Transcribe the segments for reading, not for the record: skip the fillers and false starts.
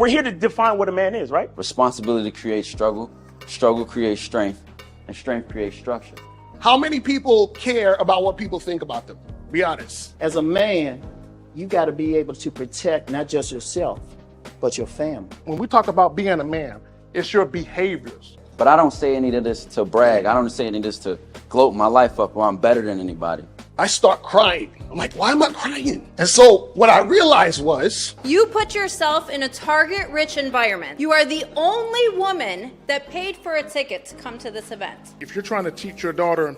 we're here to define what a man is, right? Responsibility creates struggle, struggle creates strength, and strength creates structure. How many people care about what people think about them? Be honest. As a man, you got to be able to protect not just yourself, but your family. When we talk about being a man, it's your behaviors. But I don't say any of this to brag. I don't say any of this to gloat my life up or I'm better than anybody. I start crying. I'm like, why am I crying? And so what I realized was, you put yourself in a target-rich environment. You are the only woman that paid for a ticket to come to this event. if you're trying to teach your daughter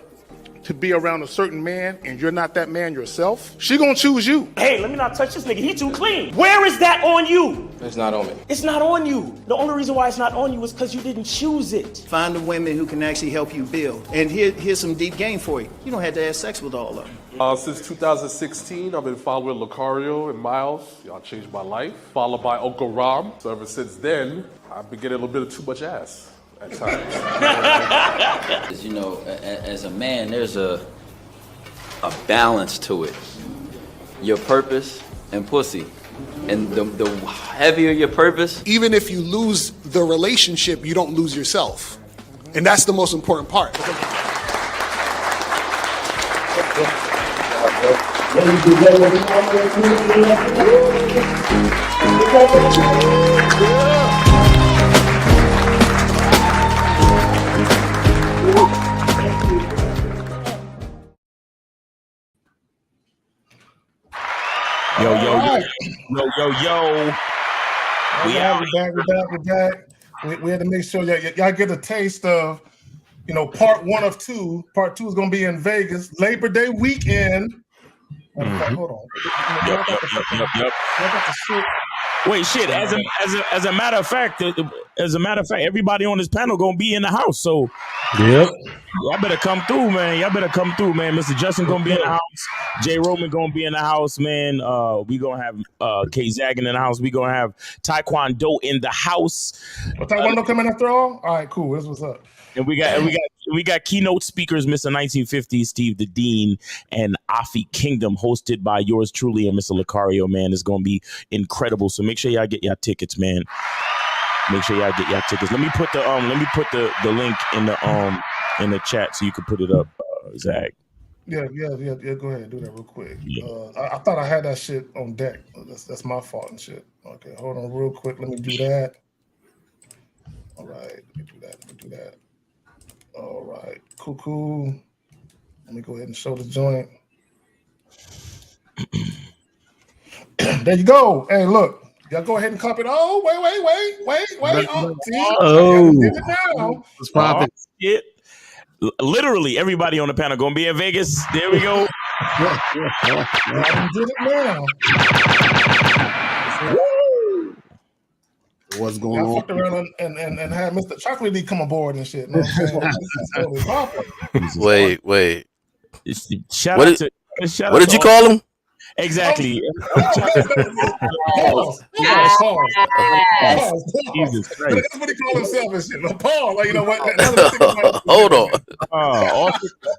to be around a certain man and you're not that man yourself, she gonna choose you. Hey, let me not touch this nigga. He too clean. Where is that on you? It's not on me. It's not on you. The only reason why it's not on you is because you didn't choose it. Find the women who can actually help you build. And here's some deep game for you. You don't have to have sex with all of them. Since 2016, I've been following Lucario and Miles. Y'all changed my life. Followed by Uncle Ram. So ever since then, I've been getting a little bit of too much ass at times. As you know, as a man, there's a balance to it. Your purpose and pussy. And the heavier your purpose. Even if you lose the relationship, you don't lose yourself. And that's the most important part. Yo. We're back. We had to make sure y'all get a taste of, part 1 of 2. Part 2 is going to be in Vegas, Labor Day weekend. Hold on. Yep. Wait, shit. As a matter of fact, everybody on this panel gonna be in the house. So, yep. Y'all better come through, man. Mr. Justin gonna be in the house. Jay Roman gonna be in the house, man. We gonna have K Zaggin in the house. We gonna have Taekwondo in the house. Taekwondo coming to throw? All right, cool. This what's up. And we got keynote speakers, Mr. 1950, Steve the Dean, and Afi Kingdom, hosted by yours truly and Mr. Lucario. Man, it's gonna be incredible. So make sure y'all get your tickets, man. Make sure y'all get your tickets. Let me put the link in the chat so you can put it up, Zach. Yeah. Go ahead, do that real quick. Yeah. I thought I had that shit on deck. That's my fault and shit. Okay, hold on real quick. Let me do that. All right, let me do that. All right, cool. Let me go ahead and show the joint. There you go. Hey, look. Y'all go ahead and copy it. Oh, wait. Oh, see? Did it now. Let's pop it. Shit. Literally, everybody on the panel gonna be in Vegas. There we go. I did it now. What's going I on? fucked around and had Mr. Chocolatey come aboard and shit. No, Wait. What did you call him? Exactly. Pause. Jesus Christ. That's what he called himself and shit. Pause. Like, you know what? Hold on.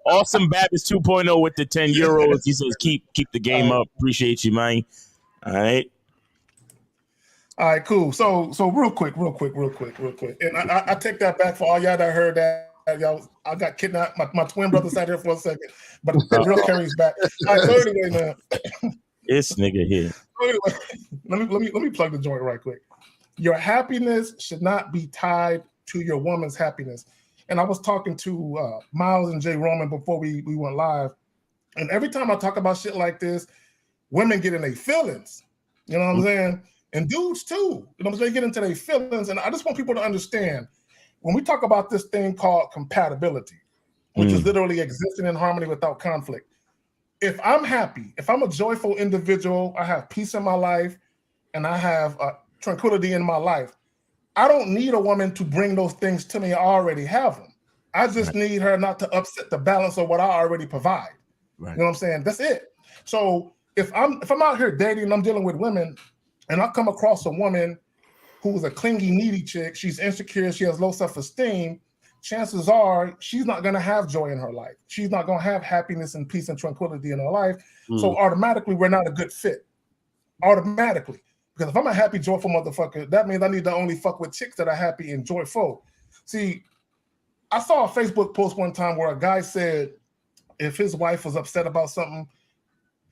Awesome Babbitt 2.0 with the 10 euros. He says, keep the game up. Appreciate you, man. All right, cool. So real quick. And I take that back for all y'all that heard that. Y'all, I got kidnapped. My twin brother sat here for a second, but the real carries back. All right, so anyway, man. This nigga here. So anyway, let me plug the joint right quick. Your happiness should not be tied to your woman's happiness. And I was talking to Miles and Jay Roman before we went live, and every time I talk about shit like this, women get in their feelings. You know what I'm saying? And dudes too. You know what I'm saying? They get into their feelings, and I just want people to understand. When we talk about this thing called compatibility, which is literally existing in harmony without conflict, if I'm happy, if I'm a joyful individual, I have peace in my life, and I have tranquility in my life, I don't need a woman to bring those things to me. I already have them. I just need her not to upset the balance of what I already provide. Right. You know what I'm saying? That's it. So if I'm out here dating and I'm dealing with women, and I come across a woman who's a clingy, needy chick, she's insecure, she has low self-esteem, chances are she's not going to have joy in her life. She's not going to have happiness and peace and tranquility in her life. So automatically, we're not a good fit. Automatically. Because if I'm a happy, joyful motherfucker, that means I need to only fuck with chicks that are happy and joyful. See, I saw a Facebook post one time where a guy said if his wife was upset about something,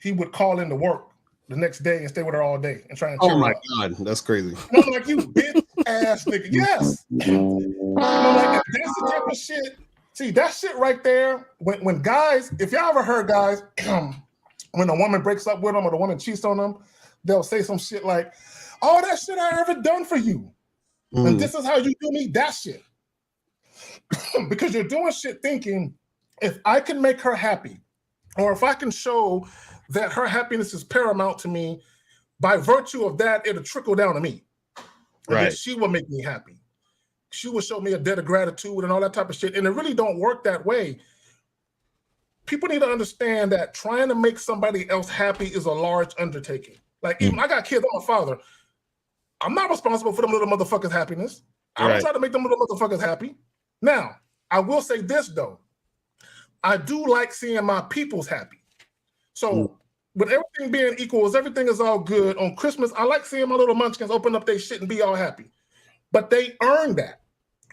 he would call into work the next day and stay with her all day and try and cheer her up. God, that's crazy. And I'm like, you bitch ass nigga. Yes. Like, that's the type of shit. See, that shit right there, when guys, if y'all ever heard guys, when a woman breaks up with them or the woman cheats on them, they'll say some shit like, all that shit I ever done for you. And this is how you do me, that shit. Because you're doing shit thinking, if I can make her happy, or if I can show that her happiness is paramount to me, by virtue of that, it'll trickle down to me. Right. She will make me happy. She will show me a debt of gratitude and all that type of shit. And it really don't work that way. People need to understand that trying to make somebody else happy is a large undertaking. Like, even I got kids, I'm a father. I'm not responsible for them little motherfuckers' happiness. I don't try to make them little motherfuckers happy. Now, I will say this, though. I do like seeing my peoples happy. So, with everything being equal, as everything is all good, on Christmas, I like seeing my little munchkins open up their shit and be all happy. But they earned that.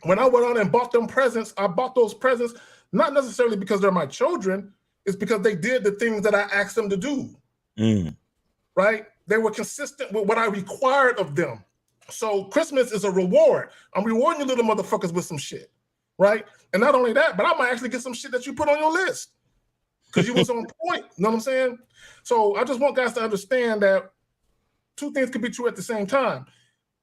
When I went out and bought them presents, I bought those presents not necessarily because they're my children, it's because they did the things that I asked them to do. Right? They were consistent with what I required of them. So Christmas is a reward. I'm rewarding you little motherfuckers with some shit. Right? And not only that, but I might actually get some shit that you put on your list. Because you was on point. You know what I'm saying? So I just want guys to understand that two things can be true at the same time.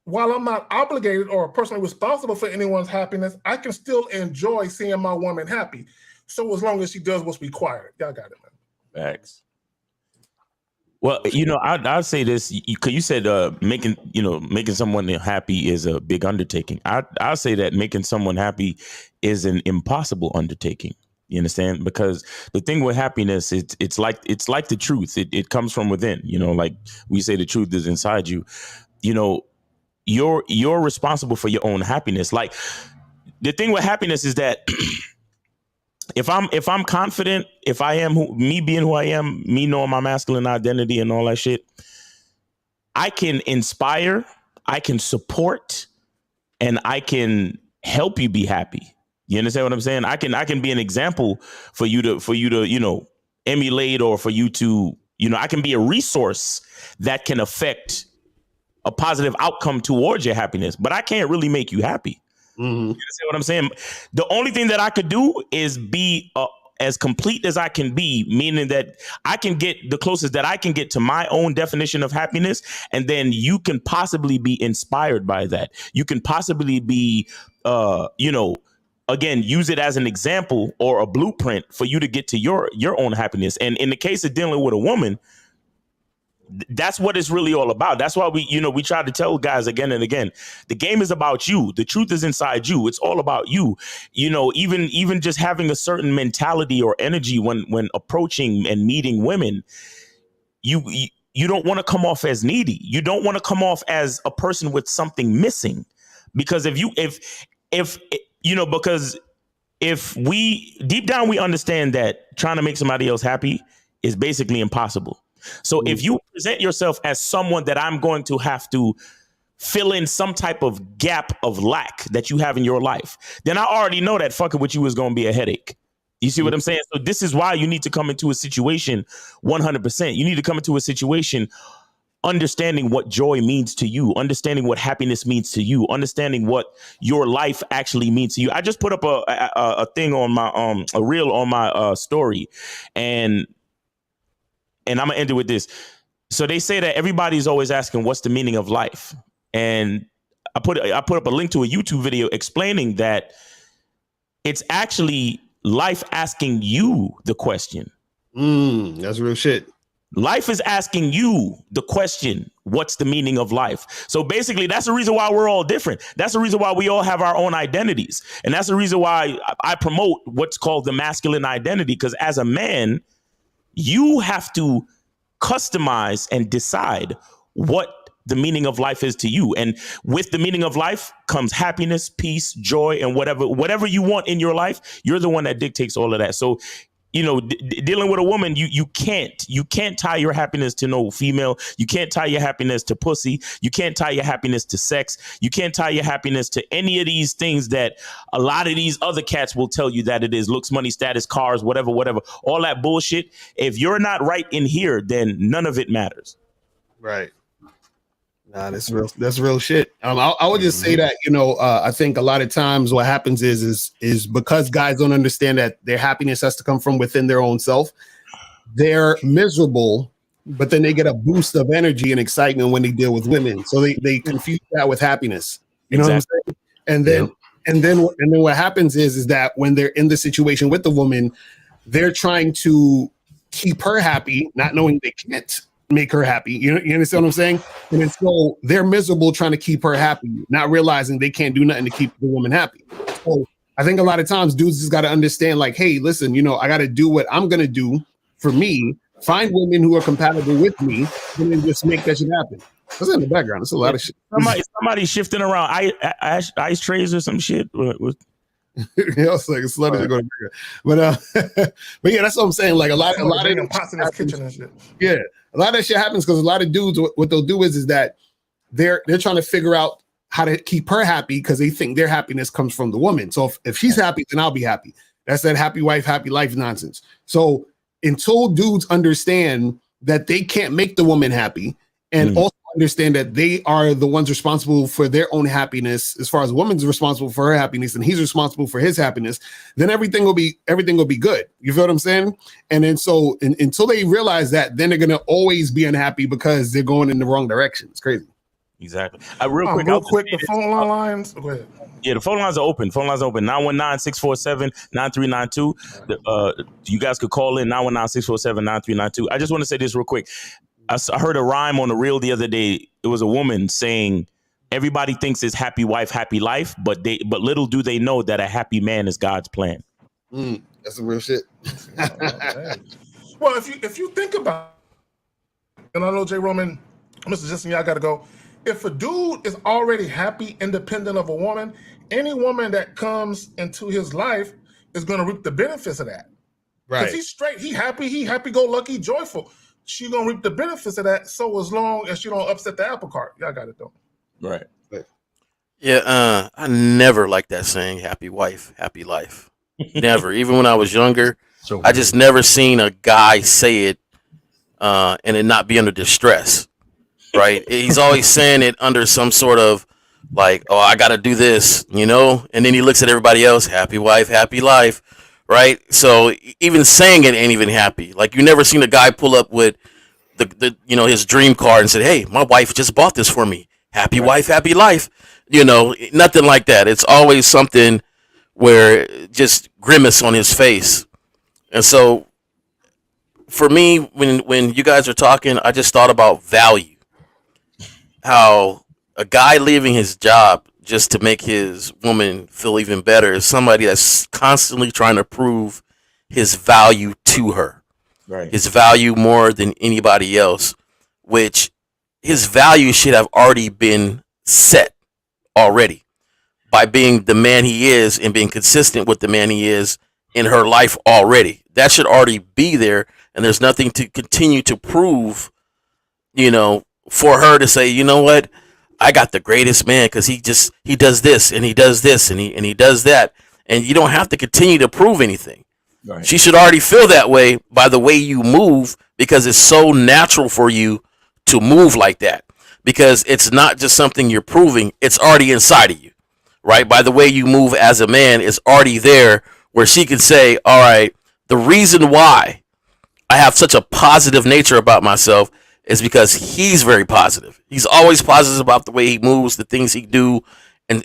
While I'm not obligated or personally responsible for anyone's happiness, I can still enjoy seeing my woman happy. So as long as she does what's required. Y'all got it, man. Facts. Well, I'd say this, because you said making someone happy is a big undertaking. I'll say that making someone happy is an impossible undertaking. You understand? Because the thing with happiness, it's like the truth. It comes from within. Like we say, the truth is inside you. You're responsible for your own happiness. Like, the thing with happiness is that if I'm confident, if I am me being who I am, me knowing my masculine identity and all that shit, I can inspire, I can support, and I can help you be happy. You understand what I'm saying? I can be an example for you to emulate, or for you to I can be a resource that can affect a positive outcome towards your happiness, but I can't really make you happy. You understand what I'm saying? The only thing that I could do is be as complete as I can be, meaning that I can get the closest that I can get to my own definition of happiness, and then you can possibly be inspired by that. You can possibly be, again, use it as an example or a blueprint for you to get to your own happiness. And in the case of dealing with a woman, that's what it's really all about. That's why we try to tell guys again and again, the game is about you. The truth is inside you. It's all about you. Even just having a certain mentality or energy when approaching and meeting women, you don't want to come off as needy. You don't want to come off as a person with something missing, because because if we deep down, we understand that trying to make somebody else happy is basically impossible. So if you present yourself as someone that I'm going to have to fill in some type of gap of lack that you have in your life, then I already know that fucking with you is going to be a headache. You see what I'm saying? So this is why you need to come into a situation 100%. You need to come into a situation understanding what joy means to you, understanding what happiness means to you, understanding what your life actually means to you. I just put up a thing on my a reel on my story, and I'm gonna end it with this. So they say that everybody's always asking, what's the meaning of life? And I put up a link to a YouTube video explaining that it's actually life asking you the question. That's real shit. Life is asking you the question, what's the meaning of life? So basically, that's the reason why we're all different. That's the reason why we all have our own identities. And that's the reason why I promote what's called the masculine identity, because as a man, you have to customize and decide what the meaning of life is to you. And with the meaning of life comes happiness, peace, joy, and whatever you want in your life. You're the one that dictates all of that. So dealing with a woman, you can't tie your happiness to no female. You can't tie your happiness to pussy. You can't tie your happiness to sex. You can't tie your happiness to any of these things that a lot of these other cats will tell you that it is: looks, money, status, cars, whatever, all that bullshit. If you're not right in here, then none of it matters. Right. Nah, that's real. That's real shit. I would just say that, I think a lot of times what happens is because guys don't understand that their happiness has to come from within their own self. They're miserable, but then they get a boost of energy and excitement when they deal with women. So they confuse that with happiness. You know what I'm saying? And then what happens is that when they're in the situation with the woman, they're trying to keep her happy, not knowing they can't make her happy. You understand what I'm saying? And then so they're miserable trying to keep her happy, not realizing they can't do nothing to keep the woman happy. So I think a lot of times dudes just got to understand, like, hey, listen, I got to do what I'm going to do for me, find women who are compatible with me, and then just make that shit happen. What's in the background? It's a lot of shit. Somebody shifting around ice trays or some shit. It's like it's slutty to go to but yeah, that's what I'm saying. Like a lot of pots in his kitchen and shit. Yeah, a lot of that shit happens because a lot of dudes, what they'll do is that they're trying to figure out how to keep her happy because they think their happiness comes from the woman. So if she's happy, then I'll be happy. That's that happy wife, happy life nonsense. So until dudes understand that they can't make the woman happy, and also understand that they are the ones responsible for their own happiness, as far as a woman's responsible for her happiness and he's responsible for his happiness, then everything will be good. You feel what I'm saying? And then so until they realize that, then they're gonna always be unhappy because they're going in the wrong direction. It's crazy. Exactly. Real quick, the phone lines. Go ahead. Yeah, the phone lines are open. 919-647-9392. You guys could call in 919-647-9392. I just want to say this real quick. I heard a rhyme on the reel the other day. It was a woman saying, everybody thinks it's happy wife, happy life, but little do they know that a happy man is God's plan. That's some real shit. Well, if you think about it, and I know J. Roman, Mr. Justin, y'all got to go. If a dude is already happy, independent of a woman, any woman that comes into his life is going to reap the benefits of that. Right. Because he's straight, he happy-go-lucky, joyful. She gonna reap the benefits of that. So as long as she don't upset the apple cart, y'all got it though. Right. Yeah. I never liked that saying, "Happy wife, happy life." Never. Even when I was younger, I just never seen a guy say it, and it not be under distress. Right. He's always saying it under some sort of like, "Oh, I got to do this," and then he looks at everybody else, "Happy wife, happy life." Right, so even saying it ain't even happy. Like you never seen a guy pull up with the his dream car and said, "Hey, my wife just bought this for me. Happy wife, happy life." Nothing like that. It's always something where just grimace on his face. And so, for me, when you guys are talking, I just thought about value. How a guy leaving his job just to make his woman feel even better is somebody that's constantly trying to prove his value to her. Right. His value more than anybody else, which his value should have already been set already by being the man he is and being consistent with the man he is in her life already. That should already be there, and there's nothing to continue to prove, for her to say, you know what, I got the greatest man because he does this and he does this and he does that, and you don't have to continue to prove anything. Right. She should already feel that way by the way you move, because it's so natural for you to move like that, because it's not just something you're proving, it's already inside of you, right? By the way you move as a man, it's already there where she can say, all right, the reason why I have such a positive nature about myself is because he's very positive. He's always positive about the way he moves, the things he do, and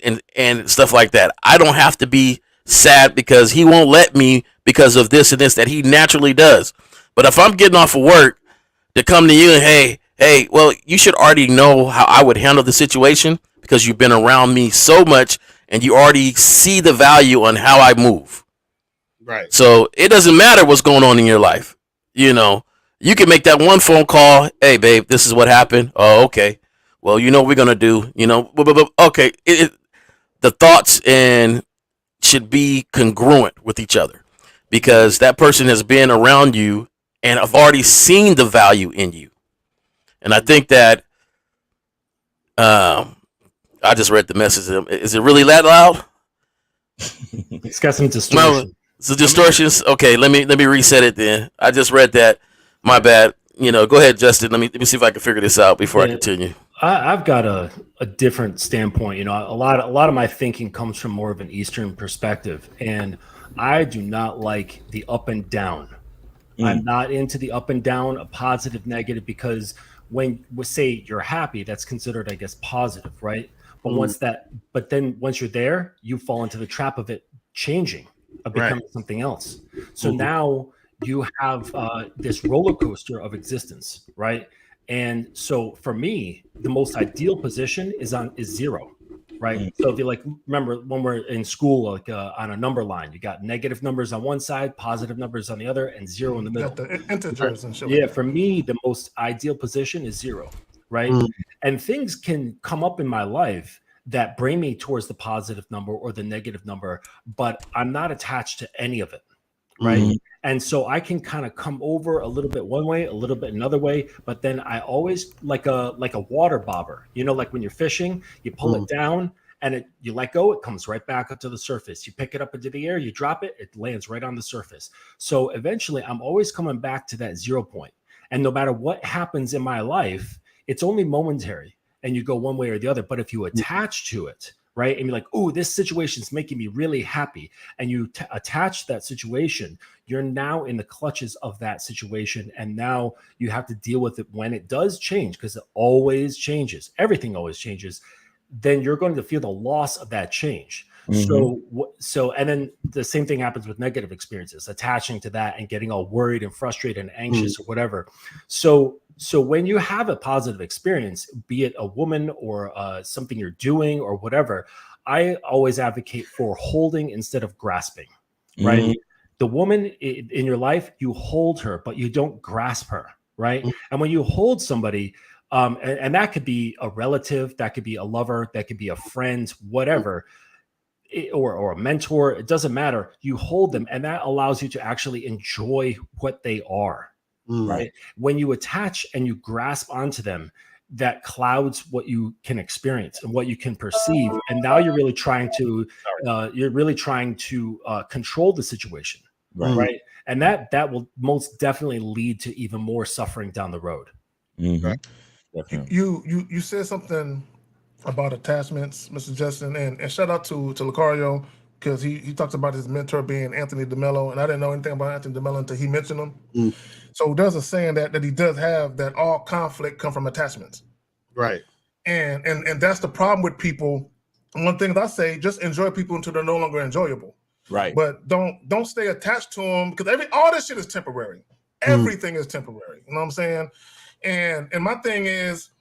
stuff like that. I don't have to be sad because he won't let me because of this and this that he naturally does. But if I'm getting off of work to come to you and hey, well, you should already know how I would handle the situation because you've been around me so much and you already see the value on how I move. Right. So it doesn't matter what's going on in your life. You can make that one phone call. Hey, babe, this is what happened. Oh, okay. Well, what we're going to do, okay. The thoughts should be congruent with each other. because that person has been around you and have already seen the value in you. And I think that I just read the message. Is it really that loud? It's got some distortion. No, it's the distortions. Okay, let me reset it then. I just read that. My bad. Go ahead, Justin. Let me see if I can figure this out before I continue. I've got a different standpoint. A lot of my thinking comes from more of an Eastern perspective, and I do not like the up and down. I'm not into the up and down, a positive, negative, because when we say you're happy, that's considered, I guess, positive, right? But then once you're there, you fall into the trap of it changing, of becoming something else. So now you have this roller coaster of existence, right? And so for me, the most ideal position is zero, right? So if you remember when we're in school, on a number line, you got negative numbers on one side, positive numbers on the other, and zero in the middle. Got the integers and shit. Yeah, for me, the most ideal position is zero, right? And things can come up in my life that bring me towards the positive number or the negative number, but I'm not attached to any of it, right? And so I can kind of come over a little bit one way, a little bit another way, but then I always like a water bobber, like when you're fishing, you pull it down and you let go, it comes right back up to the surface. You pick it up into the air, you drop it, it lands right on the surface. So eventually I'm always coming back to that 0 point. And no matter what happens in my life, it's only momentary and you go one way or the other. But if you attach to it, right, and you're like, oh, this situation is making me really happy, and you attach that situation, you're now in the clutches of that situation. And now you have to deal with it when it does change, because it always changes. Everything always changes. Then you're going to feel the loss of that change. So, and then the same thing happens with negative experiences, attaching to that and getting all worried and frustrated and anxious or whatever. So when you have a positive experience, be it a woman or something you're doing or whatever, I always advocate for holding instead of grasping, right? The woman in your life, you hold her, but you don't grasp her, right? And when you hold somebody, and that could be a relative, that could be a lover, that could be a friend, whatever, or a mentor, it doesn't matter. You hold them, and that allows you to actually enjoy what they are, right? When you attach and you grasp onto them, that clouds what you can experience and what you can perceive. And now you're really trying to control the situation, right? And that will most definitely lead to even more suffering down the road. Right. You said something about attachments, Mr. Justin, and shout out to Lucario, because he talks about his mentor being Anthony DeMello, and I didn't know anything about Anthony DeMello until he mentioned him. So there's a saying that he does have, that all conflict come from attachments. Right. And that's the problem with people. One thing that I say, just enjoy people until they're no longer enjoyable. Right. But don't stay attached to them, because all this shit is temporary. Everything is temporary. You know what I'm saying? And my thing is,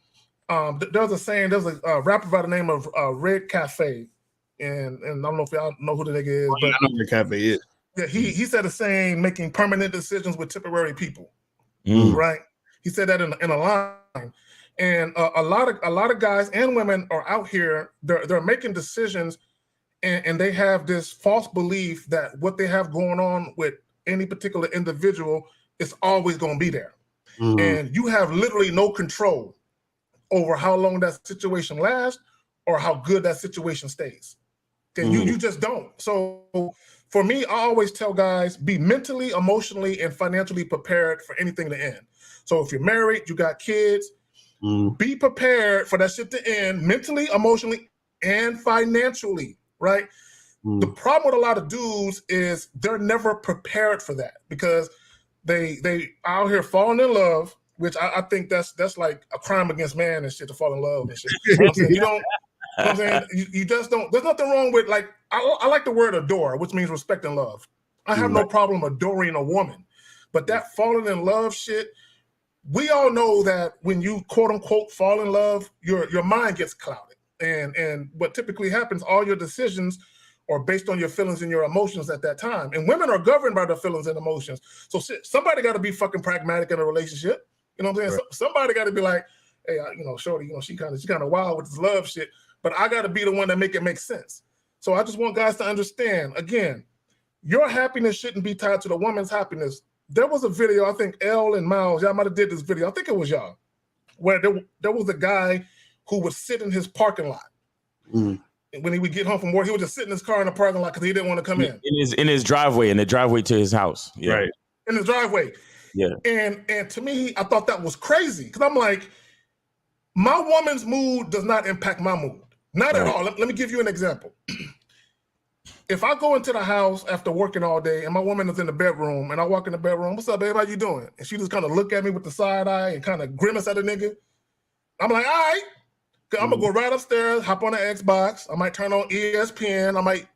there's a saying, there's a rapper by the name of Red Cafe, and I don't know if y'all know who the nigga is, but I know Red Cafe is. Yeah, he said a saying, making permanent decisions with temporary people. Right? He said that in a line. And a lot of guys and women are out here, they're making decisions, and they have this false belief that what they have going on with any particular individual is always going to be there. And you have literally no control over how long that situation lasts or how good that situation stays. Okay, you just don't. So for me, I always tell guys, be mentally, emotionally, and financially prepared for anything to end. So if you're married, you got kids, be prepared for that shit to end mentally, emotionally, and financially, right? The problem with a lot of dudes is they're never prepared for that, because they out here falling in love, which I think that's like a crime against man and shit, to fall in love and shit. You know what I'm saying? You don't, you know what I'm saying? You just don't. There's nothing wrong with, like, I like the word adore, which means respect and love. I have no problem adoring a woman, but that falling in love shit, we all know that when you quote unquote fall in love, your mind gets clouded, and what typically happens, all your decisions are based on your feelings and your emotions at that time. And women are governed by their feelings and emotions. So somebody got to be fucking pragmatic in a relationship. You know what I'm saying? Right. Somebody got to be like, hey, shorty, she kind of wild with this love shit, but I got to be the one that make it make sense. So I just want guys to understand, again, your happiness shouldn't be tied to the woman's happiness. There was a video, I think Elle and Miles, y'all might have did this video. I think it was y'all, where there was a guy who would sit in his parking lot. And when he would get home from work, he would just sit in his car in the parking lot because he didn't want to come in. In his driveway, in the driveway to his house. Yeah. Right. In his driveway. Yeah. And to me, I thought that was crazy because I'm like, my woman's mood does not impact my mood. Not at all. Let me give you an example. If I go into the house after working all day and my woman is in the bedroom and I walk in the bedroom, what's up, babe? How you doing? And she just kind of look at me with the side eye and kind of grimace at a nigga. I'm like, all right. I'm going to go right upstairs, hop on the Xbox. I might turn on ESPN. I might,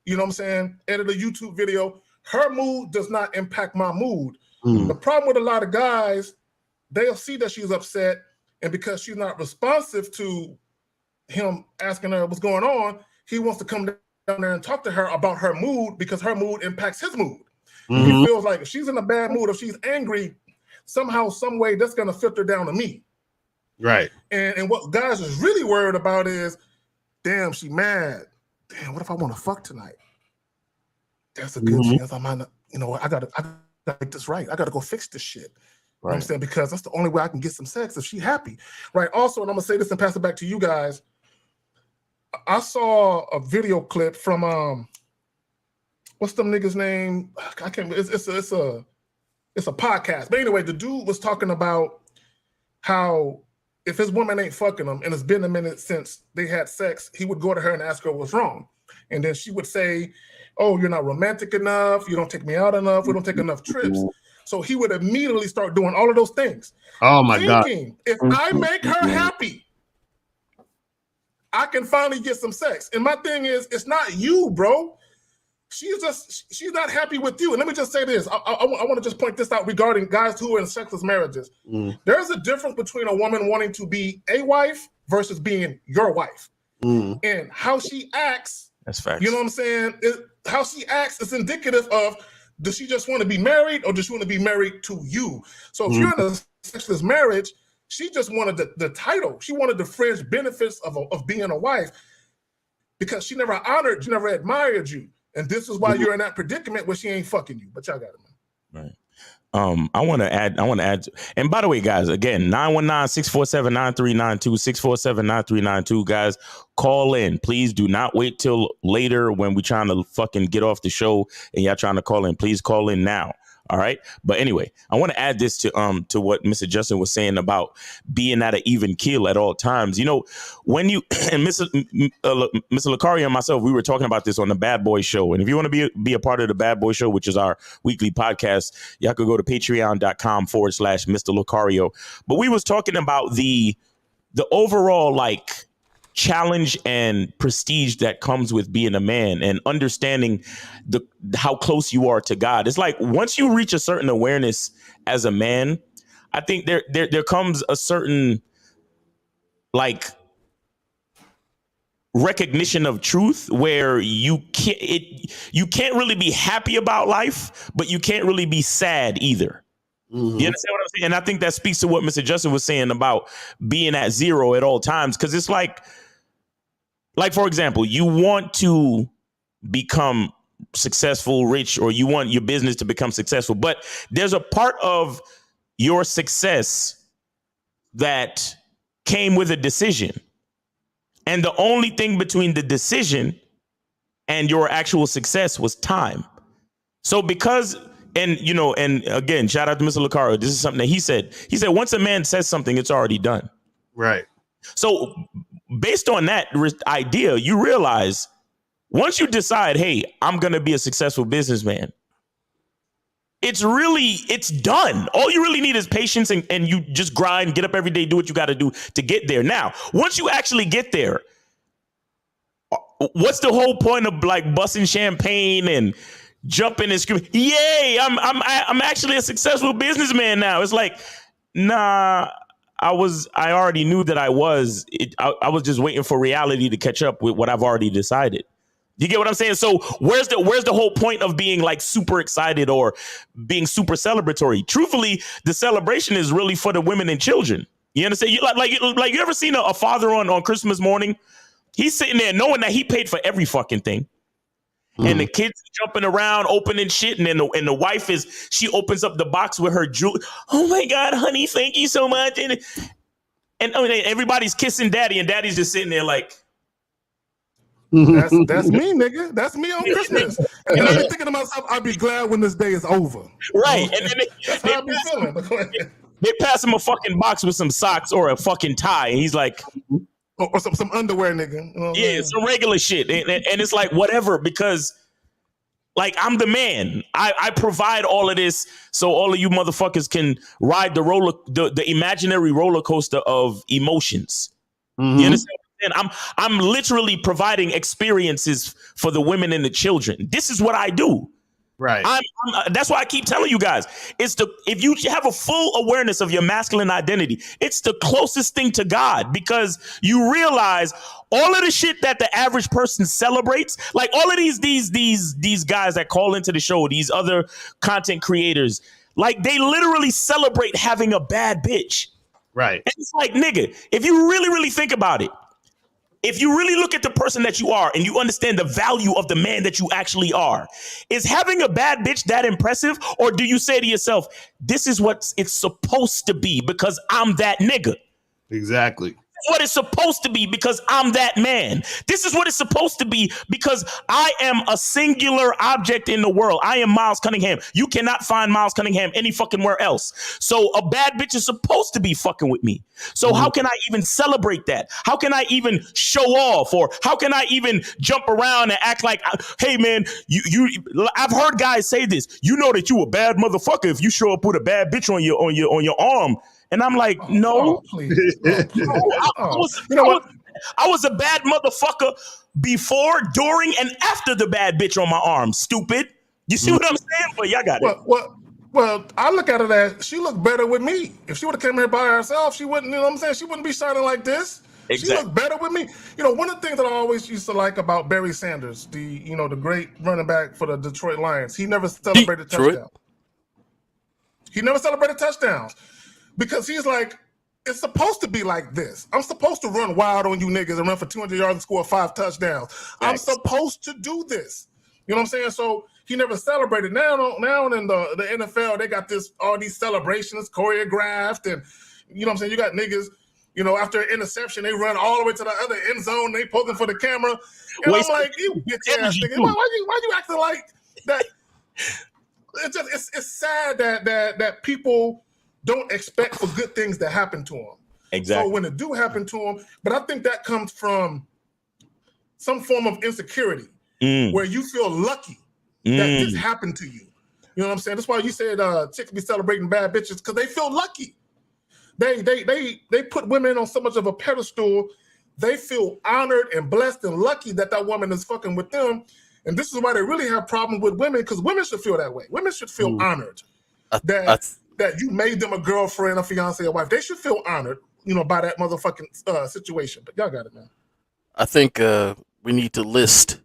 you know what I'm saying, edit a YouTube video. Her mood does not impact my mood. The problem with a lot of guys, they'll see that she's upset, and because she's not responsive to him asking her what's going on, he wants to come down there and talk to her about her mood because her mood impacts his mood. He feels like if she's in a bad mood, if she's angry, somehow, some way, that's going to filter down to me. Right. And what guys is really worried about is, damn, she mad. Damn, what if I want to fuck tonight? That's a good chance I might not, you know, I gotta make this right. I gotta go fix this shit. You know what I'm saying? Because that's the only way I can get some sex if she happy. Right. Also, and I'm gonna say this and pass it back to you guys. I saw a video clip from what's them niggas' name? I can't. It's a podcast. But anyway, the dude was talking about how if his woman ain't fucking him and it's been a minute since they had sex, he would go to her and ask her what's wrong, and then she would say, "Oh, you're not romantic enough. You don't take me out enough. We don't take enough trips." So he would immediately start doing all of those things. Oh my God! If I make her happy, I can finally get some sex. And my thing is, it's not you, bro. She's not happy with you. And let me just say this. I want to just point this out regarding guys who are in sexless marriages. There's a difference between a woman wanting to be a wife versus being your wife. And how she acts. That's facts. You know what I'm saying? How she acts is indicative of, does she just want to be married or does she want to be married to you? So if you're in a sexless marriage, she just wanted the title. She wanted the fringe benefits of being a wife because she never honored, she never admired you. And this is why you're in that predicament where she ain't fucking you. But y'all got it, man. Right. I want to add, and by the way, guys, again, 919-647-9392, 647-9392, guys, call in. Please do not wait till later when we're trying to fucking get off the show and y'all trying to call in. Please call in now. All right. But anyway, I want to add this to what Mr. Justin was saying about being at an even keel at all times. You know, when you and Mr. Lucario and myself, we were talking about this on the Bad Boy Show. And if you want to be a part of the Bad Boy Show, which is our weekly podcast, y'all could go to patreon.com/Mr. Lucario. But we was talking about the overall like challenge and prestige that comes with being a man and understanding how close you are to God. It's like once you reach a certain awareness as a man, I think there comes a certain like recognition of truth where you can't really be happy about life, but you can't really be sad either. You understand what I'm saying? And I think that speaks to what Mr. Justin was saying about being at zero at all times. Because it's like, for example, you want to become successful, rich, or you want your business to become successful. But there's a part of your success that came with a decision. And the only thing between the decision and your actual success was time. So because, and you know, and again, shout out to Mr. Lucario. This is something that he said. He said, once a man says something, it's already done. Right. So based on that idea, you realize once you decide, hey, I'm going to be a successful businessman, it's done. All you really need is patience and you just grind, get up every day, do what you got to do to get there. Now, once you actually get there, what's the whole point of like busting champagne and jumping and screaming, yay, I'm actually a successful businessman now? It's like, nah, I already knew that I was just waiting for reality to catch up with what I've already decided. You get what I'm saying? So where's the whole point of being like super excited or being super celebratory? Truthfully, the celebration is really for the women and children. You understand? You like you ever seen a father on Christmas morning? He's sitting there knowing that he paid for every fucking thing. and the kids jumping around, opening shit, and then the wife she opens up the box with her jewelry. Oh my God, honey, thank you so much. And everybody's kissing daddy, and daddy's just sitting there like, that's me, nigga. That's me on Christmas. And I be thinking to myself, I'll be glad when this day is over. Right. And then that's how I be feeling. They pass him a fucking box with some socks or a fucking tie, and he's like, or some underwear, nigga. You know yeah, some regular shit. And it's like, whatever, because like I'm the man. I provide all of this so all of you motherfuckers can ride the imaginary roller coaster of emotions. You understand? And I'm literally providing experiences for the women and the children. This is what I do. Right. That's why I keep telling you guys, if you have a full awareness of your masculine identity, it's the closest thing to God, because you realize all of the shit that the average person celebrates, like all of these guys that call into the show, these other content creators, like they literally celebrate having a bad bitch. Right. And it's like, nigga, if you really, really think about it, if you really look at the person that you are and you understand the value of the man that you actually are, is having a bad bitch that impressive? Or do you say to yourself, this is what it's supposed to be because I'm that nigga? Exactly. What it's supposed to be because I'm that man. This is what it's supposed to be because I am a singular object in the world. I am Miles Cunningham. You cannot find Miles Cunningham any fucking where else. So a bad bitch is supposed to be fucking with me. So how can I even celebrate that? How can I even show off? Or how can I even jump around and act like, hey man, I've heard guys say this. You know that you a bad motherfucker if you show up with a bad bitch on your arm. And I'm like, no, please. I was a bad motherfucker before, during, and after the bad bitch on my arm. Stupid. You see what I'm saying? But y'all got it. Well, I look at it as she looked better with me. If she would have came here by herself, she wouldn't, you know what I'm saying? She wouldn't be shining like this. Exactly. She looked better with me. You know, one of the things that I always used to like about Barry Sanders, the great running back for the Detroit Lions, he never celebrated touchdowns. He never celebrated touchdowns. Because he's like, it's supposed to be like this. I'm supposed to run wild on you niggas and run for 200 yards and score 5 touchdowns. I'm supposed to do this. You know what I'm saying? So he never celebrated. Now in the NFL, they got all these celebrations choreographed, and you know what I'm saying? You got niggas, after an interception, they run all the way to the other end zone, they posing for the camera. And I'm like, you bitch ass nigga, why you acting like that? It's sad that people don't expect for good things to happen to them. Exactly. So when it do happen to them, but I think that comes from some form of insecurity where you feel lucky that this happened to you. You know what I'm saying? That's why you said chicks be celebrating bad bitches, because they feel lucky. They put women on so much of a pedestal. They feel honored and blessed and lucky that woman is fucking with them. And this is why they really have problems with women, because women should feel that way. Women should feel honored that you made them a girlfriend, a fiance, a wife. They should feel honored, by that motherfucking situation. But y'all got it, man. I think we need to list.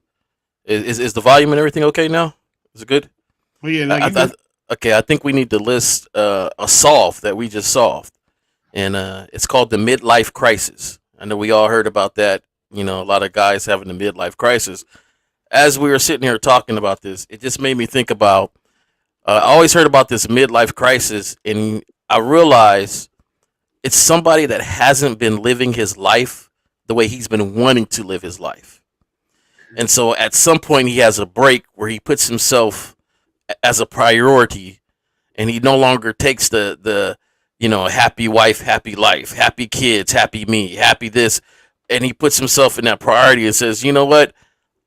Is the volume and everything okay now? Is it good? Well, yeah. Okay, I think we need to list a solve that we just solved, and it's called the Midlife Crisis. I know we all heard about that. A lot of guys having the midlife crisis. As we were sitting here talking about this, it just made me think about. I always heard about this midlife crisis, and I realized it's somebody that hasn't been living his life the way he's been wanting to live his life. And so at some point he has a break where he puts himself as a priority, and he no longer takes the happy wife, happy life, happy kids, happy me, happy this, and he puts himself in that priority and says, you know what?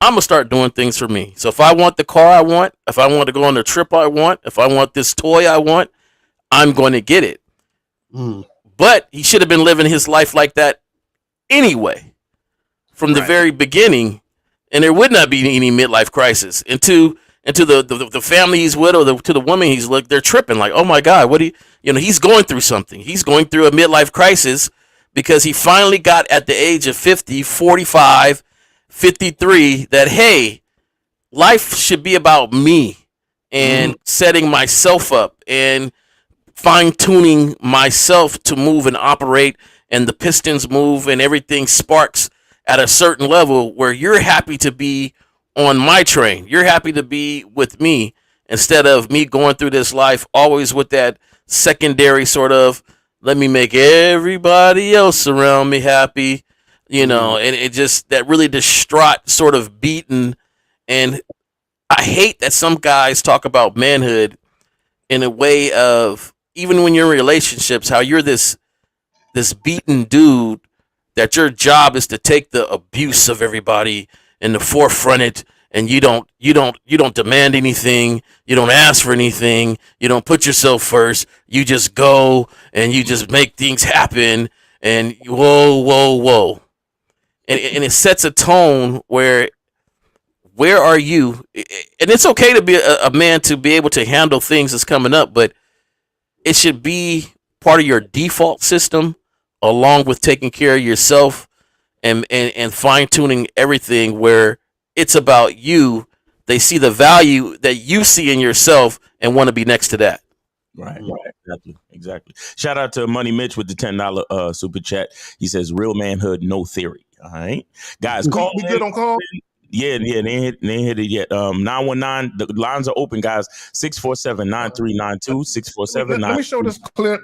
I'm going to start doing things for me. So if I want the car I want, if I want to go on the trip I want, if I want this toy I want, I'm going to get it. But he should have been living his life like that anyway from the very beginning, and there would not be any midlife crisis. And to the family he's with, or to the woman he's with, they're tripping like, oh my God, he's going through something. He's going through a midlife crisis because he finally got at the age of 50, 45, 53 that, hey, life should be about me and setting myself up and fine-tuning myself to move and operate, and the pistons move and everything sparks at a certain level where you're happy to be on my train. You're happy to be with me instead of me going through this life always with that secondary sort of let me make everybody else around me happy, and it just that really distraught sort of beaten. And I hate that some guys talk about manhood in a way of even when you're in relationships, how you're this beaten dude that your job is to take the abuse of everybody in the forefront, and you don't demand anything, you don't ask for anything, you don't put yourself first, you just go and you just make things happen, and whoa, and it sets a tone where are you? And it's okay to be a man to be able to handle things that's coming up, but it should be part of your default system along with taking care of yourself and fine tuning everything where it's about you. They see the value that you see in yourself and want to be next to that. Right. Exactly. Shout out to Money Mitch with the $10 super chat. He says, "Real manhood, no theory." All right, guys, call. We good on call? Yeah, they ain't hit it yet. 919, the lines are open, guys. 647-9392, 647. Let me show this clip.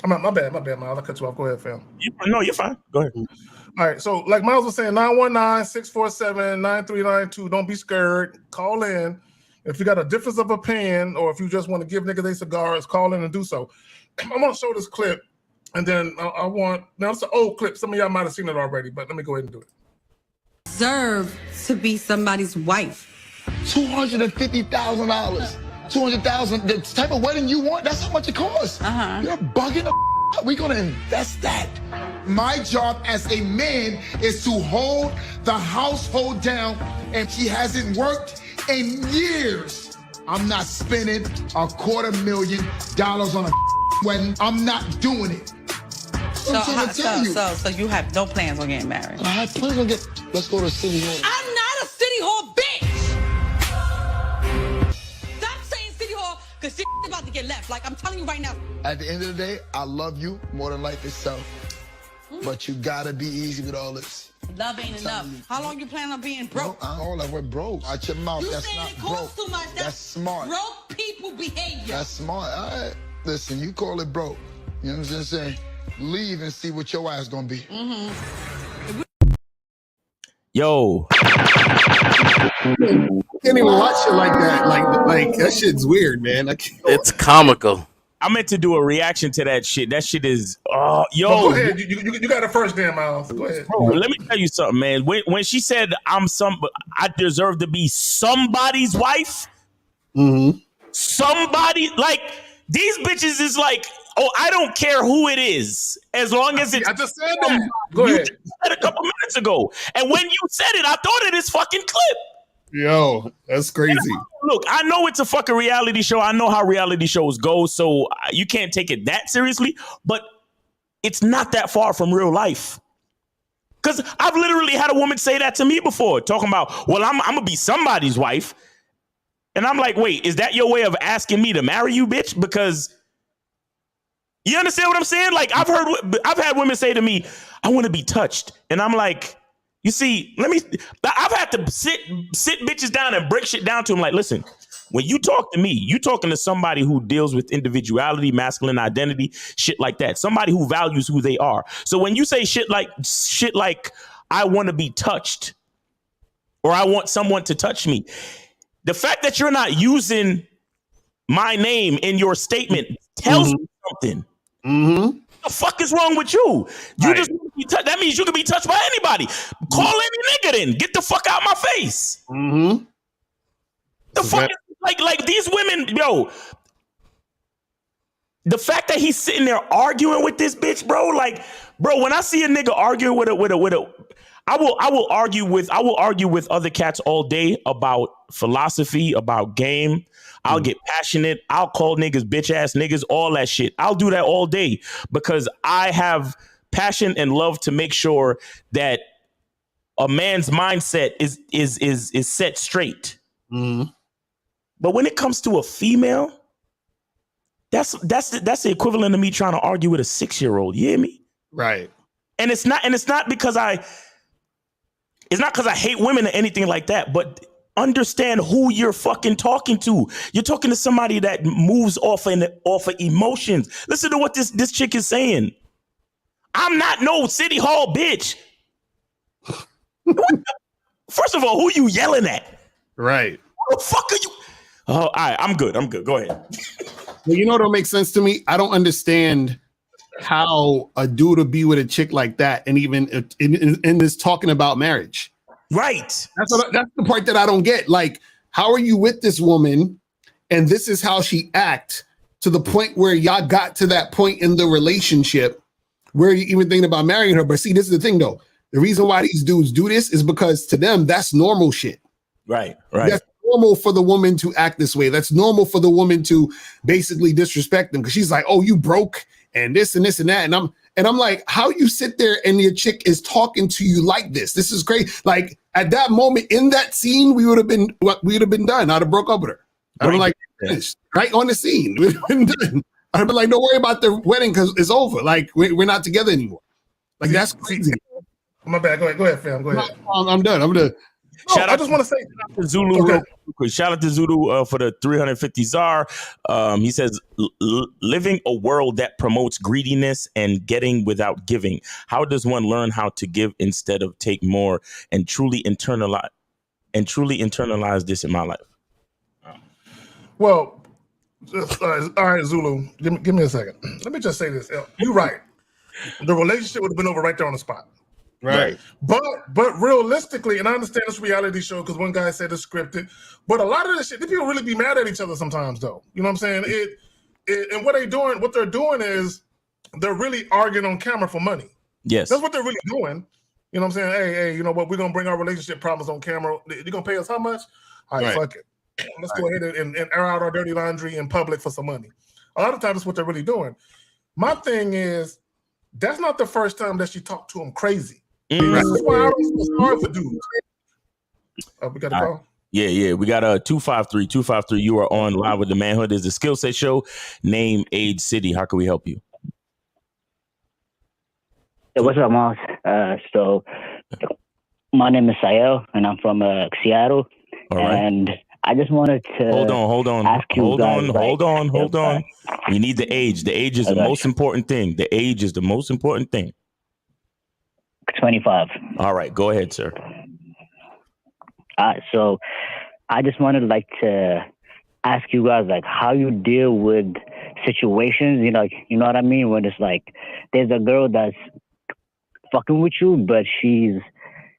My bad, Miles. I cut you off. Go ahead, fam. No, you're fine. Go ahead. All right, so like Miles was saying, 919-647-9392. Don't be scared. Call in. If you got a difference of opinion or if you just want to give niggas they cigars, call in and do so. I'm going to show this clip, and then now it's an old clip. Some of y'all might have seen it already, but let me go ahead and do it. Deserve to be somebody's wife. $250,000, $200,000. The type of wedding you want, that's how much it costs. You're bugging the. We're gonna invest that. My job as a man is to hold the household down, and she hasn't worked in years. I'm not spending $250,000 on a wedding. I'm not doing it. So you have no plans on getting married? I have plans on getting. Let's go to City Hall. I'm not a City Hall bitch. Stop saying City Hall because shit is about to get left. Like I'm telling you right now. At the end of the day, I love you more than life itself. But you gotta be easy with all this. Love ain't enough. How long you plan on being broke? All that we're broke. Watch your mouth. That's not it costs broke. Too much. That's smart. Broke people behavior. That's smart. All right. Listen, you call it broke. You know what I'm saying? Leave and see what your ass gonna be. Yo. Can't even watch it like that. Like that shit's weird, man. It's comical. I meant to do a reaction to that shit. That shit is, yo. Go ahead. You got it first, damn Miles. Go ahead. Bro, let me tell you something, man. When she said I deserve to be somebody's wife. Somebody, like, these bitches is like, oh, I don't care who it is, as long as it's. I just said that. Go ahead. You said a couple minutes ago, and when you said it, I thought of this fucking clip. Yo, that's crazy. Look, I know it's a fucking reality show. I know how reality shows go, so you can't take it that seriously. But it's not that far from real life. Because I've literally had a woman say that to me before, talking about, well, I'm gonna be somebody's wife, and I'm like, wait, is that your way of asking me to marry you, bitch? Because you understand what I'm saying? Like I've had women say to me, I want to be touched, and I'm like, you see, I've had to sit bitches down and break shit down to them. Like, listen, when you talk to me, you talking to somebody who deals with individuality, masculine identity, shit like that. Somebody who values who they are. So when you say shit like I want to be touched, or I want someone to touch me, the fact that you're not using my name in your statement tells me something. What the fuck is wrong with you? Just that means you can be touched by anybody. Call any nigga then. Get the fuck out my face. The fuck is, like these women, yo. The fact that he's sitting there arguing with this bitch, bro. Like, bro, when I see a nigga arguing with a I will argue with other cats all day about philosophy, about game. I'll get passionate. I'll call niggas bitch ass niggas, all that shit. I'll do that all day because I have passion and love to make sure that a man's mindset is set straight. But when it comes to a female, that's the equivalent of me trying to argue with a 6-year-old. You hear me? Right. And it's not because I hate women or anything like that, but understand who you're fucking talking to. You're talking to somebody that moves off of emotions. Listen to what this chick is saying. I'm not no city hall bitch. First of all, who you yelling at? Right. Who the fuck are you? Oh, all right, I'm good. Go ahead. Well, you know what don't make sense to me? I don't understand how a dude would be with a chick like that, and even in this talking about marriage. Right. That's the part that I don't get. Like, how are you with this woman, and this is how she act to the point where y'all got to that point in the relationship where you even thinking about marrying her? But see, this is the thing though. The reason why these dudes do this is because to them that's normal shit. Right. That's normal for the woman to act this way. That's normal for the woman to basically disrespect them because she's like, "Oh, you broke and this and this and that," and I'm like, how you sit there and your chick is talking to you like this? This is great. Like at that moment in that scene, we would have been done. I'd have broke up with her. I'd have been like, finished, right on the scene. We'd have been done. I'd have been like, don't worry about the wedding because it's over. Like we're not together anymore. Like that's crazy. My bad. Go ahead, fam. Go ahead. I'm done. I just want to say to Zulu. Real quick. Shout out to Zulu for the 350 czar. He says, living a world that promotes greediness and getting without giving. How does one learn how to give instead of take more and truly internalize this in my life? Well, all right, Zulu. Give me a second. Let me just say this. You're right. The relationship would have been over right there on the spot. Right. But realistically, and I understand this reality show because one guy said it's scripted, but a lot of this shit, these people really be mad at each other sometimes, though. You know what I'm saying? And what they're doing is they're really arguing on camera for money. Yes. That's what they're really doing. You know what I'm saying? Hey, you know what? We're gonna bring our relationship problems on camera. You're gonna pay us how much? All right, fuck it. Let's go ahead and air out our dirty laundry in public for some money. A lot of times that's what they're really doing. My thing is, that's not the first time that she talked to him crazy. This is why I don't feel sorry for dudes. We got a call? Yeah. We got a 253. You are on Live with the Manhood. Is the Skill Set Show. Name, age, city. How can we help you? Hey, what's up, Moss? So my name is Sayel, and I'm from Seattle. All right. And I just wanted to hold on. Ask you guys, hold on. We need the age. The age is the most important thing. The age is the most important thing. 25. All right, go ahead, sir. So I just wanted to ask you guys how you deal with situations, you know what I mean? When it's like there's a girl that's fucking with you, but she's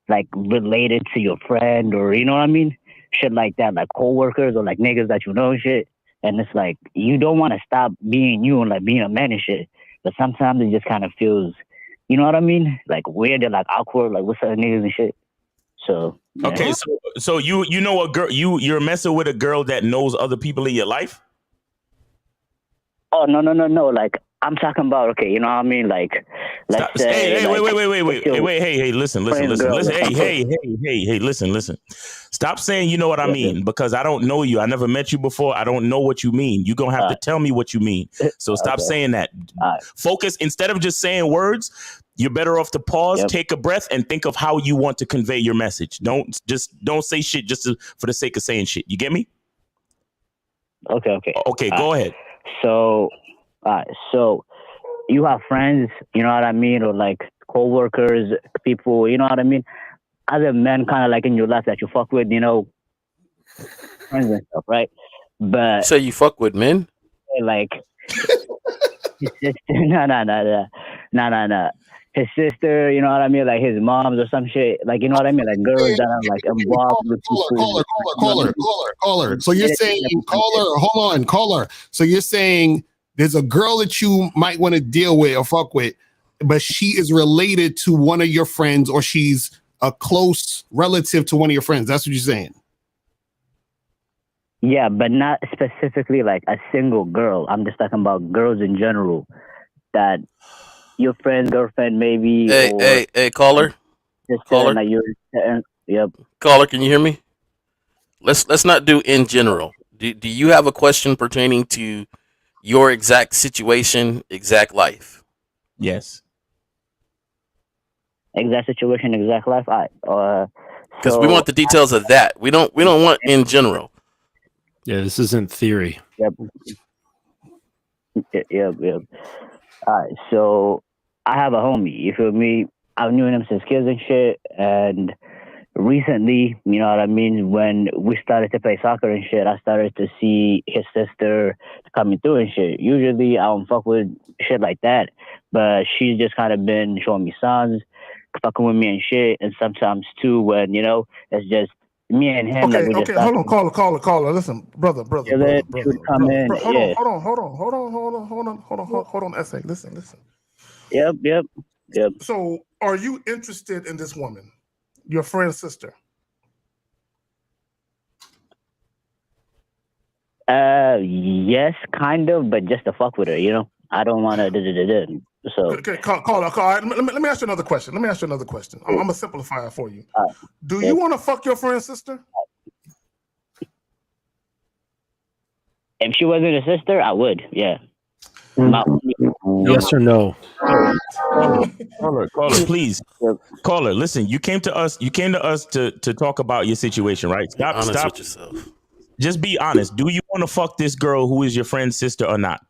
related to your friend, or you know what I mean? Shit like that, like coworkers or niggas that you know and shit. And it's you don't want to stop being you and being a man and shit. But sometimes it just kind of feels, you know what I mean? Weird and awkward, what's up niggas and shit. So yeah. Okay, so you know a girl, you're messing with a girl that knows other people in your life? Oh no. I'm talking about, okay, you know what I mean? Let's say, hey, wait, hey, listen. Hey, listen. Stop saying you know what I mean, because I don't know you. I never met you before. I don't know what you mean. You're gonna have to tell me what you mean. So stop saying that. Focus. Instead of just saying words, you're better off to pause, take a breath, and think of how you want to convey your message. Don't say shit just for the sake of saying shit. You get me? Okay, go ahead. So you have friends, you know what I mean, or co-workers, people, you know what I mean, other men kind of in your life that you fuck with, friends and stuff, right? But so you fuck with men? His sister, no. His sister, you know what I mean, his moms or some shit, you know what I mean, girls that are involved with people. Caller. So you're saying, caller. So you're saying there's a girl that you might want to deal with or fuck with, but she is related to one of your friends, or she's a close relative to one of your friends. That's what you're saying? Yeah, but not specifically a single girl. I'm just talking about girls in general that your friend, girlfriend, maybe. Hey, caller. Caller. Yep. Caller, can you hear me? Let's not do in general. Do you have a question pertaining to your exact situation, exact life? Yes. Exact situation, exact life. Because we want the details of that. We don't want in general. Yeah, this isn't theory. Yep. Yep. All right, so I have a homie. You feel me? I've known him since kids and shit, and recently, you know what I mean, when we started to play soccer and shit, I started to see his sister coming through and shit. Usually, I don't fuck with shit like that, but she's just kind of been showing me signs, fucking with me and shit, and sometimes too when, you know, it's just me and him. Okay, like, okay, hold on, caller. Listen, brother. Hold on a second. Listen. Yep. So, are you interested in this woman, your friend's sister? Yes, kind of, but just to fuck with her, you know. I don't want to. So Okay, caller. Let me ask you another question. I'm gonna simplify it for you. Do you want to fuck your friend's sister? If she wasn't a sister, I would. Yeah. Yes or no? Caller, please. Caller, listen, you came to us to talk about your situation, right? Stop with yourself. Just be honest. Do you want to fuck this girl who is your friend's sister or not?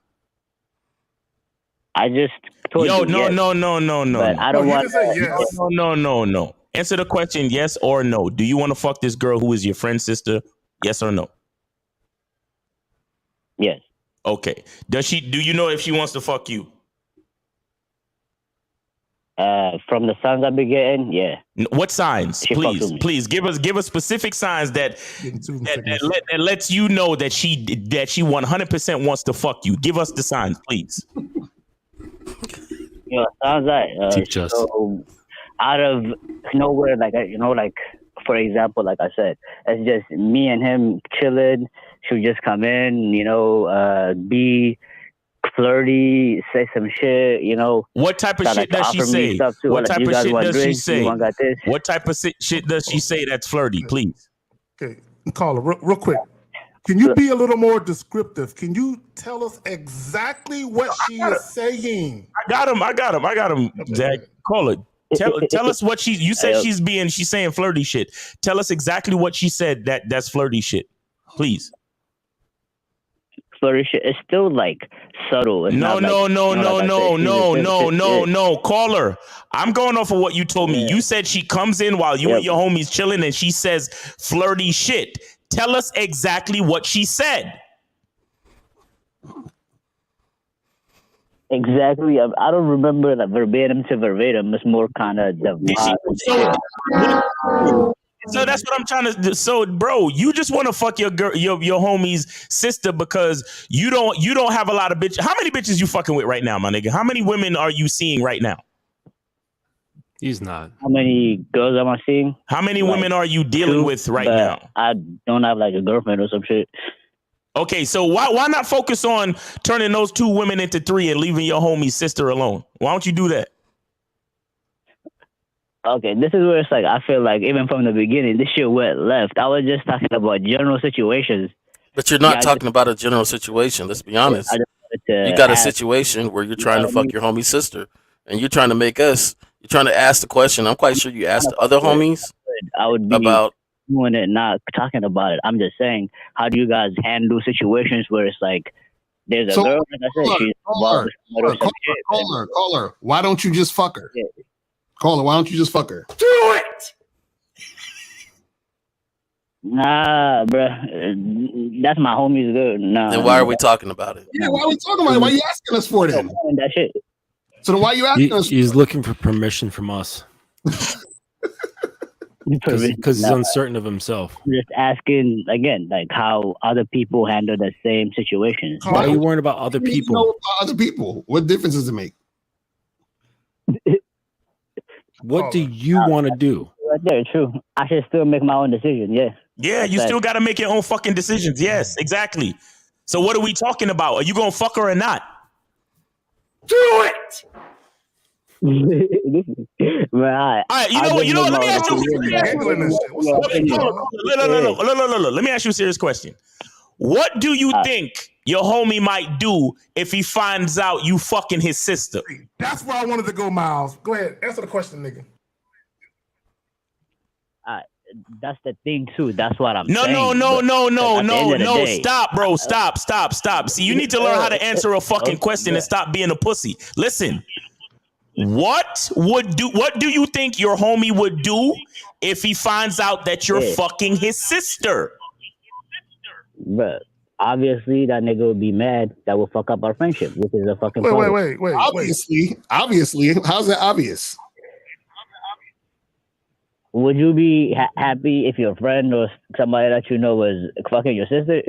I just told you. No. But I don't want to. No. Answer the question, yes or no. Do you want to fuck this girl who is your friend's sister? Yes or no? Yes. Okay. Do you know if she wants to fuck you? From the signs I've been getting, yeah. What signs? Please give us specific signs that lets you know that she 100% wants to fuck you. Give us the signs, please. You know, sounds like teach us. So out of nowhere, like, you know, like, for example, like I said, it's just me and him chilling. She'll just come in, you know, be flirty, say some shit, you know. What type of shit does she say? What type of shit does she say? What type of shit does she say that's flirty, please? Okay, caller, real quick. Can you be a little more descriptive? Can you tell us exactly what she is saying? I got him. Zach, caller, tell us what you said she's saying flirty shit. Tell us exactly what she said that's flirty shit, please. Flirty shit. It's still like subtle. It's no. Caller, I'm going off of what you told me. You said she comes in while you and your homies chilling and she says flirty shit. Tell us exactly what she said. Exactly. I don't remember like verbatim to verbatim. It's more kind of the So that's what I'm trying to do. So, bro, you just want to fuck your homie's sister because you don't have a lot of bitches. How many bitches you fucking with right now, my nigga? How many women are you seeing right now? He's not. How many girls am I seeing? How many women are you dealing with right now? I don't have like a girlfriend or some shit. Okay, so why not focus on turning those 2 women into 3 and leaving your homie's sister alone? Why don't you do that? Okay, this is where it's like I feel like even from the beginning, this shit went left. I was just talking about general situations. But you're not talking about a general situation. Let's be honest. You got a situation where you're trying to fuck your homie's sister, and you're trying to make us. You're trying to ask the question. I'm quite sure you asked the other homies. I would be about doing it, not talking about it. I'm just saying, how do you guys handle situations where it's like there's a girl, like I said, she's involved with some shit. Caller, why don't you just fuck her? Yeah. Caller, why don't you just fuck her? Do it. Nah, bruh. That's my homie's girl. Nah. Then why are we talking about it? Yeah, why are we talking about it? Why are you asking us for it then? That shit. So then why are you asking us? He's looking for permission from us. Because he's uncertain of himself. Just asking again, like how other people handle the same situation. Why are you worrying about other people? About other people. What difference does it make? What do you want to do? Right there, true. I should still make my own decision. Yeah. Yeah, you still got to make your own fucking decisions. Yes, exactly. So what are we talking about? Are you gonna fuck her or not? Do it. All right, you know what? Let me ask you a serious question. What do you think your homie might do if he finds out you fucking his sister? That's where I wanted to go, Miles. Go ahead, answer the question, nigga. that's the thing too. That's what I'm No, saying. no. Day, Stop, bro. Stop. See, you need to learn how to answer a fucking question and stop being a pussy. Listen, what do you think your homie would do if he finds out that you're fucking his sister? But obviously that nigga would be mad. That will fuck up our friendship, which is a fucking Wait. Obviously. How's that obvious? Would you be happy if your friend or somebody that you know was fucking your sister?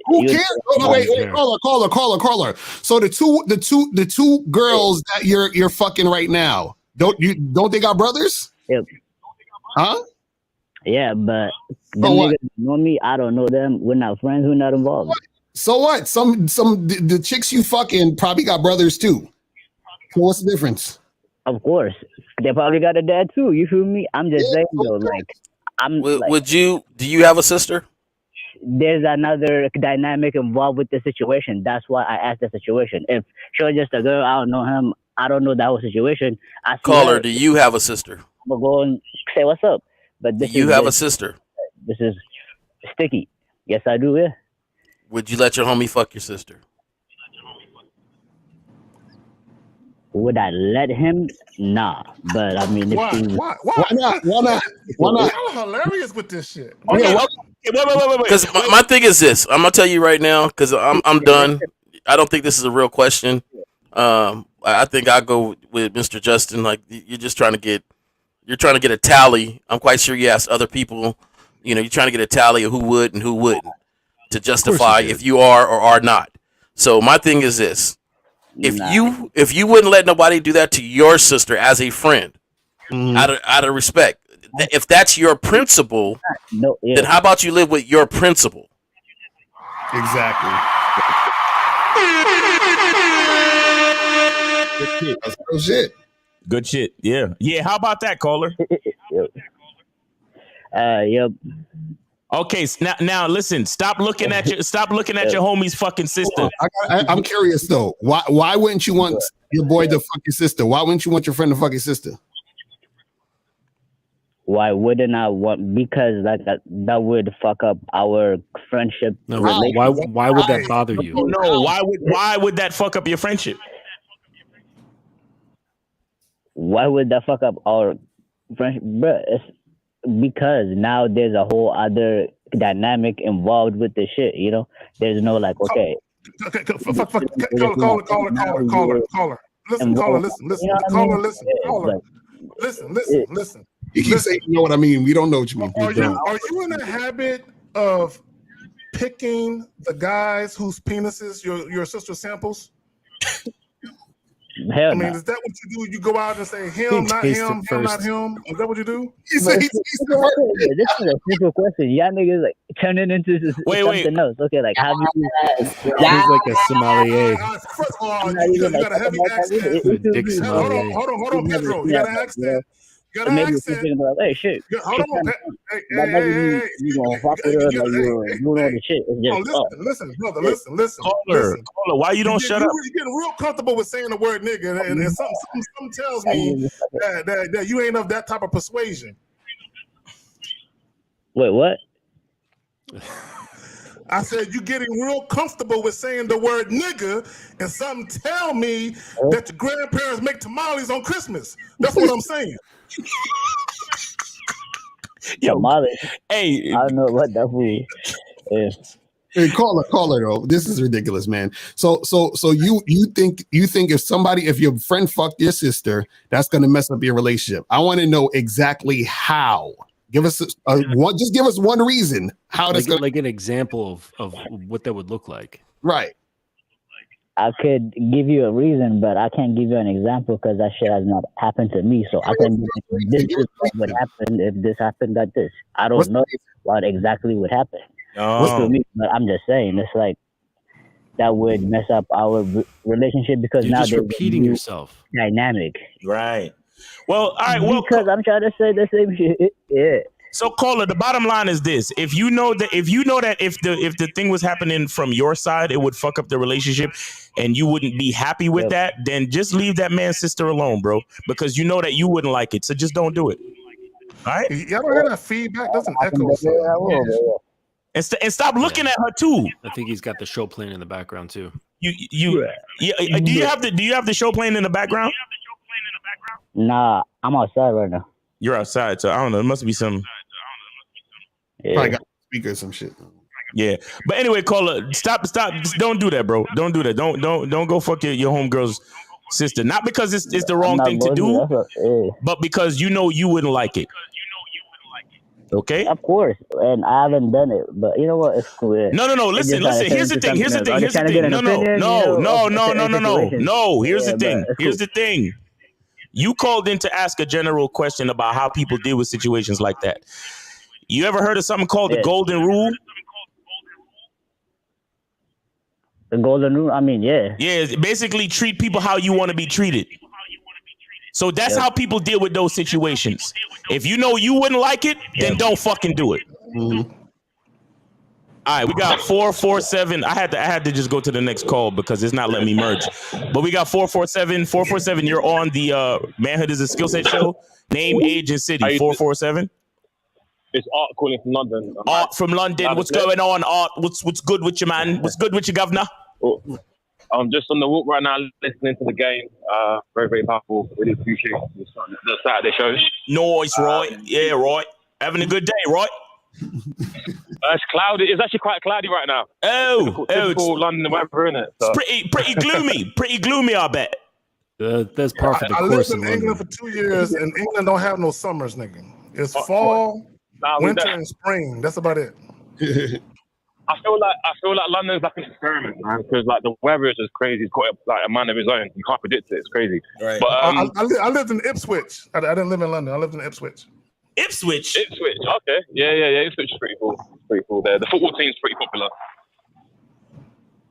Who cares? Oh, wait, caller. So the two girls that you're fucking right now, don't they got brothers? Yep. Huh? Yeah, but the niggas know me. I don't know them. We're not friends. We're not involved. So what? The chicks you fucking probably got brothers too. So what's the difference? Of course, they probably got a dad too. You feel me? I'm just saying though. Like, do you have a sister? There's another dynamic involved with the situation. That's why I asked the situation. If she was just a girl, I don't know him. I don't know that whole situation. Caller, do you have a sister? I'm gonna go and say what's up. But do you have a sister? This is sticky. Yes, I do. Yeah. Would you let your homie fuck your sister? Would I let him? Nah. But I mean, Why not? Y'all hilarious with this shit. Okay, wait. Because my thing is this. I'm gonna tell you right now because I'm done. I don't think this is a real question. I think I go with Mr. Justin. Like you're just trying to get a tally. I'm quite sure you asked other people. You know, you're trying to get a tally of who would and who wouldn't to justify if you are or are not. So my thing is this. If you wouldn't let nobody do that to your sister as a friend, out of respect, if that's your principle, then how about you live with your principle? Exactly. Good shit. Good shit. Yeah. How about that, caller? Yep. Okay, now listen. Stop looking at your homie's fucking sister. I'm curious though. Why wouldn't you want your boy to fuck your sister? Why wouldn't you want your friend to fuck your sister? Why wouldn't I want? Because that would fuck up our friendship. No, why would that bother you? No, why would that fuck up your friendship? Why would that fuck up our friendship, bro? Because now there's a whole other dynamic involved with the shit, you know? There's no like, okay. Listen. You keep saying, you know what I mean? We don't know what you mean. Are you in the habit of picking the guys whose penises your sister samples? Hell I mean, no. is that what you do? You go out and say him, not him, him, not him? Is that what you do? This is a simple question. Y'all niggas like turn it into something else. Okay, like how do you? He's like a sommelier. First of all, you got a heavy accent. Hold on, Pedro. You got an accent. You got an accent. Hey, shit. Hold on. Hey. You gonna fuck with her like you're doing all the shit. Listen, brother. Listen. Caller, why you don't shut up? You're getting real comfortable with saying the word nigga, and something tells me that you ain't of that type of persuasion. Wait, what? I said you're getting real comfortable with saying the word nigga, and something tell me that the grandparents make tamales on Christmas. That's what I'm saying. Tamales. Hey, I don't know what that food is. Hey, caller though. This is ridiculous, man. So you think if your friend fucked your sister, that's gonna mess up your relationship? I want to know exactly how. Give us just give us one reason how that's like an example of what that would look like. Right. I could give you a reason, but I can't give you an example because that shit has not happened to me. So I can give you this is what would happen if this happened like this. I don't know what exactly would happen. To me, but I'm just saying it's like that would mess up our relationship because you're now just repeating yourself. Dynamic. Right. Well, all right. Well, because I'm trying to say the same shit. Yeah. So, caller, the bottom line is this: if you know that if the thing was happening from your side, it would fuck up the relationship, and you wouldn't be happy with that, then just leave that man's sister alone, bro. Because you know that you wouldn't like it, so just don't do it. All right. Y'all don't hear that feedback? Doesn't I can echo. definitely hear that a little bit, yeah. And stop looking at her too. I think he's got the show playing in the background too. Yeah. Do you have the show playing in the background? Nah, I'm outside right now. You're outside, so I don't know. There must be some. Yeah. Probably got speakers, some shit. Yeah, but anyway, caller, stop. Just don't do that, bro. Don't do that. Don't go fuck your homegirl's sister. Not because it's the wrong thing to do, but because you know you wouldn't like it. Okay. Of course, and I haven't done it, but you know what? It's cool. Yeah. No. Listen. Here's the thing. Here's the thing. No. Here's the thing. Here's the thing. You called in to ask a general question about how people deal with situations like that. You ever heard of something called the golden rule? The golden rule? I mean, yeah. Yeah, basically treat people how you want to be treated. So that's how people deal with those situations. If you know you wouldn't like it, then don't fucking do it. Mm-hmm. All right, we got 447. I had to just go to the next call because it's not letting me merge. But we got 447. 447, you're on the Manhood is a Skill Set show. Name, age, and city. 447. It's Art calling from London. Art from London. What's going on, Art? What's good with you, man? What's good with you, governor? I'm just on the walk right now, listening to the game. Very, very powerful. Really appreciate the Saturday show. Nice, right? Yeah, right. Having a good day, right? It's cloudy. It's actually quite cloudy right now. Typical London weather, isn't it? So. It's pretty gloomy. Pretty gloomy, I bet. That's par for the I course lived in England for 2 years, and England don't have no summers, nigga. It's fall, winter, and spring. That's about it. I feel like London's like an experiment, man, because like the weather is just crazy. It's got like a mind of its own. You can't predict it. It's crazy. Right. But I lived in Ipswich. I didn't live in London. I lived in Ipswich. Ipswich. Okay. Yeah. Ipswich is pretty cool. There. The football team's pretty popular.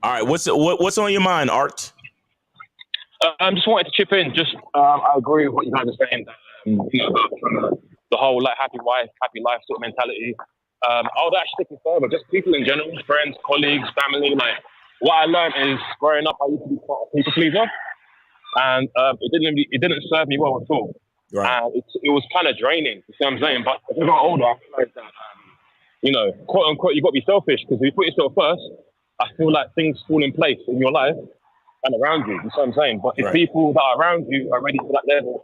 All right. What's on your mind, Art? I just wanted to chip in. I agree with what you guys are saying. About the whole like happy wife, happy life sort of mentality. I would actually take it further. Just people in general, friends, colleagues, family. Like what I learned is growing up, I used to be quite a people pleaser, and it didn't serve me well at all. Right. It was kind of draining. You see what I'm saying? But as I got older, I realized that quote unquote, you got to be selfish because if you put yourself first, I feel like things fall in place in your life and around you. You see what I'm saying? But if people that are around you are ready for that level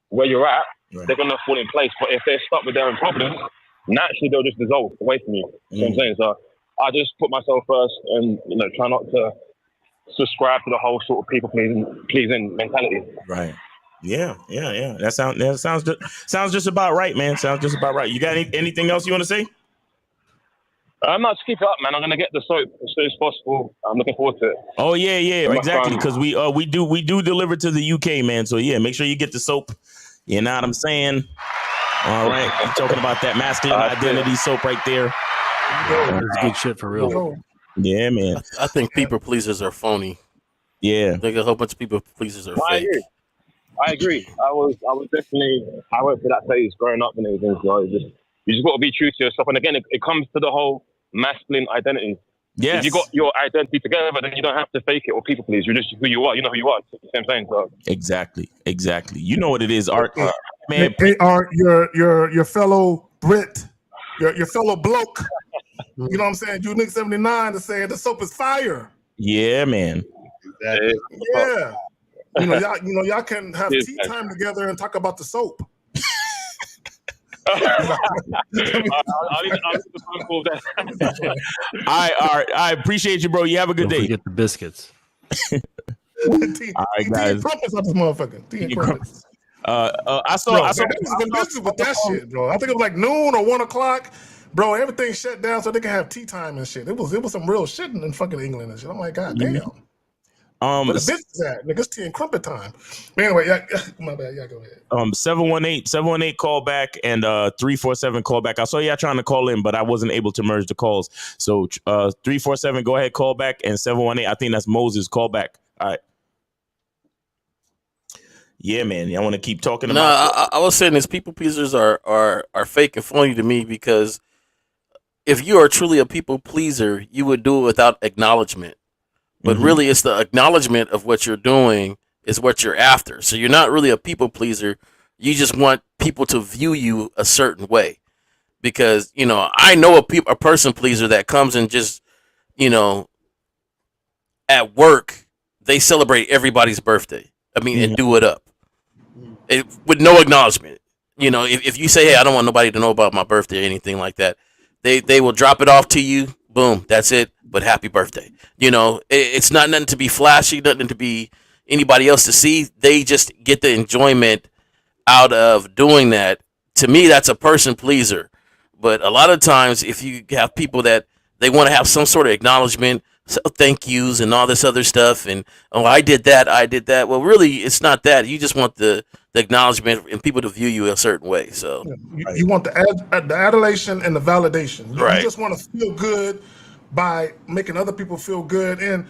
where you're at, they're gonna fall in place. But if they're stuck with their own problems, naturally they'll just dissolve away from you. You know what I'm saying? So I just put myself first and try not to subscribe to the whole sort of people pleasing mentality. Right. Yeah. That sounds just about right, man. Sounds just about right. You got anything else you want to say? I'm not, just keep it up, man. I'm gonna get the soap as soon as possible. I'm looking forward to it. Oh yeah, exactly. Because we do deliver to the UK, man. So yeah, make sure you get the soap. You know what I'm saying? All right, I'm talking about that masculine identity soap right there. That's good shit for real. Yeah, man. I think people pleasers are phony. Yeah, I think a whole bunch of people pleasers are fake. I agree. I went through that phase growing up and everything. So you just got to be true to yourself. And again, it comes to the whole masculine identity. Yes. If you got your identity together, then you don't have to fake it or people please. You're just who you are. You know who you are. You know what I'm saying? So. Exactly. You know what it is, Art. Man, Hey, Art, your fellow Brit, your fellow bloke. You know what I'm saying? You Nick 79 is saying the soap is fire. Yeah, man. Exactly. Yeah. Y'all can have tea time together and talk about the soap. I'll leave the phone call there. All right. I appreciate you, bro. You have a good day. Get the biscuits. All right, guys. Tea and crumpets on this motherfucker. Tea and crumpets. I saw busy with that shit, bro. I think it was like noon or 1 o'clock. Bro, everything shut down so they can have tea time and shit. It was some real shit in fucking England and shit. I'm like, God damn. But the business at nigga, it's tea and crumpet time. But anyway, my bad. Yeah, go ahead. 718 call back and 347 call back. I saw y'all trying to call in, but I wasn't able to merge the calls. So 347, go ahead, call back, and 718, I think that's Moses, call back. All right. Yeah, man. I want to keep talking about. I was saying this: people pleasers are fake and phony to me, because if you are truly a people pleaser, you would do it without acknowledgement. But really, it's the acknowledgement of what you're doing is what you're after. So you're not really a people pleaser. You just want people to view you a certain way. Because, you know, I know a person pleaser that comes and just, you know, at work, they celebrate everybody's birthday. I mean, and do it up. With no acknowledgement. You know, if you say, hey, I don't want nobody to know about my birthday or anything like that, they will drop it off to you. Boom, that's it. But happy birthday. You know, it's not nothing to be flashy, nothing to be anybody else to see. They just get the enjoyment out of doing that. To me, that's a person pleaser. But a lot of times, if you have people that they want to have some sort of acknowledgement, so thank yous and all this other stuff, and oh, I did that. Well, really, it's not that. You just want the acknowledgement and people to view you a certain way. So you want the adulation and the validation. You Right. just want to feel good by making other people feel good. And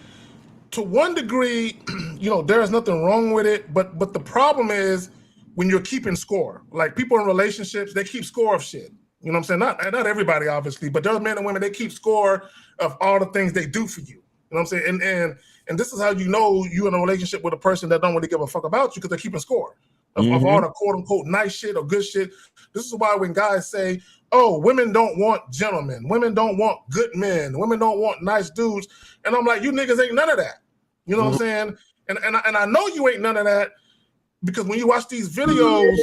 to one degree, you know, there's nothing wrong with it. But the problem is when you're keeping score. Like people in relationships, they keep score of shit. You know what I'm saying? Not everybody, obviously, but there's men and women, they keep score of all the things they do for you. You know what I'm saying? And this is how you know you're in a relationship with a person that don't really give a fuck about you, because they're keeping score of all the quote unquote nice shit or good shit. This is why when guys say, oh, women don't want gentlemen, women don't want good men, women don't want nice dudes. And I'm like, you niggas ain't none of that. You know what I'm saying? And I know you ain't none of that, because when you watch these videos,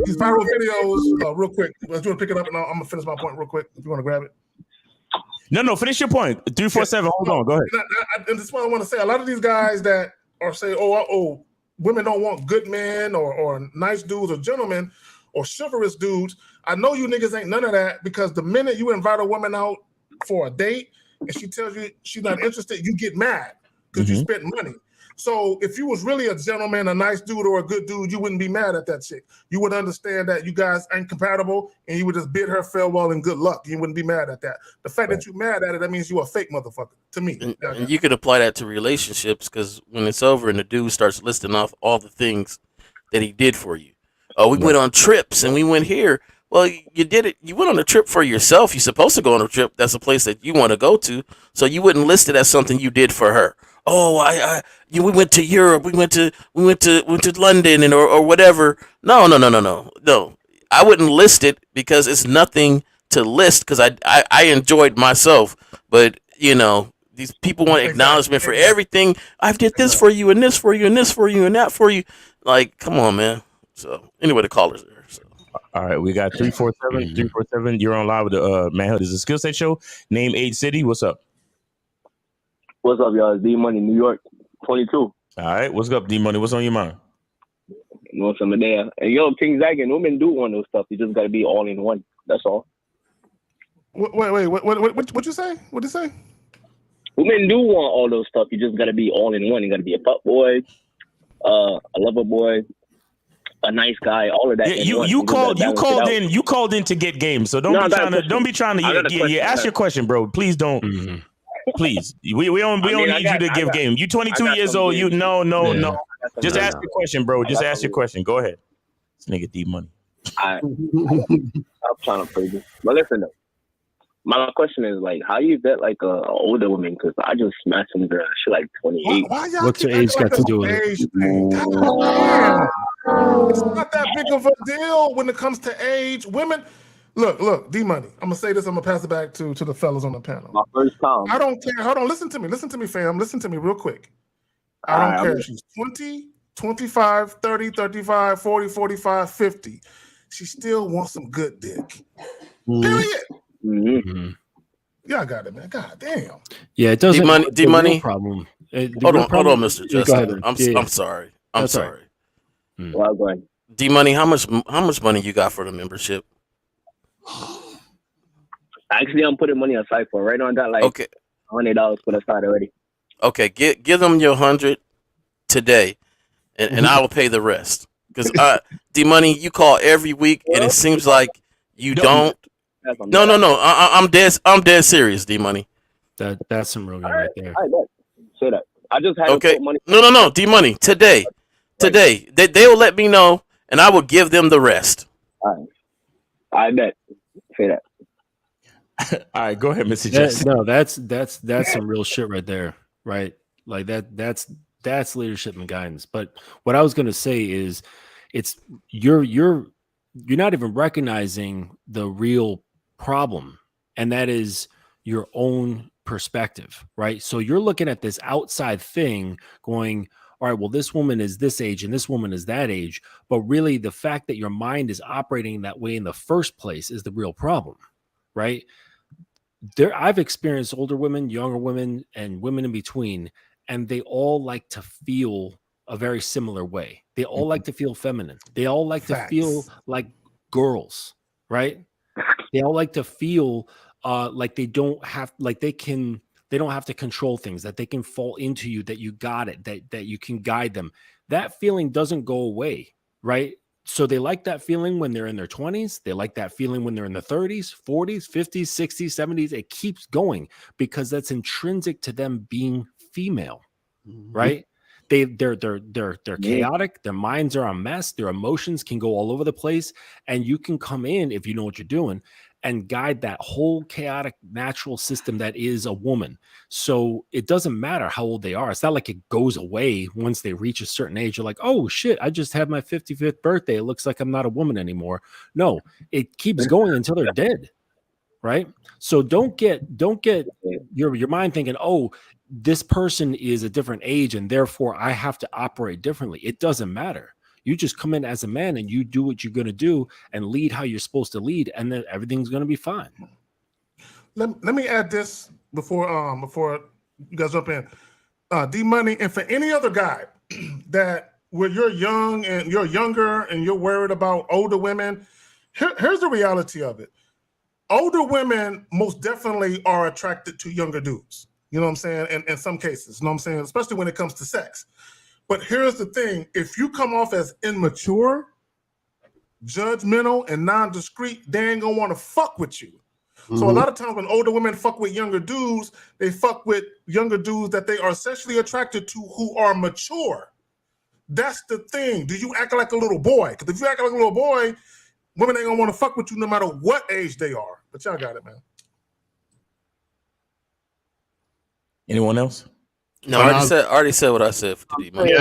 these viral videos, real quick, let's pick it up and I'm gonna finish my point real quick if you want to grab it. No, finish your point. 347. Hold on, go ahead. And this is what I want to say. A lot of these guys that are saying, oh, women don't want good men or nice dudes or gentlemen or chivalrous dudes. I know you niggas ain't none of that, because the minute you invite a woman out for a date and she tells you she's not interested, you get mad because you spent money. So if you was really a gentleman, a nice dude, or a good dude, you wouldn't be mad at that chick. You would understand that you guys ain't compatible, and you would just bid her farewell and good luck. You wouldn't be mad at that. The fact that you're mad at it, that means you a fake motherfucker, to me. And you could apply that to relationships, because when it's over and the dude starts listing off all the things that he did for you. Oh, we went on trips and we went here. Well, you did it. You went on a trip for yourself. You're supposed to go on a trip. That's a place that you want to go to. So you wouldn't list it as something you did for her. Oh, we went to Europe. We went to London or whatever. No. I wouldn't list it because it's nothing to list, because I enjoyed myself. But you know, these people want acknowledgement for everything. I did this for you and this for you and this for you and that for you. Like, come on, man. So anyway, the caller's there. So. All right, we got 347. 347. You're on live with the Manhood is a Skill Set Show. Name, age, city. What's up? What's up, y'all? It's D Money, New York, 22. All right, what's up, D Money? What's on your mind? You know something there? And yo, King Zagan, women do want those stuff. You just gotta be all in one. That's all. Wait, what you say? What'd you say? Women do want all those stuff. You just gotta be all in one. You gotta be a fuck boy, a lover boy, a nice guy, all of that. Yeah, you called in to get game. So don't be trying to ask your question, bro. Please don't. Please, we don't need you to give game. You 22 years old. You no. Just ask your question, bro. Just ask your question. Go ahead. This nigga D Money. I'm trying to play this, but listen though. My question is, like, how you vet like a older woman? Because I just smashed some girl. She like 28. What's your age got to do with it? It's not that big of a deal when it comes to age. Women, look, D Money. I'm gonna say this. I'm gonna pass it back to the fellas on the panel. My first time. I don't care. Hold on. Listen to me, fam. Listen to me real quick. I don't care if she's 20, 25, 30, 35, 40, 45, 50. She still wants some good dick. Period. Mm-hmm. Yeah, I got it, man. God damn. Yeah, it doesn't. D Money. Problem. Hold on, Mr. Justin. I'm sorry. I'm sorry. Well, go ahead. D Money, how much money you got for the membership? Actually, I'm putting money aside for right on that, like $100 put aside already. Okay, give them your 100 today, and I will pay the rest. Because D Money, you call every week, and it seems like you don't. No. I'm dead serious, D Money. That's some real good right there. I bet. Say that. I just had okay. To put money. No, D Money. Today, they will let me know, and I will give them the rest. All right. I bet. Say that. All right, go ahead, Mr. Justin. No, that's some real shit right there, right? Like that's leadership and guidance. But what I was gonna say is, It's you're not even recognizing the real problem, and that is your own perspective, right? So you're looking at this outside thing going, all right, well, this woman is this age and this woman is that age. But really, the fact that your mind is operating that way in the first place is the real problem, right? I've experienced older women, younger women, and women in between, and they all like to feel a very similar way. They all like to feel feminine. They all like to feel like girls, right? They all like to feel like they don't have to control things, that they can fall into you, that you got it, that you can guide them. That feeling doesn't go away, right? So they like that feeling when they're in their 20s. They like that feeling when they're in the 30s, 40s, 50s, 60s, 70s. It keeps going because that's intrinsic to them being female, right? They're chaotic. Their minds are a mess. Their emotions can go all over the place. And you can come in, if you know what you're doing, and guide that whole chaotic natural system that is a woman. So it doesn't matter how old they are. It's not like it goes away once they reach a certain age. You're like, oh shit, I just had my 55th birthday. It looks like I'm not a woman anymore. No, it keeps going until they're dead. Right. So don't get your mind thinking, oh, this person is a different age and therefore I have to operate differently. It doesn't matter. You just come in as a man and you do what you're going to do and lead how you're supposed to lead, and then everything's going to be fine. Let me add this before you guys jump in. D-Money, and for any other guy that when you're young and you're younger and you're worried about older women, here's the reality of it. Older women most definitely are attracted to younger dudes. You know what I'm saying? In some cases, you know what I'm saying? Especially when it comes to sex. But here's the thing. If you come off as immature, judgmental, and non-discreet, they ain't gonna want to fuck with you. So a lot of times when older women fuck with younger dudes, they fuck with younger dudes that they are sexually attracted to who are mature. That's the thing. Do you act like a little boy? Because if you act like a little boy, women ain't gonna want to fuck with you no matter what age they are. But y'all got it, man. Anyone else? No, I already said what I said for D-Money.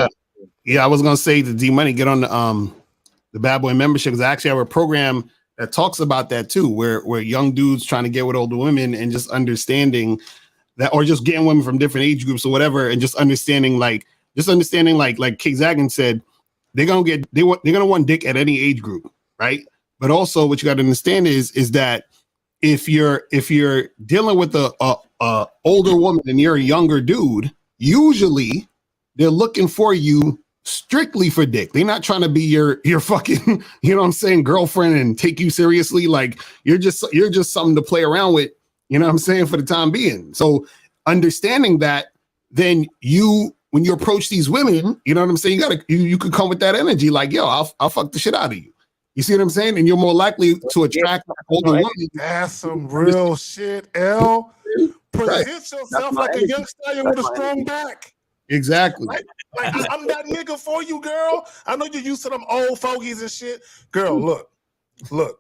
Yeah, I was gonna say to D-Money, get on the Bad Boy membership, because I actually have a program that talks about that too, where young dudes trying to get with older women and just understanding that, or just getting women from different age groups or whatever, and just understanding like Kig Zagan said, they're gonna want dick at any age group, right? But also what you got to understand is that if you're dealing with a older woman and you're a younger dude, usually they're looking for you strictly for dick. They're not trying to be your fucking, you know what I'm saying, girlfriend and take you seriously. Like you're just something to play around with, you know what I'm saying, for the time being. So understanding that, then when you approach these women, you know what I'm saying, you could come with that energy like, yo, I'll fuck the shit out of you. You see what I'm saying? And you're more likely to attract older women. That's some real shit, L. Present yourself like a young stallion with a strong back. Exactly. Like I'm that nigga for you, girl. I know you're used to them old fogies and shit. Girl, look.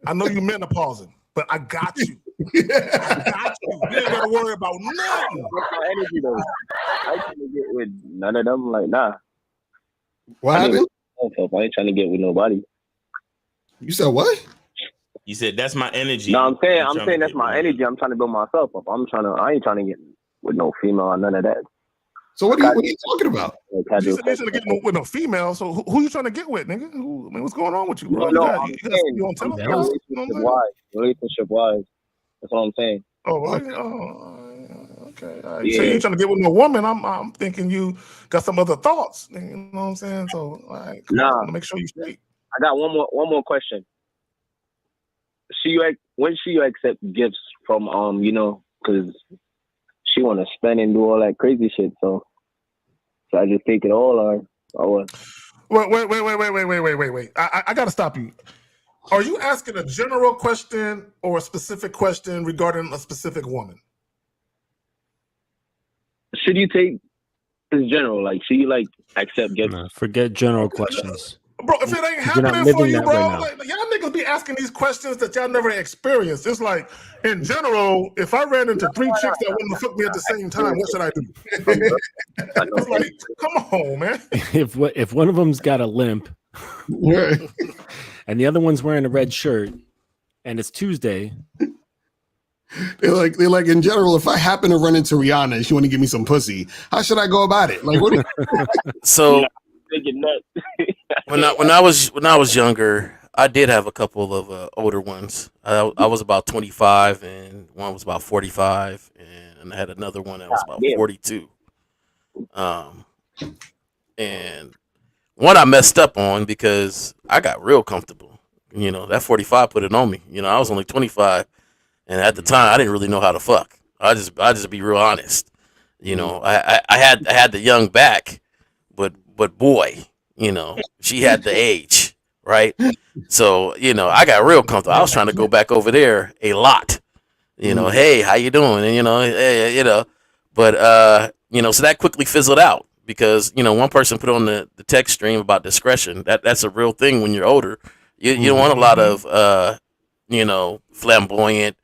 I know you menopausing, but I got you. I got you. You ain't gotta worry about nothing. What's my energy though? I ain't trying to get with none of them. Like, nah. What happened? I ain't trying to get with nobody. You said what? You said that's my energy. No, I'm saying that's my energy. I'm trying to build myself up. I ain't trying to get with no female or none of that. So what are you talking about? You said you're trying to get with no female. So who you trying to get with, nigga? What's going on with you, bro? Relationship wise. That's what I'm saying. Oh, really? Okay. All right. Yeah. So you ain't trying to get with no woman. I'm thinking you got some other thoughts. You know what I'm saying? So all right, nah. Make sure you straight. I got one more question. When should you accept gifts from because she want to spend and do all that crazy shit, so I just take it all or what? Wait. I gotta stop you. Are you asking a general question or a specific question regarding a specific woman? Should you take this general? Like, should you accept gifts? No, forget general questions. Bro, if it ain't happening for you, bro, y'all niggas be asking these questions that y'all never experienced. It's like, in general, if I ran into 3 chicks that wanted to fuck me at the same time, what should I do? It's like, come on, man. If one of them's got a limp, And the other one's wearing a red shirt, and it's Tuesday. They're like in general, if I happen to run into Rihanna and she want to give me some pussy, how should I go about it? Like, what? So when I was younger, I did have a couple of older ones. I was about 25, and one was about 45, and I had another one that was about 42. And one I messed up on because I got real comfortable. You know, that 45 put it on me. You know, I was only 25, and at the time I didn't really know how to fuck. I just be real honest. You know, I had the young back, but boy, you know, she had the age, right? So, you know, I got real comfortable. I was trying to go back over there a lot. You know, hey, how you doing? And but you know, so that quickly fizzled out because, you know, one person put on the text stream about discretion. That's a real thing when you're older. You don't want a lot of you know, flamboyant,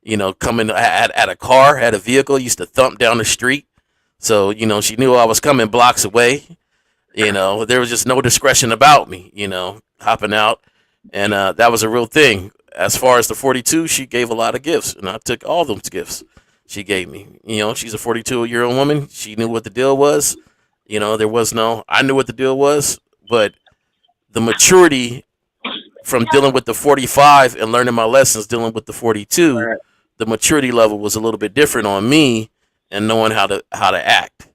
you know, coming at a car, at a vehicle, used to thump down the street. So, you know, she knew I was coming blocks away. You know, there was just no discretion about me, you know, hopping out. And that was a real thing. As far as the 42, she gave a lot of gifts, and I took all those gifts she gave me. You know, she's a 42-year-old woman. She knew what the deal was. You know, I knew what the deal was, but the maturity from dealing with the 45 and learning my lessons dealing with the 42, the maturity level was a little bit different on me and knowing how to act.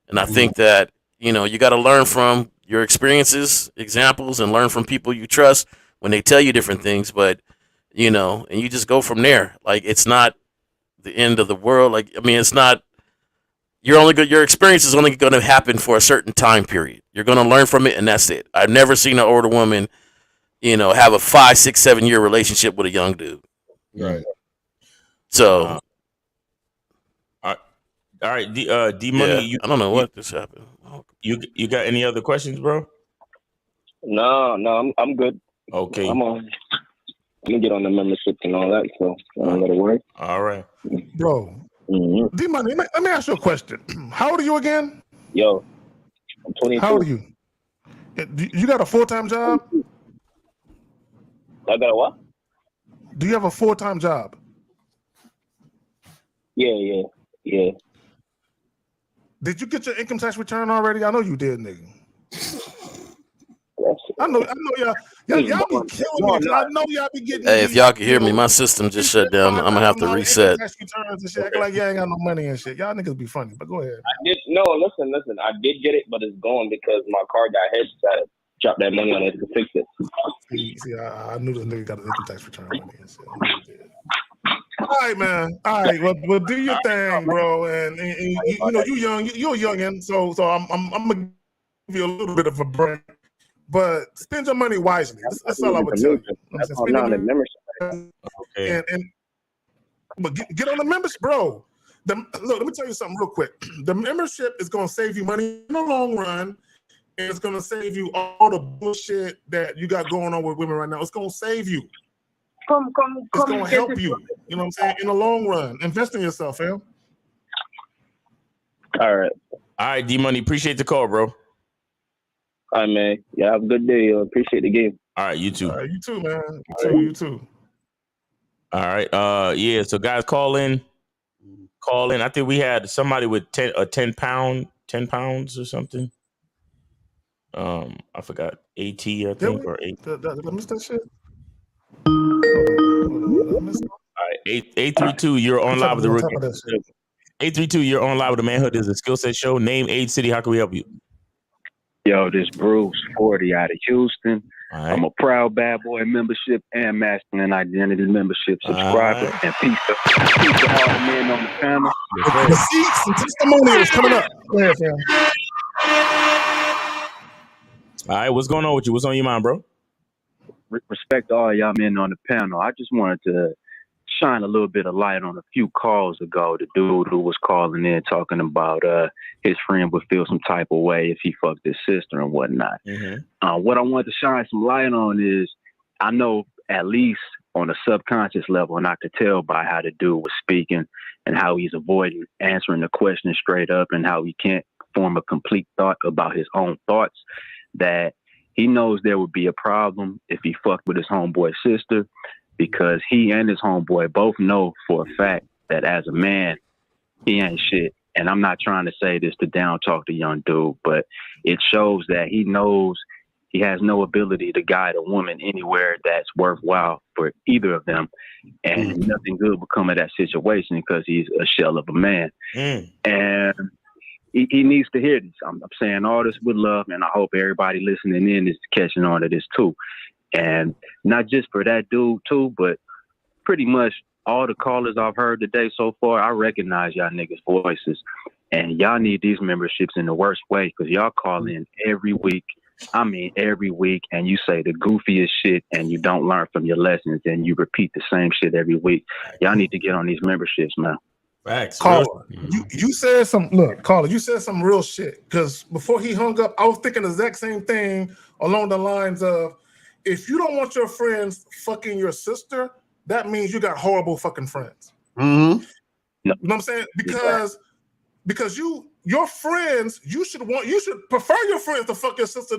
And I think that, you know, you got to learn from your experiences, examples, and learn from people you trust when they tell you different things. But, you know, and you just go from there. Like, it's not the end of the world. Like, I mean, it's not. Your experience is only going to happen for a certain time period. You're going to learn from it, and that's it. I've never seen an older woman, you know, have a 5, 6, 7 year relationship with a young dude. Right. So. All right, D Money. Yeah, I don't know what just happened. You got any other questions, bro? No, I'm good. Okay. I'm gonna get on the membership and all that, so I don't gotta worry. All right, bro. D-Money, let me ask you a question. How old are you again? Yo, I'm 22. How old are you? You got a full-time job? I got a what? Do you have a full-time job? Yeah. Did you get your income tax return already? I know you did, nigga. I know y'all be killing me. I know y'all be getting. Hey, if y'all can hear me, my system just shut down. I'm gonna have to reset. Tax returns and shit. Acting like y'all ain't got no money and shit. Y'all niggas be funny, but go ahead. Listen. I did get it, but it's gone because my car got hit. So I dropped that money on it to fix it. See, I knew this nigga got an income tax return money and shit. All right, man. All right, well, do your thing, bro. And you know, you're a youngin', so I'm gonna give you a little bit of a break. But spend your money wisely. That's all I would tell you. Okay. But get on the membership, bro. Look, let me tell you something real quick. The membership is going to save you money in the long run, and it's going to save you all the bullshit that you got going on with women right now. It's going to save you. It's going to help you. You know what I'm saying? In the long run, invest in yourself, fam. All right, D Money. Appreciate the call, bro. All right, man. Yeah, have a good day. Appreciate the game. All right, you too. All right, you too, man. You too. All right. Yeah. So guys, call in. I think we had somebody with 10 pounds or something. I forgot. AT, I think, or 8. Did I miss that shit? All right. 832. You're on live with the rookie. 832. You're on live with the Manhood is a skill set show. Name, age, city. How can we help you? Yo, this Bruce 40 out of Houston. Right. I'm a proud bad boy membership and masculine identity membership subscriber. Right. And peace to all the men on the panel. Receipts and testimonials coming up. Go ahead, fam. All right, what's going on with you? What's on your mind, bro? Respect to all y'all men on the panel. I just wanted to shine a little bit of light on a few calls ago. The dude who was calling in talking about his friend would feel some type of way if he fucked his sister and whatnot. Mm-hmm. What I want to shine some light on is I know at least on a subconscious level, and I could tell by how the dude was speaking and how he's avoiding answering the question straight up and how he can't form a complete thought about his own thoughts, that he knows there would be a problem if he fucked with his homeboy's sister, because he and his homeboy both know for a fact that as a man, he ain't shit. And I'm not trying to say this to down talk the young dude, but it shows that he knows he has no ability to guide a woman anywhere that's worthwhile for either of them. And nothing good will come of that situation because he's a shell of a man. And he needs to hear this. I'm saying all this with love, and I hope everybody listening in is catching on to this too. And not just for that dude too, but pretty much all the callers I've heard today so far, I recognize y'all niggas' voices. And y'all need these memberships in the worst way, because y'all call in every week. I mean, every week, and you say the goofiest shit, and you don't learn from your lessons, and you repeat the same shit every week. Y'all need to get on these memberships, man. Facts. Caller, you said some. Look, caller, you said some real shit. Because before he hung up, I was thinking the exact same thing along the lines of, if you don't want your friends fucking your sister, that means you got horrible fucking friends. Mm-hmm. You know what I'm saying? Because your friends, you should prefer your friends to fuck your sister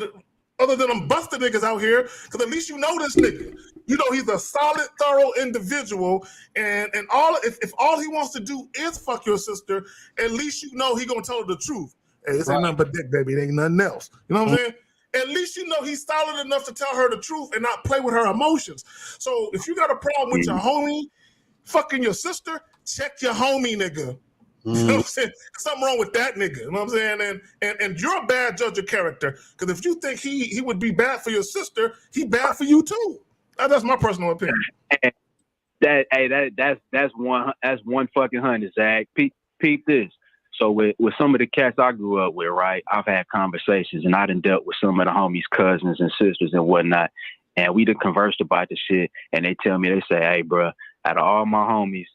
other than them busted niggas out here, because at least you know this nigga. You know he's a solid, thorough individual, and if all he wants to do is fuck your sister, at least you know he gonna tell her the truth. Hey, this ain't nothing but dick, baby. It ain't nothing else. You know what I'm saying? At least you know he's solid enough to tell her the truth and not play with her emotions. So if you got a problem with your homie fucking your sister, check your homie, nigga. You know what I'm saying? Something wrong with that nigga. You know what I'm saying? And you're a bad judge of character, because if you think he would be bad for your sister, he bad for you too. That's my personal opinion. That's one fucking hundred, Zach. Peep this. So with some of the cats I grew up with, right, I've had conversations, and I done dealt with some of the homies' cousins and sisters and whatnot, and we done conversed about the shit, and they say, hey, bro, out of all my homies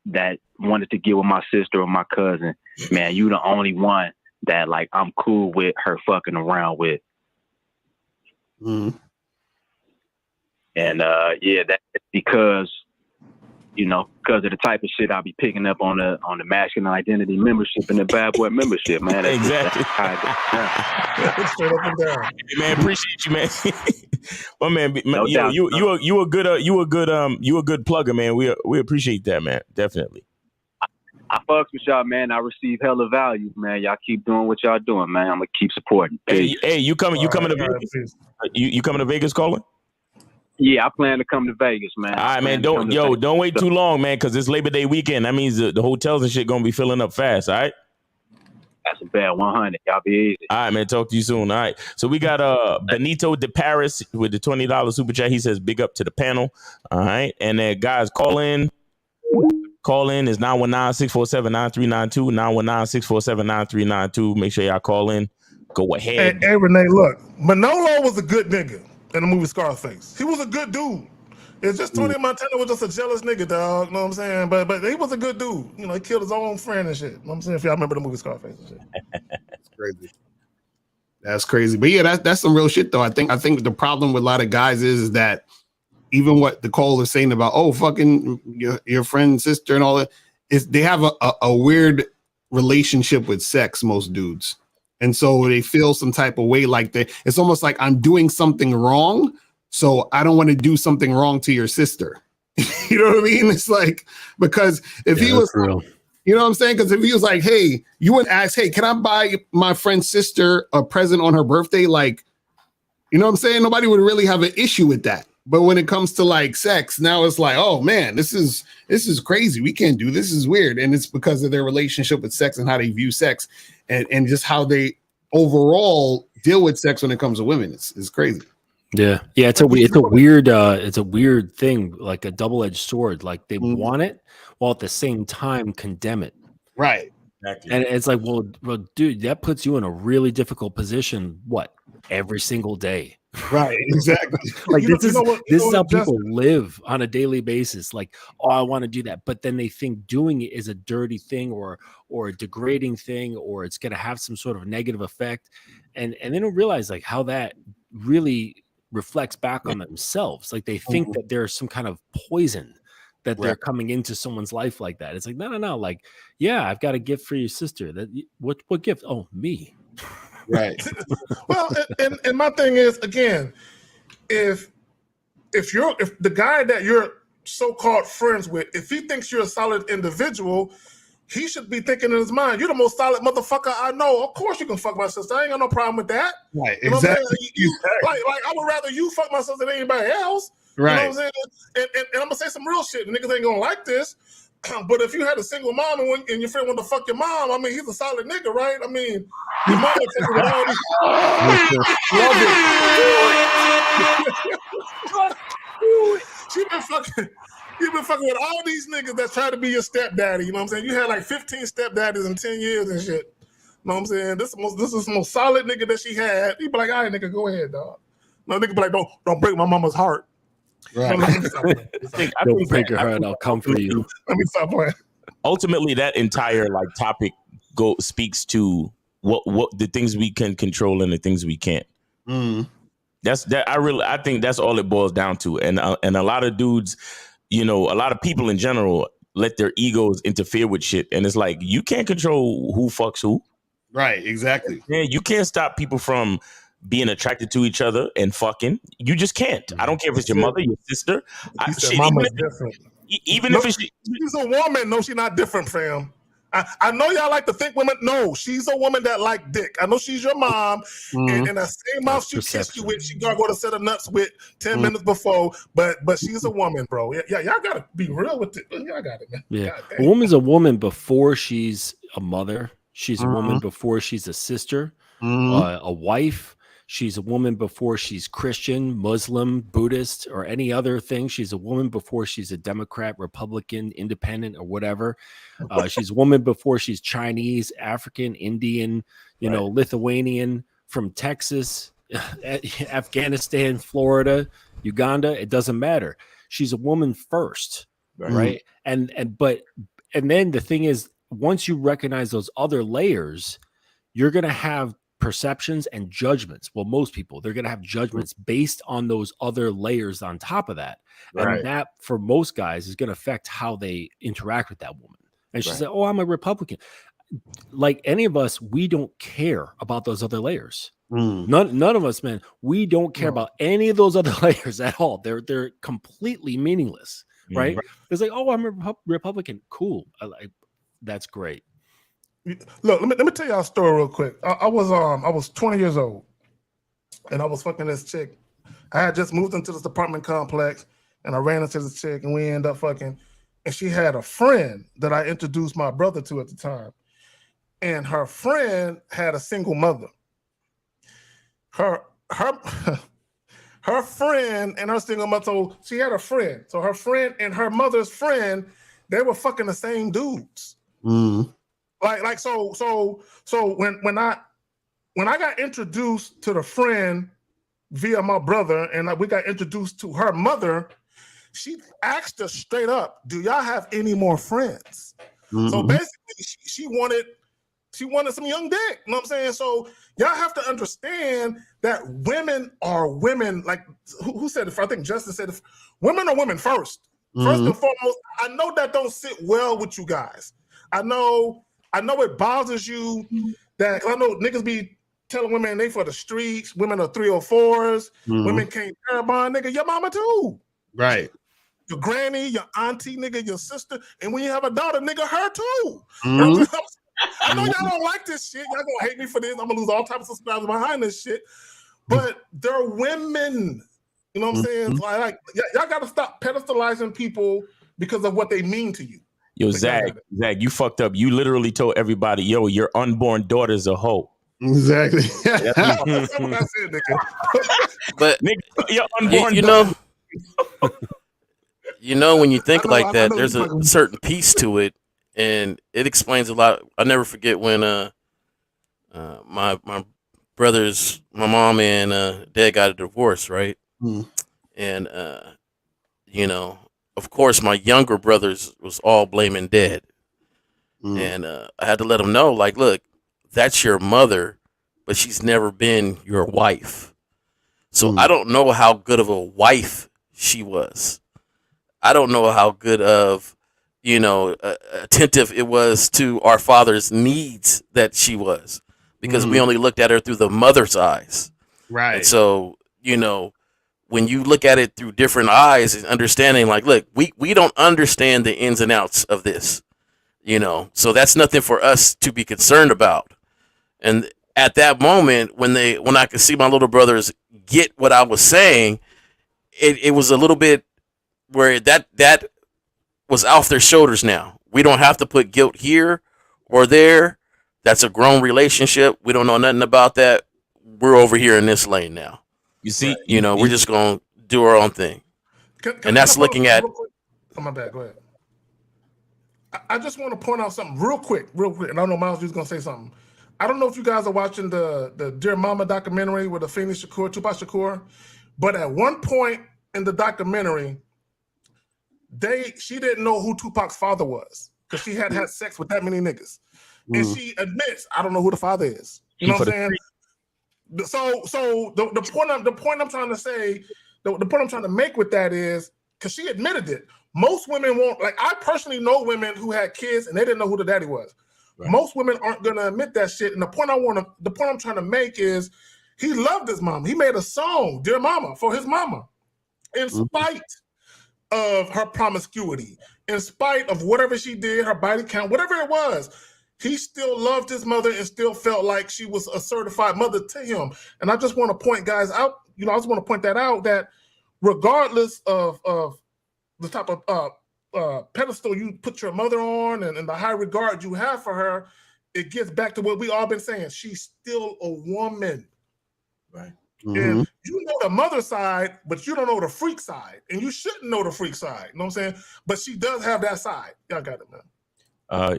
that wanted to get with my sister or my cousin, man, you the only one that, like, I'm cool with her fucking around with. And that's because, because of the type of shit I'll be picking up on the masculine identity membership and the bad boy membership, man. That's exactly. Straight up and down. Hey, man, appreciate you, man. Well, man, No doubt. you a good plugger, man. We appreciate that, man. Definitely. I fucks with y'all, man. I receive hella value, man. Y'all keep doing what y'all doing, man. I'm gonna keep supporting. Hey, you coming to Vegas? You coming to Vegas, Colin? Yeah, I plan to come to Vegas, man. All right, man. Don't wait too long, man, because it's Labor Day weekend. That means the hotels and shit gonna be filling up fast. All right. That's a bad 100. Y'all be easy. All right, man. Talk to you soon. All right. So we got Benito de Paris with the $20 super chat. He says, "Big up to the panel." All right, and then guys, call in. Call in is 919-647-9392. 919-647-9392. Make sure y'all call in. Go ahead. Hey, Renee, look, Manolo was a good nigga in the movie Scarface. He was a good dude. It's just Tony Montana was just a jealous nigga, dog. You know what I'm saying? But he was a good dude. You know, he killed his own friend and shit. You know what I'm saying? If y'all remember the movie Scarface and shit. That's crazy. That's crazy. But yeah, that's some real shit though. I think the problem with a lot of guys is that even what the call is saying about, oh, fucking your friend's sister and all that, is they have a weird relationship with sex, most dudes. And so they feel some type of way, like it's almost like I'm doing something wrong, so I don't want to do something wrong to your sister. You know what I mean? It's like, because if he was real. You know what I'm saying? Because if he was like, hey, you wouldn't ask, hey, can I buy my friend's sister a present on her birthday? Like, you know what I'm saying? Nobody would really have an issue with that. But when it comes to like sex, now it's like, oh man, this is crazy. We can't do this. Is weird. And it's because of their relationship with sex and how they view sex and just how they overall deal with sex when it comes to women. It's crazy. Yeah. It's a weird thing, like a double-edged sword. Like they want it while at the same time condemn it. Right. Exactly. And it's like, well, dude, that puts you in a really difficult position. What? Every single day. Right, exactly. Like this is how people live on a daily basis. Like, oh, I want to do that, but then they think doing it is a dirty thing or a degrading thing, or it's going to have some sort of negative effect, and they don't realize like how that really reflects back on themselves. Like they think that there's some kind of poison that they're coming into someone's life like that. It's like no. Like, yeah, I've got a gift for your sister. What gift? Oh, me. Right. Well, and my thing is, again, if the guy that you're so-called friends with, if he thinks you're a solid individual, he should be thinking in his mind, you're the most solid motherfucker I know. Of course you can fuck my sister. I ain't got no problem with that. Right, You know what I'm exactly. saying? Like I would rather you fuck my sister than anybody else. Right. You know what I'm saying? And I'm gonna say some real shit. Niggas ain't gonna like this. But if you had a single mom and your friend wanted to fuck your mom, I mean, he's a solid nigga, right? I mean, your mom is fucking with all these. Love it. She been fucking. You've been fucking with all these niggas that try to be your stepdaddy. You know what I'm saying? You had like 15 stepdaddies in 10 years and shit. You know what I'm saying? This is the most solid nigga that she had. You be like, all right, nigga, go ahead, dog. No, nigga be like, don't break my mama's heart. Right. Don't break her heart. I'll come for you. Let me stop playing. Ultimately, that entire like topic speaks to what the things we can control and the things we can't. That's that. I think that's all it boils down to. And a lot of dudes, you know, a lot of people in general let their egos interfere with shit. And it's like, you can't control who fucks who. Right, exactly. Yeah, you can't stop people from being attracted to each other and fucking. You just can't. I don't care if it's your mother, your sister. Mama's different. Even if it's she's a woman, no, she's not different, fam. I know y'all like to think women. No, she's a woman that like dick. I know she's your mom, and the same mouth she kissed you with, she gotta go to set of nuts with 10 minutes before. But she's a woman, bro. Yeah, y'all gotta be real with it. Y'all got it, man. Yeah, a woman's a woman before she's a mother. She's a woman before she's a sister, a wife. She's a woman before she's Christian, Muslim, Buddhist, or any other thing. She's a woman before she's a Democrat, Republican, Independent, or whatever. She's a woman before she's Chinese, African, Indian, Lithuanian, from Texas, Afghanistan, Florida, Uganda. It doesn't matter. She's a woman first, right? And then the thing is, once you recognize those other layers, you're going to have perceptions and judgments. Well, most people, they're going to have judgments based on those other layers on top of that. Right. And that, for most guys, is going to affect how they interact with that woman. And she said, oh, I'm a Republican. Like any of us, we don't care about those other layers. None of us, man, we don't care about any of those other layers at all. They're completely meaningless, right? It's like, oh, I'm a Republican. Cool. That's great. Look, let me tell y'all a story real quick. I was 20 years old, and I was fucking this chick. I had just moved into this apartment complex, and I ran into this chick, and we ended up fucking. And she had a friend that I introduced my brother to at the time, and her friend had a single mother. Her friend and her single mother. So she had a friend. So her friend and her mother's friend, they were fucking the same dudes. Like so when I got introduced to the friend via my brother and we got introduced to her mother, she asked us straight up, do y'all have any more friends? So basically she wanted some young dick. You know what I'm saying? So y'all have to understand that women are women. Like who said it? I think Justin said it. Women are women first. First and foremost, I know that don't sit well with you guys. I know it bothers you that I know niggas be telling women they for the streets, women are 304s, women can't care bond, nigga, your mama too. Right. Your granny, your auntie, nigga, your sister, and when you have a daughter, nigga, her too. You know what I'm saying? I know y'all don't like this shit. Y'all gonna hate me for this. I'm gonna lose all types of subscribers behind this shit. But they're women. You know what I'm saying? Like y'all gotta stop pedestalizing people because of what they mean to you. Yo, Zach, you fucked up. You literally told everybody, yo, your unborn daughter's a hoe. Exactly. That's what I said, nigga. But nigga, your unborn you know, when you think like that, there's a certain piece to it, and it explains a lot. I never forget when my mom and dad got a divorce, right? And you know, of course, my younger brothers was all blaming dad, and I had to let them know, like, look, that's your mother, but she's never been your wife. So I don't know how good of a wife she was. I don't know how good of, attentive it was to our father's needs that she was. because we only looked at her through the mother's eyes. Right. And so, when you look at it through different eyes and understanding, like, look, we don't understand the ins and outs of this, so that's nothing for us to be concerned about. And at that moment, when I could see my little brothers get what I was saying, it was a little bit where that was off their shoulders now. We don't have to put guilt here or there. That's a grown relationship. We don't know nothing about that. We're over here in this lane now. You see, we're just going to do our own thing. And that's looking at. Oh, my bad. Go ahead. I just want to point out something real quick. And I know Miles was going to say something. I don't know if you guys are watching the Dear Mama documentary with Afeni Shakur, Tupac Shakur, but at one point in the documentary, she didn't know who Tupac's father was because she had sex with that many niggas. And she admits, I don't know who the father is. You know what I'm saying? So the point I'm trying to say, the point I'm trying to make with that is, because she admitted it. Most women won't, like, I personally know women who had kids and they didn't know who the daddy was. Right. Most women aren't gonna admit that shit. And the point I'm trying to make is, he loved his mom. He made a song, Dear Mama, for his mama, in spite of her promiscuity, in spite of whatever she did, her body count, whatever it was. He still loved his mother and still felt like she was a certified mother to him. And I just want to point guys out, I just want to point that out, that regardless of the type of pedestal you put your mother on and the high regard you have for her, it gets back to what we all been saying. She's still a woman. Right. And you know the mother side, but you don't know the freak side. And you shouldn't know the freak side. You know what I'm saying? But she does have that side. Y'all got it, man.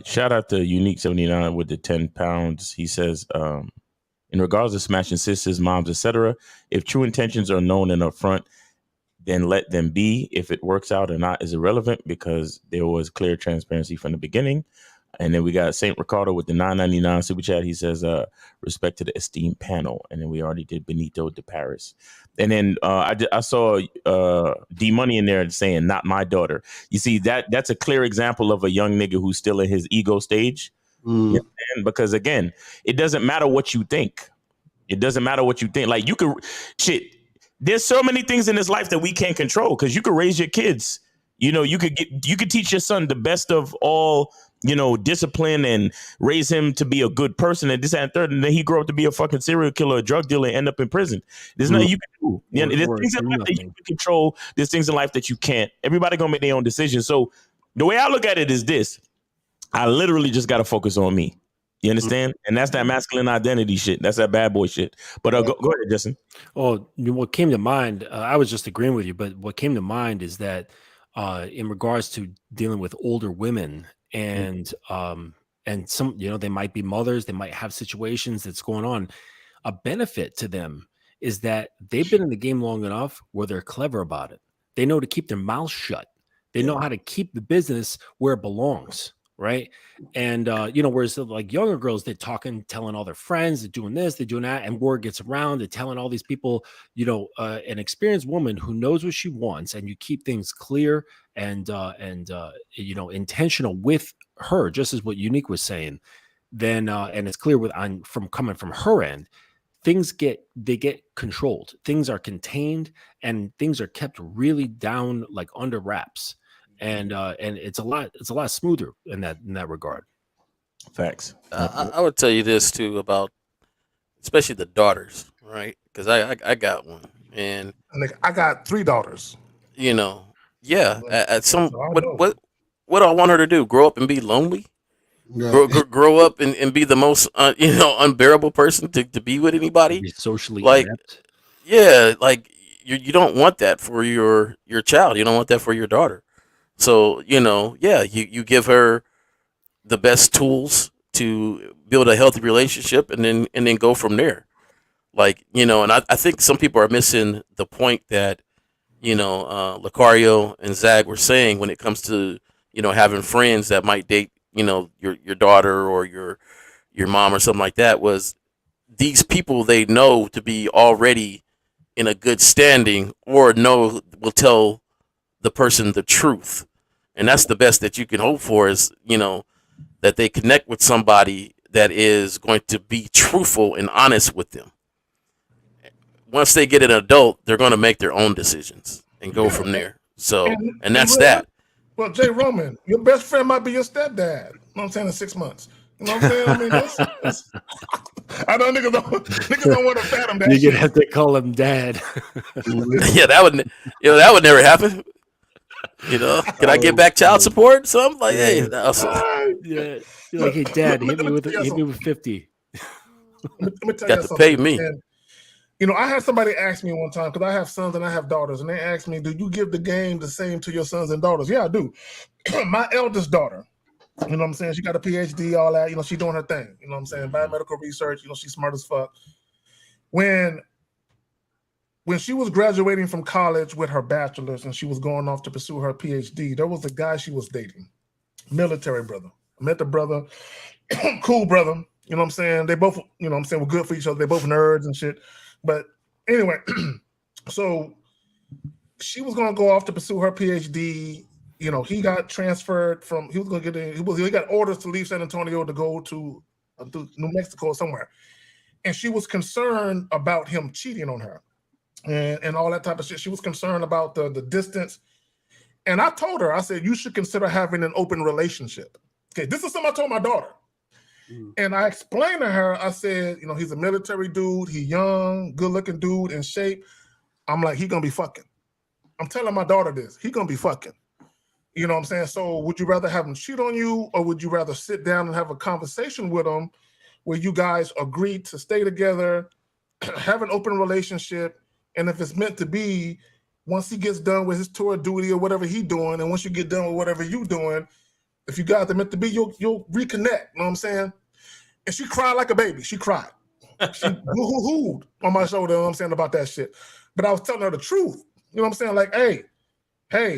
Shout out to Unique 79 with the 10 pounds. He says, in regards to smashing sisters, moms, etc., if true intentions are known and upfront, then let them be. If it works out or not is irrelevant, because there was clear transparency from the beginning. And then we got Saint Ricardo with the $9.99 super chat. He says, respect to the esteemed panel. And then we already did Benito de Paris. And then I saw D Money in there saying, not my daughter. You see, that's a clear example of a young nigga who's still in his ego stage. You know, because again, it doesn't matter what you think. It doesn't matter what you think. Like, you could there's so many things in this life that we can't control, because you could raise your kids. You could teach your son the best of all, discipline, and raise him to be a good person and this, that, and third. And then he grow up to be a fucking serial killer, a drug dealer, and end up in prison. There's nothing you can do. There's things in life that you can control. There's things in life that you can't. Everybody gonna make their own decisions. So the way I look at it is this: I literally just got to focus on me. You understand? And that's that masculine identity shit. That's that bad boy shit. But go ahead, Justin. Oh, what came to mind, I was just agreeing with you, but what came to mind is that in regards to dealing with older women and some, they might be mothers, they might have situations that's going on. A benefit to them is that they've been in the game long enough where they're clever about it. They know to keep their mouth shut. They know how to keep the business where it belongs. Right. And, whereas like younger girls, they're talking, telling all their friends, they're doing this, they're doing that. And word gets around, they're telling all these people, an experienced woman who knows what she wants, and you keep things clear and intentional with her, just as what Unique was saying, then, and it's clear from coming from her end, things get controlled, things are contained, and things are kept really down, like under wraps. And it's a lot smoother in that regard. Facts. I would tell you this too about, especially the daughters, right? Because I got one, and I got 3 daughters. At some what do I want her to do? Grow up and be lonely? Grow up and be the most unbearable person to be with anybody? Be socially inept. Yeah, like you don't want that for your child. You don't want that for your daughter. So, you give her the best tools to build a healthy relationship, and then go from there. Like, and I think some people are missing the point that, Lucario and Zag were saying when it comes to, having friends that might date, your daughter or your mom or something like that, was these people they know to be already in a good standing, or will tell the person the truth. And that's the best that you can hope for, is, that they connect with somebody that is going to be truthful and honest with them. Once they get an adult, they're going to make their own decisions and go from there. So, and that's that. Well, Jay Roman, your best friend might be your stepdad. You know what I'm saying? In 6 months. You know what I'm saying? I mean, that's I know niggas don't want to fathom that. You're gonna have to call him dad. Yeah, that would never happen. You know, can I get back child support? So I'm like, hey, yeah, you're like, hey, dad, hit me with 50. Let me tell got you to something. pay me. And, you know, I had somebody ask me one time, because I have sons and I have daughters, and they asked me, do you give the game the same to your sons and daughters? Yeah, I do. My eldest daughter, you know what I'm saying? She got a PhD, all that. You know, she doing her thing. You know what I'm saying? Biomedical research. You know, she's smart as fuck. When she was graduating from college with her bachelor's and she was going off to pursue her PhD, there was a guy she was dating, military brother. I met the brother, cool brother. You know what I'm saying? They both, you know what I'm saying, were good for each other. They both nerds and shit. But anyway, so she was going to go off to pursue her PhD. You know, he got transferred from, he was going to get in, he got orders to leave San Antonio to go to New Mexico or somewhere. And she was concerned about him cheating on her and all that type of shit. She was concerned about the distance. And I told her, I said, you should consider having an open relationship. Okay, this is something I told my daughter. And I explained to her, I said, you know, he's a military dude. He young, good looking dude in shape. I'm like, he gonna be fucking. I'm telling my daughter this. He gonna be fucking. You know what I'm saying? So would you rather have him cheat on you, or would you rather sit down and have a conversation with him where you guys agree to stay together, have an open relationship, and if it's meant to be, once he gets done with his tour of duty or whatever he doing, and once you get done with whatever you doing, if you guys are meant to be, you'll reconnect. You know what I'm saying? And she cried like a baby. She cried. She hoo-hoo-hooed on my shoulder, you know what I'm saying, about that shit. But I was telling her the truth. You know what I'm saying? Like, hey,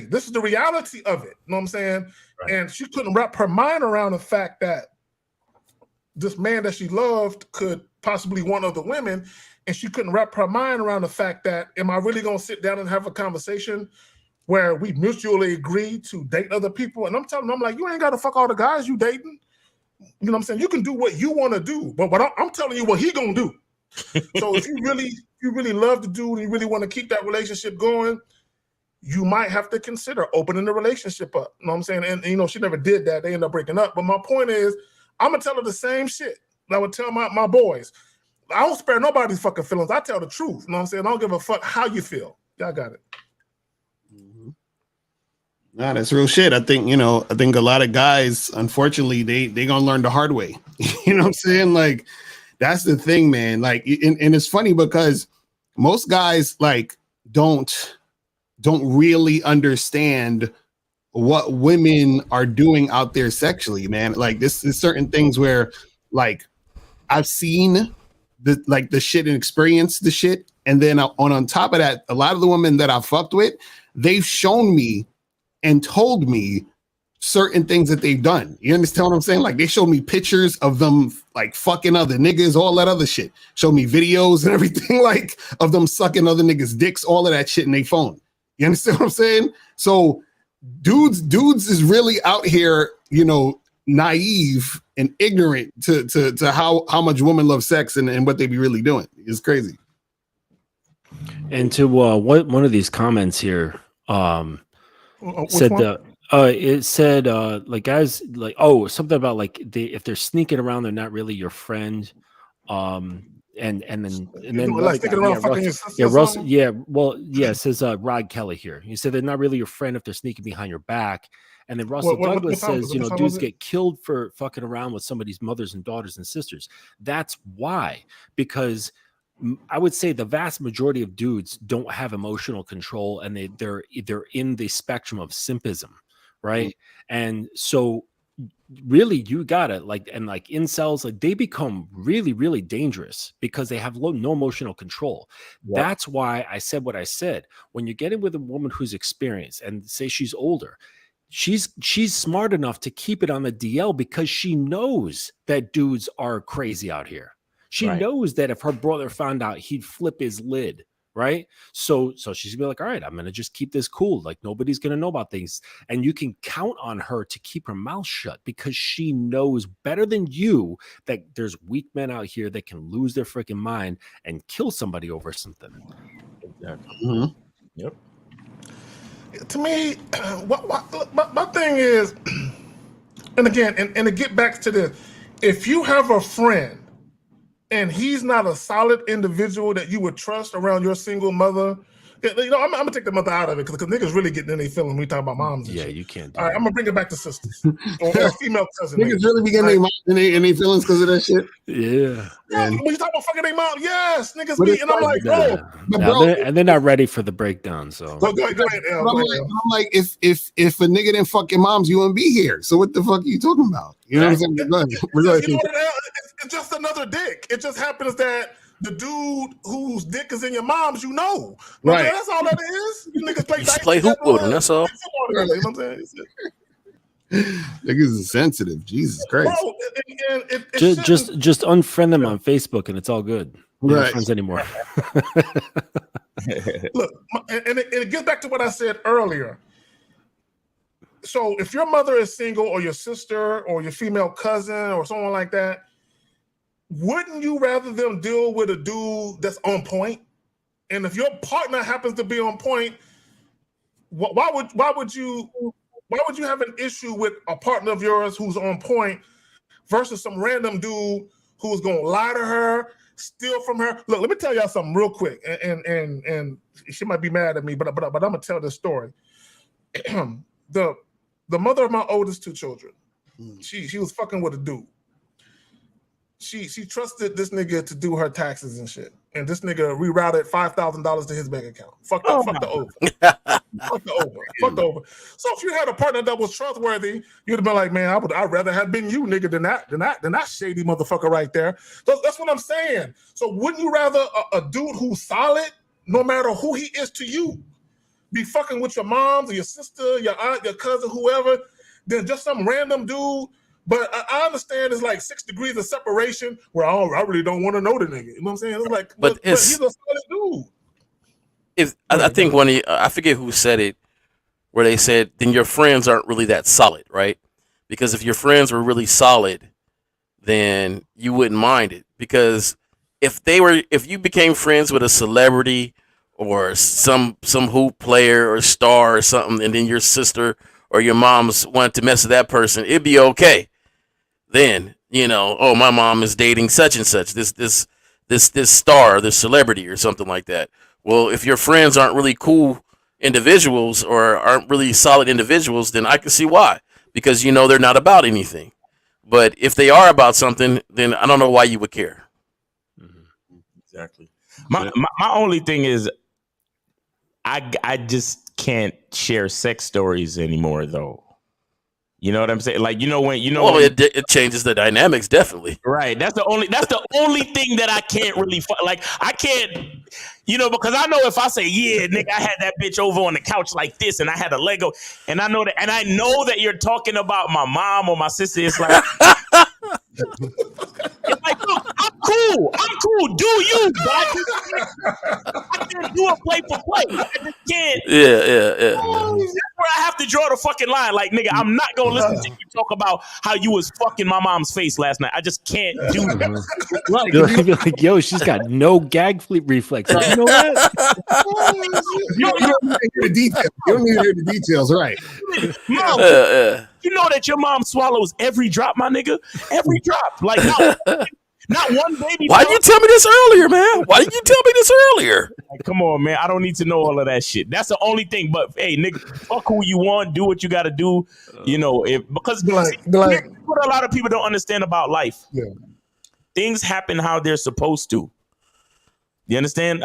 this is the reality of it. You know what I'm saying? Right. And she couldn't wrap her mind around the fact that this man that she loved could possibly want other women. And she couldn't wrap her mind around the fact that, am I really going to sit down and have a conversation where we mutually agree to date other people? And I'm telling them, I'm like, you ain't got to fuck all the guys you dating. You know what I'm saying? You can do what you want to do, but I'm telling you what he going to do. So if you really love the dude and you really want to keep that relationship going, you might have to consider opening the relationship up. You know what I'm saying? And you know, she never did that. They ended up breaking up. But my point is, I'm going to tell her the same shit that I would tell my boys. I don't spare nobody's fucking feelings. I tell the truth. You know what I'm saying? I don't give a fuck how you feel. Y'all got it. Nah, that's real shit. I think a lot of guys, unfortunately, they gonna learn the hard way. You know what I'm saying? Like, that's the thing, man. Like, and it's funny because most guys like don't really understand what women are doing out there sexually, man. Like, this is certain things where, like, I've seen the shit and experienced the shit, and then on top of that, a lot of the women that I fucked with, they've shown me and told me certain things that they've done. You understand what I'm saying? Like, they showed me pictures of them like fucking other niggas, all that other shit. Showed me videos and everything like of them sucking other niggas' dicks, all of that shit in their phone. You understand what I'm saying? So dudes is really out here, you know, naive and ignorant to how much women love sex and what they be really doing. It's crazy. And to one of these comments here, said that it said like, guys, like, something about like if they're sneaking around, they're not really your friend. And then like sticking around fucking your sister. Russell, it says Rod Kelly here. He said they're not really your friend if they're sneaking behind your back. And then Russell Douglas says, you know, dudes get killed for fucking around with somebody's mothers and daughters and sisters. That's why, because I would say the vast majority of dudes don't have emotional control, and they're in the spectrum of simpism, right? Mm-hmm. And so really you gotta like incels, like, they become really, really dangerous because they have no emotional control. Yep. That's why I said what I said. When you're getting with a woman who's experienced and say she's older, she's smart enough to keep it on the DL because she knows that dudes are crazy out here. She knows that if her brother found out, he'd flip his lid, right? So she's gonna be like, all right, I'm gonna just keep this cool. Like nobody's gonna know about things. And you can count on her to keep her mouth shut because she knows better than you that there's weak men out here that can lose their freaking mind and kill somebody over something. Exactly. Yep. To me, my thing is, and again, and to get back to this, if you have a friend and he's not a solid individual that you would trust around your single mother, you know, I'm gonna take the mother out of it because niggas really getting in their feelings when we talk about moms. And Yeah, shit. you can't do All right, that. I'm gonna bring it back to sisters or female cousin. Niggas really be getting their feelings because of that shit. Yeah. When you talk about fucking their mom, yes, niggas be, and I'm like, Yeah. bro, Now they're not ready for the breakdown. So go ahead, Al, But go I'm ahead, Al. like, if a nigga didn't fuck your moms, you wouldn't be here. So what the fuck are you talking about? You know what I'm saying? Go ahead. You know what it is? It's just another dick. It just happens that the dude whose dick is in your mom's, you know. Right. That's all that is. You niggas play You just dice play hoop together, with them. That's all. you know what I'm saying? Niggas is sensitive. Jesus Christ. Bro, and it just unfriend them on Facebook and it's all good. We're not Right. friends anymore. Look, and it gets back to what I said earlier. So if your mother is single or your sister or your female cousin or someone like that, wouldn't you rather them deal with a dude that's on point? And if your partner happens to be on point, why would you have an issue with a partner of yours who's on point versus some random dude who's gonna lie to her, steal from her? Look, let me tell y'all something real quick, and she might be mad at me, but I'm gonna tell this story. The mother of my oldest two children, she was fucking with a dude. She trusted this nigga to do her taxes and shit, and this nigga rerouted $5,000 to his bank account. Fuck the over. Fuck the over. So if you had a partner that was trustworthy, you'd have been like, man, I'd rather have been you, nigga, than that shady motherfucker right there. So that's what I'm saying. So wouldn't you rather a dude who's solid, no matter who he is to you, be fucking with your moms or your sister, your aunt, your cousin, whoever, than just some random dude? But I understand it's like 6 degrees of separation where I really don't want to know the nigga. You know what I'm saying? It's like, but he's a solid dude. I think I forget who said it, where they said, then your friends aren't really that solid, right? Because if your friends were really solid, then you wouldn't mind it. Because if you became friends with a celebrity or some hoop player or star or something, and then your sister or your mom's wanted to mess with that person, it'd be okay. Then, you know, oh, my mom is dating such and such, this star, this celebrity or something like that. Well, if your friends aren't really cool individuals or aren't really solid individuals, then I can see why. Because, you know, they're not about anything. But if they are about something, then I don't know why you would care. Exactly. My only thing is I just can't share sex stories anymore, though. You know what I'm saying? Like, it changes the dynamics, definitely. Right. That's the only thing that I can't really like. I can't, because I know if I say, yeah, nigga, I had that bitch over on the couch like this, and I had a Lego, and I know that you're talking about my mom or my sister. It's like, look, I'm cool. Do you? But I can't do it play for play. I just can't. Yeah. That's where I have to draw the fucking line. Like, nigga, I'm not gonna listen to you talk about how you was fucking my mom's face last night. I just can't do that. You're like, yo, she's got no gag reflexes. You know that? You don't need to hear the details. You don't need to hear the details, right? Mom, you know that your mom swallows every drop, my nigga. Every drop. Like, not one baby. Why didn't you tell me this earlier, man? Why didn't you tell me this earlier? Like, come on, man. I don't need to know all of that shit. That's the only thing. But hey, nigga, fuck who you want. Do what you got to do. Because what a lot of people don't understand about life. Yeah. Things happen how they're supposed to. You understand?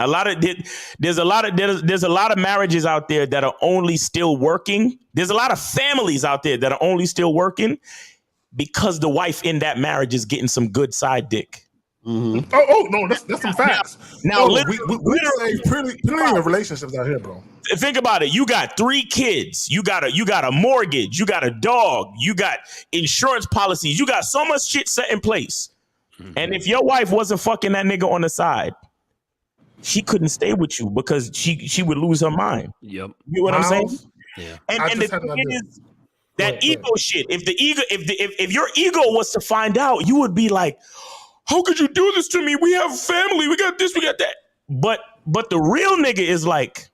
There's a lot of marriages out there that are only still working. There's a lot of families out there that are only still working because the wife in that marriage is getting some good side dick. Mm-hmm. Oh no, that's some facts. Now we say plenty of relationships out here, bro. Think about it. You got 3 kids. You got a mortgage. You got a dog. You got insurance policies. You got so much shit set in place. Mm-hmm. And if your wife wasn't fucking that nigga on the side, she couldn't stay with you because she would lose her mind. Yep. You know what I'm saying? Miles, Yeah. And the thing is, that ego shit. If the ego, if your ego was to find out, you would be like, "How could you do this to me? We have family. We got this. We got that." But the real nigga is like,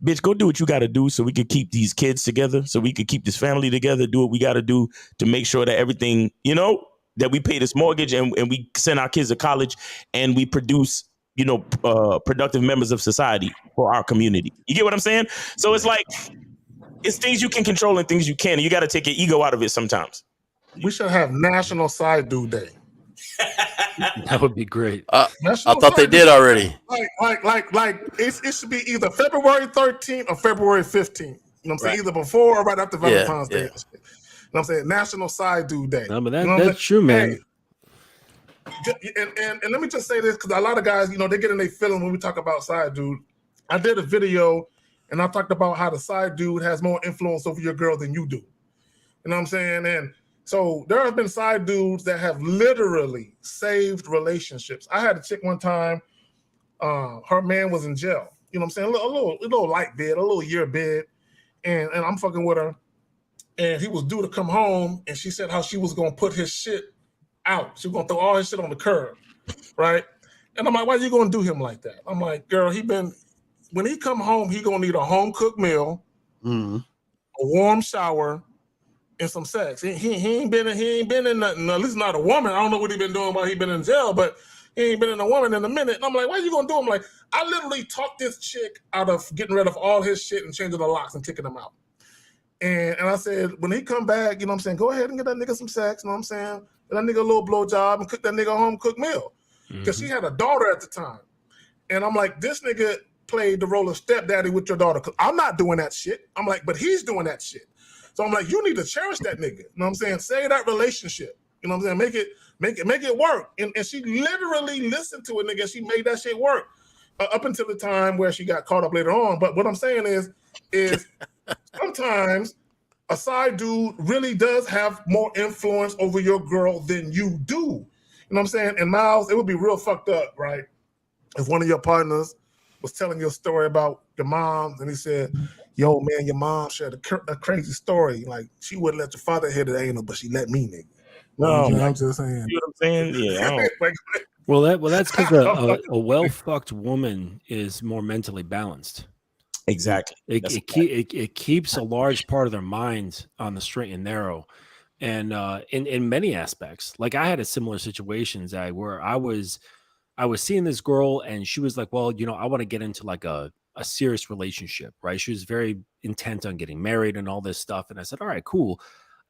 "Bitch, go do what you got to do so we can keep these kids together, so we can keep this family together. Do what we got to do to make sure that everything, you know, that we pay this mortgage and we send our kids to college and we produce, you know, productive members of society for our community." You get what I'm saying? So it's like, it's things you can control and things you can't. And you got to take your ego out of it sometimes. We should have National Side Dude Day. That would be great. I thought they did already. Like it should be either February 13th or February 15th. You know what I'm saying? Right. Either before or right after Yeah, Valentine's Day. yeah. You know what I'm saying? National Side Dude Day. No, but You know what I'm that's true, man. And let me just say this, because a lot of guys, you know, they get in their feeling when we talk about side dude. I did a video and I talked about how the side dude has more influence over your girl than you do. You know what I'm saying? And so there have been side dudes that have literally saved relationships. I had a chick one time, her man was in jail. You know what I'm saying? A little light bid, a little year bid. And I'm fucking with her. And he was due to come home, and she said how she was gonna put his shit out. She was gonna throw all his shit on the curb, right? And I'm like, why are you gonna do him like that? I'm like, girl, when he come home, he gonna need a home cooked meal, a warm shower, and some sex. He ain't been in nothing. At least not a woman. I don't know what he been doing while he been in jail, but he ain't been in a woman in a minute. And I'm like, why you gonna do him? Like, I literally talked this chick out of getting rid of all his shit and changing the locks and kicking him out. And I said, when he come back, you know what I'm saying, go ahead and get that nigga some sex, you know what I'm saying? Get that nigga a little blowjob and cook that nigga a home cooked meal. Because she had a daughter at the time. And I'm like, this nigga played the role of stepdaddy with your daughter. Cause I'm not doing that shit. I'm like, but he's doing that shit. So I'm like, you need to cherish that nigga. You know what I'm saying? Save that relationship. You know what I'm saying? Make it work. And she literally listened to it, nigga. She made that shit work up until the time where she got caught up later on. But what I'm saying is sometimes a side dude really does have more influence over your girl than you do. You know what I'm saying? And Miles, it would be real fucked up, right? If one of your partners was telling you a story about your mom and he said, yo, man, your mom shared a crazy story. Like, she wouldn't let your father hit the anal, but she let me, nigga. No, you know what I'm just saying? You know what I'm saying? Yeah. I don't. Well, that's because a well-fucked woman is more mentally balanced. Exactly. It keeps a large part of their mind on the straight and narrow, and in many aspects. Like, I had a similar situation, Zach, where I was seeing this girl, and she was like, well, you know, I want to get into like a serious relationship, right? She was very intent on getting married and all this stuff, and I said, all right, cool.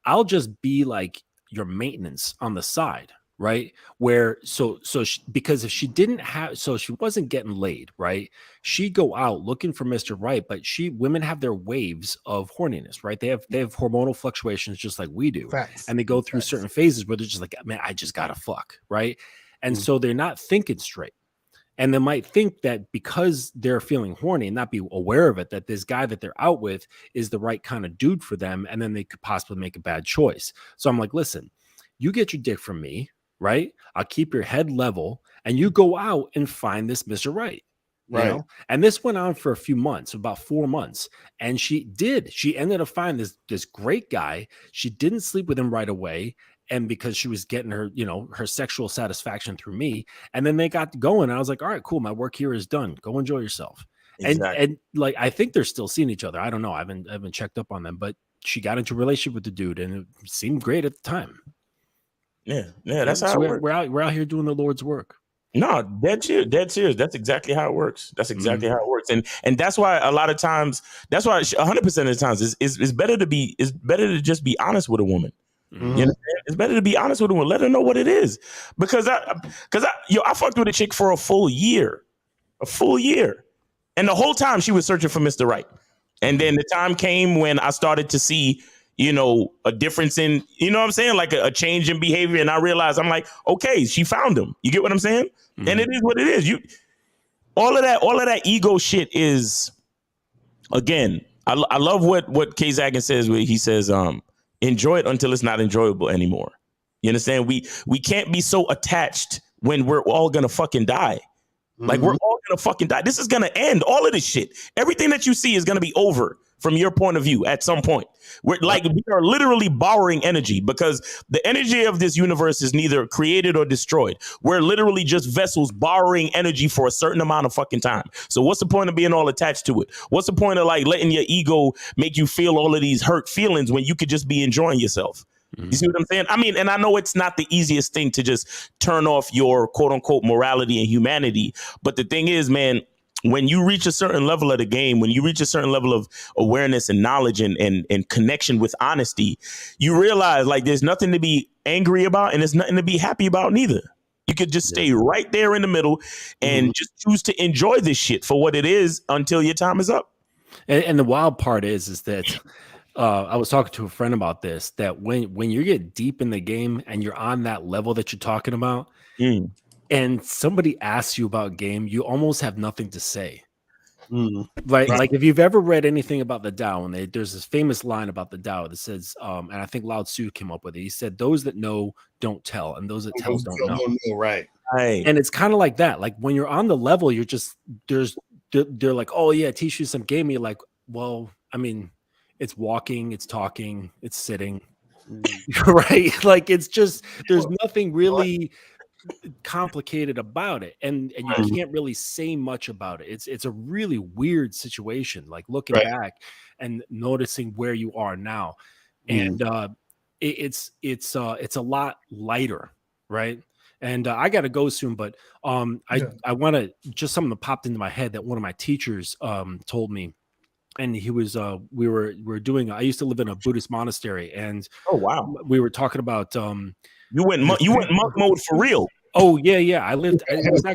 I'll just be like your maintenance on the side. Right. Where because if she didn't have, so she wasn't getting laid, right? She'd go out looking for Mr. Right, but women have their waves of horniness, right? They have hormonal fluctuations just like we do. Facts. And they go through certain phases where they're just like, man, I just gotta fuck, right? And so they're not thinking straight. And they might think that because they're feeling horny and not be aware of it, that this guy that they're out with is the right kind of dude for them, and then they could possibly make a bad choice. So I'm like, listen, you get your dick from me. Right? I'll keep your head level and you go out and find this Mr. Right. You know? And this went on for a few months, about 4 months. And she ended up finding this great guy. She didn't sleep with him right away. And because she was getting her, you know, her sexual satisfaction through me. And then they got going. And I was like, all right, cool. My work here is done. Go enjoy yourself. Exactly. And like, I think they're still seeing each other. I don't know. I haven't checked up on them, but she got into a relationship with the dude and it seemed great at the time. Yeah, that's how it works. We're out here doing the Lord's work. No, dead serious. That's exactly how it works. That's exactly how it works. And that's why a lot of times, that's why 100% of the times it's better to just be honest with a woman. You know, it's better to be honest with a woman. Let her know what it is. Because I fucked with a chick for a full year. And the whole time she was searching for Mr. Right. And then the time came when I started to see, you know, a difference in, you know what I'm saying? Like a change in behavior. And I realized, I'm like, okay, she found him. You get what I'm saying? And it is what it is. All of that ego shit is, again, I love what K. Zagan says, where he says, enjoy it until it's not enjoyable anymore. You understand? We can't be so attached when we're all gonna fucking die. Like, we're all gonna fucking die. This is gonna end. All of this shit. Everything that you see is gonna be over from your point of view at some point. We are literally borrowing energy because the energy of this universe is neither created or destroyed. We're literally just vessels borrowing energy for a certain amount of fucking time. So what's the point of being all attached to it? What's the point of like letting your ego make you feel all of these hurt feelings when you could just be enjoying yourself? You see what I'm saying? I mean, and I know it's not the easiest thing to just turn off your quote unquote morality and humanity. But the thing is, man, when you reach a certain level of the game, when you reach a certain level of awareness and knowledge and connection with honesty, you realize like there's nothing to be angry about and there's nothing to be happy about neither. You could just stay right there in the middle and just choose to enjoy this shit for what it is until your time is up. And the wild part is that I was talking to a friend about this, that when you get deep in the game and you're on that level that you're talking about, and somebody asks you about game, you almost have nothing to say. Like if you've ever read anything about the Tao, and there's this famous line about the Tao that says, and I think Lao Tzu came up with it. He said, "Those that know don't tell, and those that tell don't know." Right. And it's kind of like that. Like when you're on the level, you're just they're like, "Oh yeah, teach you some game." You're like, "Well, I mean, it's walking, it's talking, it's sitting." Right? Like it's just there's nothing really complicated about it, and you can't really say much about it. It's a really weird situation, like looking back and noticing where you are now, and it's a lot lighter, right? And I gotta go soon, but I want to just something that popped into my head that one of my teachers told me. And he was we were doing, I used to live in a Buddhist monastery, and we were talking about you went monk mode for real. Oh yeah. I lived. It was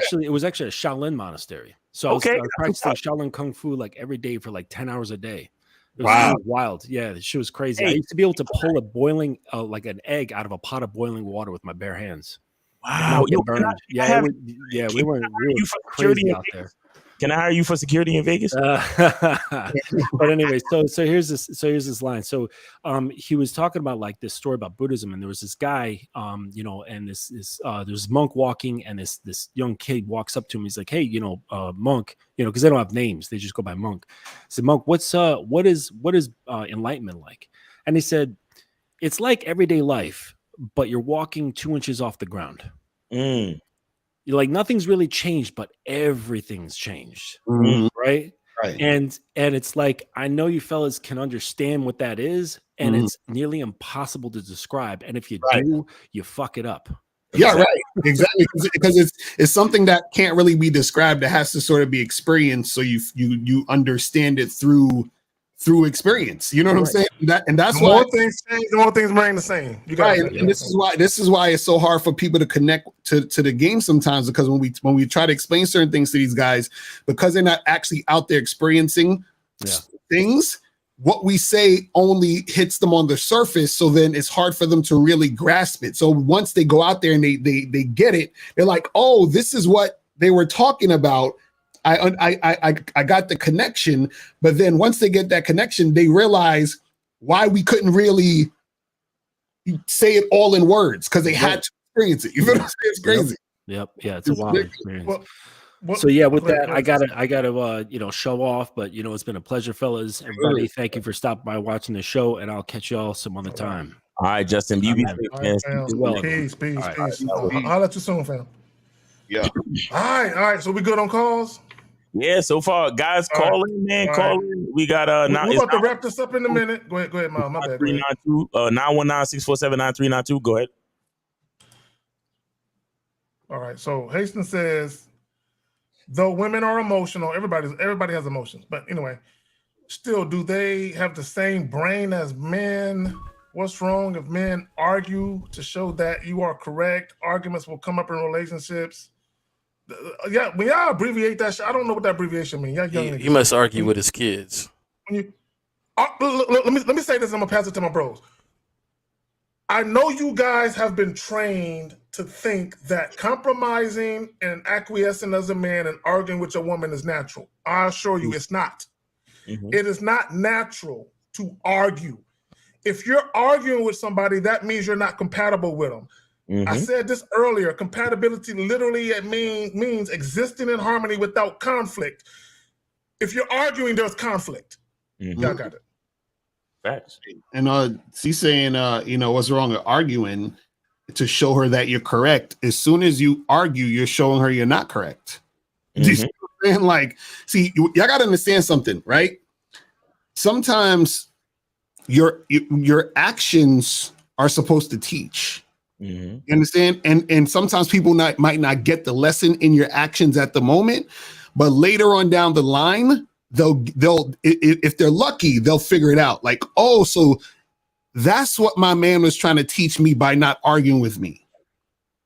actually a Shaolin monastery. So I was practicing Shaolin Kung Fu like every day for like 10 hours a day. It was really wild. Yeah, the shit was crazy. I used to be able to pull a boiling like an egg out of a pot of boiling water with my bare hands. Wow. We were crazy out there. Can I hire you for security in Vegas? But anyway, so here's this line. So he was talking about like this story about Buddhism, and there was this guy, and this there's monk walking, and this young kid walks up to him. He's like, "Hey, monk, because they don't have names, they just go by monk." I said, "Monk, what is enlightenment like?" And he said, "It's like everyday life, but you're walking 2 inches off the ground." Like nothing's really changed, but everything's changed, right? And it's like, I know you fellas can understand what that is, and it's nearly impossible to describe. And if you do, you fuck it up. Yeah, right. Exactly, because it's something that can't really be described. It has to sort of be experienced, so you understand it through experience. You know what I'm saying? That's why more things change, the more things remain the same. And this is why it's so hard for people to connect to the game sometimes, because when we try to explain certain things to these guys, because they're not actually out there experiencing things, what we say only hits them on the surface. So then it's hard for them to really grasp it. So once they go out there and they get it, they're like, "Oh, this is what they were talking about. I got the connection." But then once they get that connection, they realize why we couldn't really say it all in words, because they had to experience it. You know what I'm saying? It's crazy. Yep. Yeah, it's a wild experience. So yeah, with that, I gotta show off. But it's been a pleasure, fellas. Everybody, thank you for stopping by, watching the show, and I'll catch y'all some other time. All right, Justin, you be safe, man. Peace. I'll let you soon, fam. Yeah. All right. So we good on calls? Yeah, so far, guys, call in, man. Call in. We got we're about to wrap this up in a minute. Go ahead, Mom. My bad. 919-647-9392. Go ahead. All right. So Hastings says, though women are emotional, everybody has emotions. But anyway, still, do they have the same brain as men? What's wrong if men argue to show that you are correct? Arguments will come up in relationships. Yeah, when y'all abbreviate that shit, I don't know what that abbreviation means. He must argue with his kids. Let me say this. I'm gonna pass it to my bros. I know you guys have been trained to think that compromising and acquiescing as a man and arguing with your woman is natural. I assure you, it's not. It is not natural to argue. If you're arguing with somebody, that means you're not compatible with them. I said this earlier. Compatibility literally means existing in harmony without conflict. If you're arguing, there's conflict. Y'all got it. Facts. And she's saying, what's wrong with arguing to show her that you're correct? As soon as you argue, you're showing her you're not correct. You see what I'm saying? Like, see, y'all got to understand something, right? Sometimes your actions are supposed to teach. You understand? And sometimes people might not get the lesson in your actions at the moment, but later on down the line, they'll if they're lucky, they'll figure it out. Like, oh, so that's what my man was trying to teach me by not arguing with me.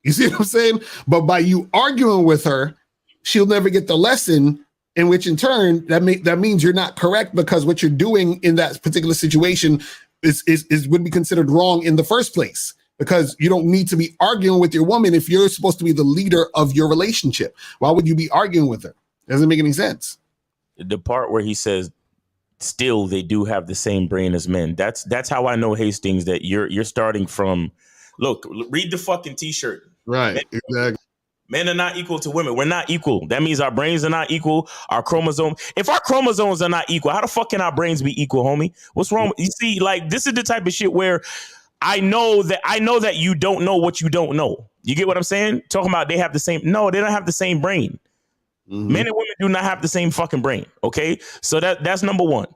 You see what I'm saying? But by you arguing with her, she'll never get the lesson, in which in turn that means you're not correct, because what you're doing in that particular situation is would be considered wrong in the first place. Because you don't need to be arguing with your woman if you're supposed to be the leader of your relationship. Why would you be arguing with her? It doesn't make any sense. The part where he says, still they do have the same brain as men. That's how I know, Hastings, that you're starting from, look, read the fucking t-shirt. Right, exactly. Men are not equal to women. We're not equal. That means our brains are not equal. Our chromosomes. If our chromosomes are not equal, how the fuck can our brains be equal, homie? What's wrong? You see, like, this is the type of shit where I know that you don't know what you don't know. You get what I'm saying? Talking about they have the same. No, they don't have the same brain. Men and women do not have the same fucking brain. Okay, so that's number one.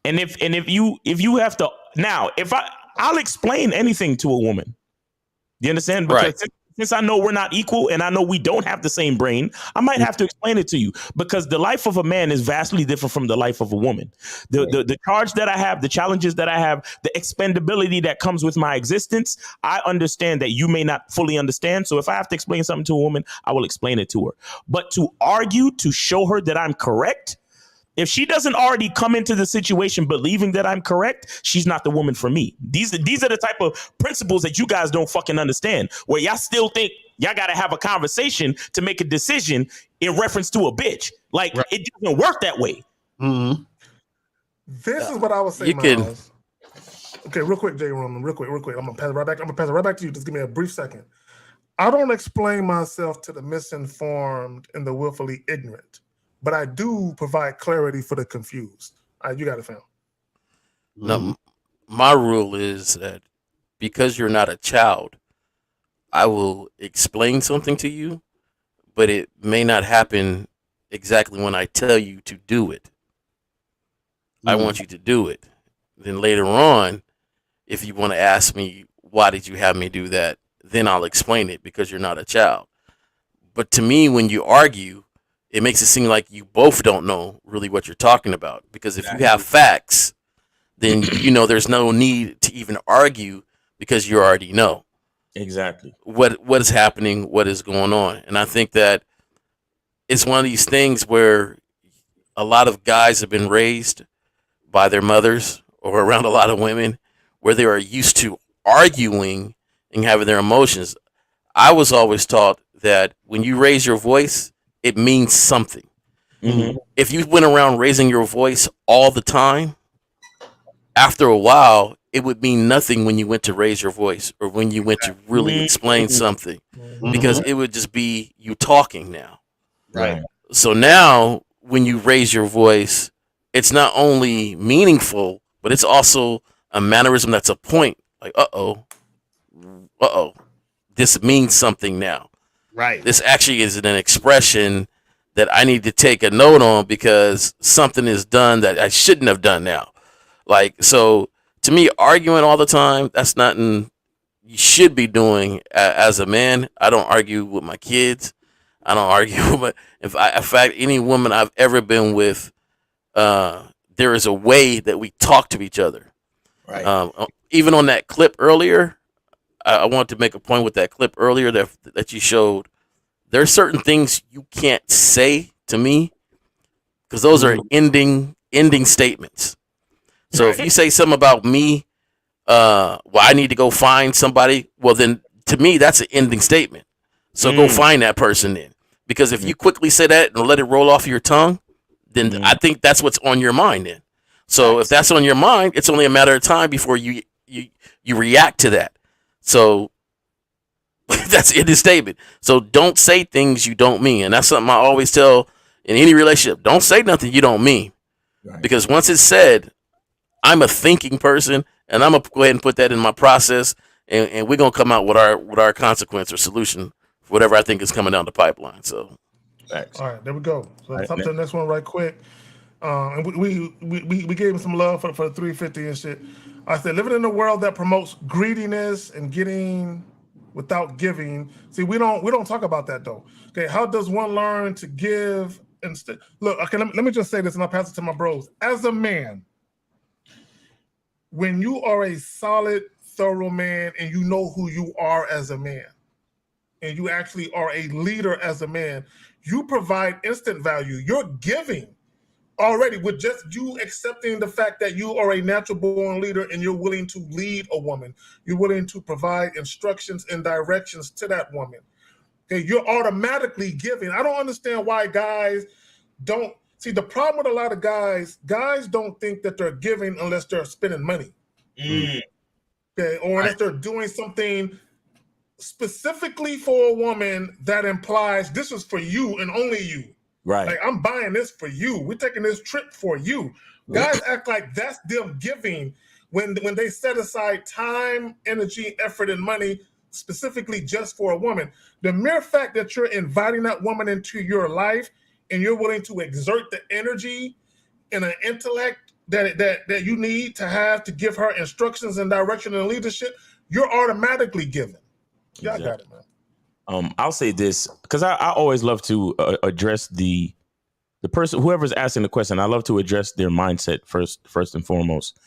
And if you have to now, I'll explain anything to a woman. You understand? Because since I know we're not equal and I know we don't have the same brain, I might have to explain it to you, because the life of a man is vastly different from the life of a woman. The charge that I have, the challenges that I have, the expendability that comes with my existence, I understand that you may not fully understand. So if I have to explain something to a woman, I will explain it to her. But to argue, to show her that I'm correct, if she doesn't already come into the situation believing that I'm correct, she's not the woman for me. These are the type of principles that you guys don't fucking understand, where y'all still think y'all got to have a conversation to make a decision in reference to a bitch. Like, it doesn't work that way. This is what I was saying, Miles. Okay, real quick, Jay Roman, real quick. I'm gonna pass it right back. I'm gonna pass it right back to you. Just give me a brief second. I don't explain myself to the misinformed and the willfully ignorant, but I do provide clarity for the confused. All right, you got it, fam. No, my rule is that because you're not a child, I will explain something to you, but it may not happen exactly when I tell you to do it. I want you to do it. Then later on, if you want to ask me, why did you have me do that? Then I'll explain it, because you're not a child. But to me, when you argue, it makes it seem like you both don't know really what you're talking about. Because if you have facts, then you know there's no need to even argue, because you already know exactly what is happening, what is going on. And I think that it's one of these things where a lot of guys have been raised by their mothers or around a lot of women where they are used to arguing and having their emotions. I was always taught that when you raise your voice, it means something. If you went around raising your voice all the time, after a while, it would mean nothing when you went to raise your voice or when you went to really explain something, because it would just be you talking now. Right. So now when you raise your voice, it's not only meaningful, but it's also a mannerism that's a point. Like, this means something now. Right. This actually is an expression that I need to take a note on, because something is done that I shouldn't have done now. Like, so to me, arguing all the time, that's nothing you should be doing as a man. I don't argue with my kids. I don't argue with in fact, any woman I've ever been with, there is a way that we talk to each other. Right. Even on that clip earlier, I want to make a point with that clip earlier that you showed. There are certain things you can't say to me, because those are ending statements. So if you say something about me, well, I need to go find somebody, well, then to me, that's an ending statement. So go find that person then. Because if you quickly say that and let it roll off your tongue, then I think that's what's on your mind then. So if that's on your mind, it's only a matter of time before you react to that. So That's in his statement. So don't say things you don't mean. And that's something I always tell in any relationship. Don't say nothing you don't mean. Right. Because once it's said, I'm a thinking person, and I'm going to go ahead and put that in my process, and we're going to come out with our consequence or solution for whatever I think is coming down the pipeline. So, thanks. All right, there we go. So let's up to the next one right quick. And we gave him some love for the 350 and shit. I said, living in a world that promotes greediness and getting without giving. See, we don't talk about that though. Okay, how does one learn to give instead? Look, okay, let me just say this, and I'll pass it to my bros. As a man, when you are a solid, thorough man, and you know who you are as a man, and you actually are a leader as a man, you provide instant value. You're giving already with just you accepting the fact that you are a natural born leader and you're willing to lead a woman. You're willing to provide instructions and directions to that woman. Okay, you're automatically giving. I don't understand why guys don't see the problem with a lot of guys. Guys don't think that they're giving unless they're spending money. Okay, or unless they're doing something specifically for a woman that implies this is for you and only you. Right. Like, I'm buying this for you. We're taking this trip for you. Guys act like that's them giving when they set aside time, energy, effort, and money specifically just for a woman. The mere fact that you're inviting that woman into your life and you're willing to exert the energy and an intellect that you need to have to give her instructions and direction and leadership, you're automatically giving. Y'all got it, man. I'll say this because I always love to address the person, whoever's asking the question. I love to address their mindset first and foremost.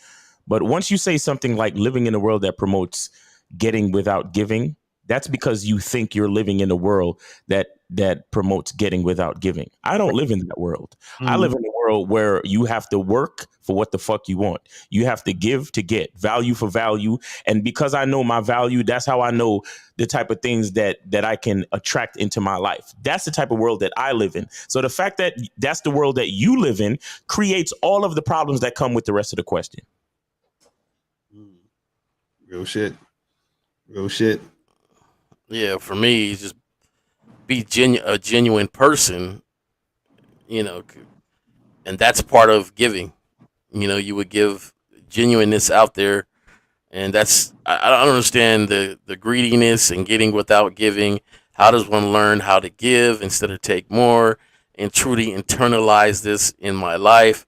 But once you say something like living in a world that promotes getting without giving, that's because you think you're living in a world that promotes getting without giving. I don't live in that world. I live in a world where you have to work for what the fuck you want. You have to give to get, value for value. And because I know my value, that's how I know the type of things that I can attract into my life. That's the type of world that I live in. So the fact that that's the world that you live in creates all of the problems that come with the rest of the question. Real shit. Real shit. Yeah, for me, just be a genuine person, you know, and that's part of giving. You know, you would give genuineness out there, and that's I don't understand the greediness and getting without giving. How does one learn how to give instead of take more and truly internalize this in my life?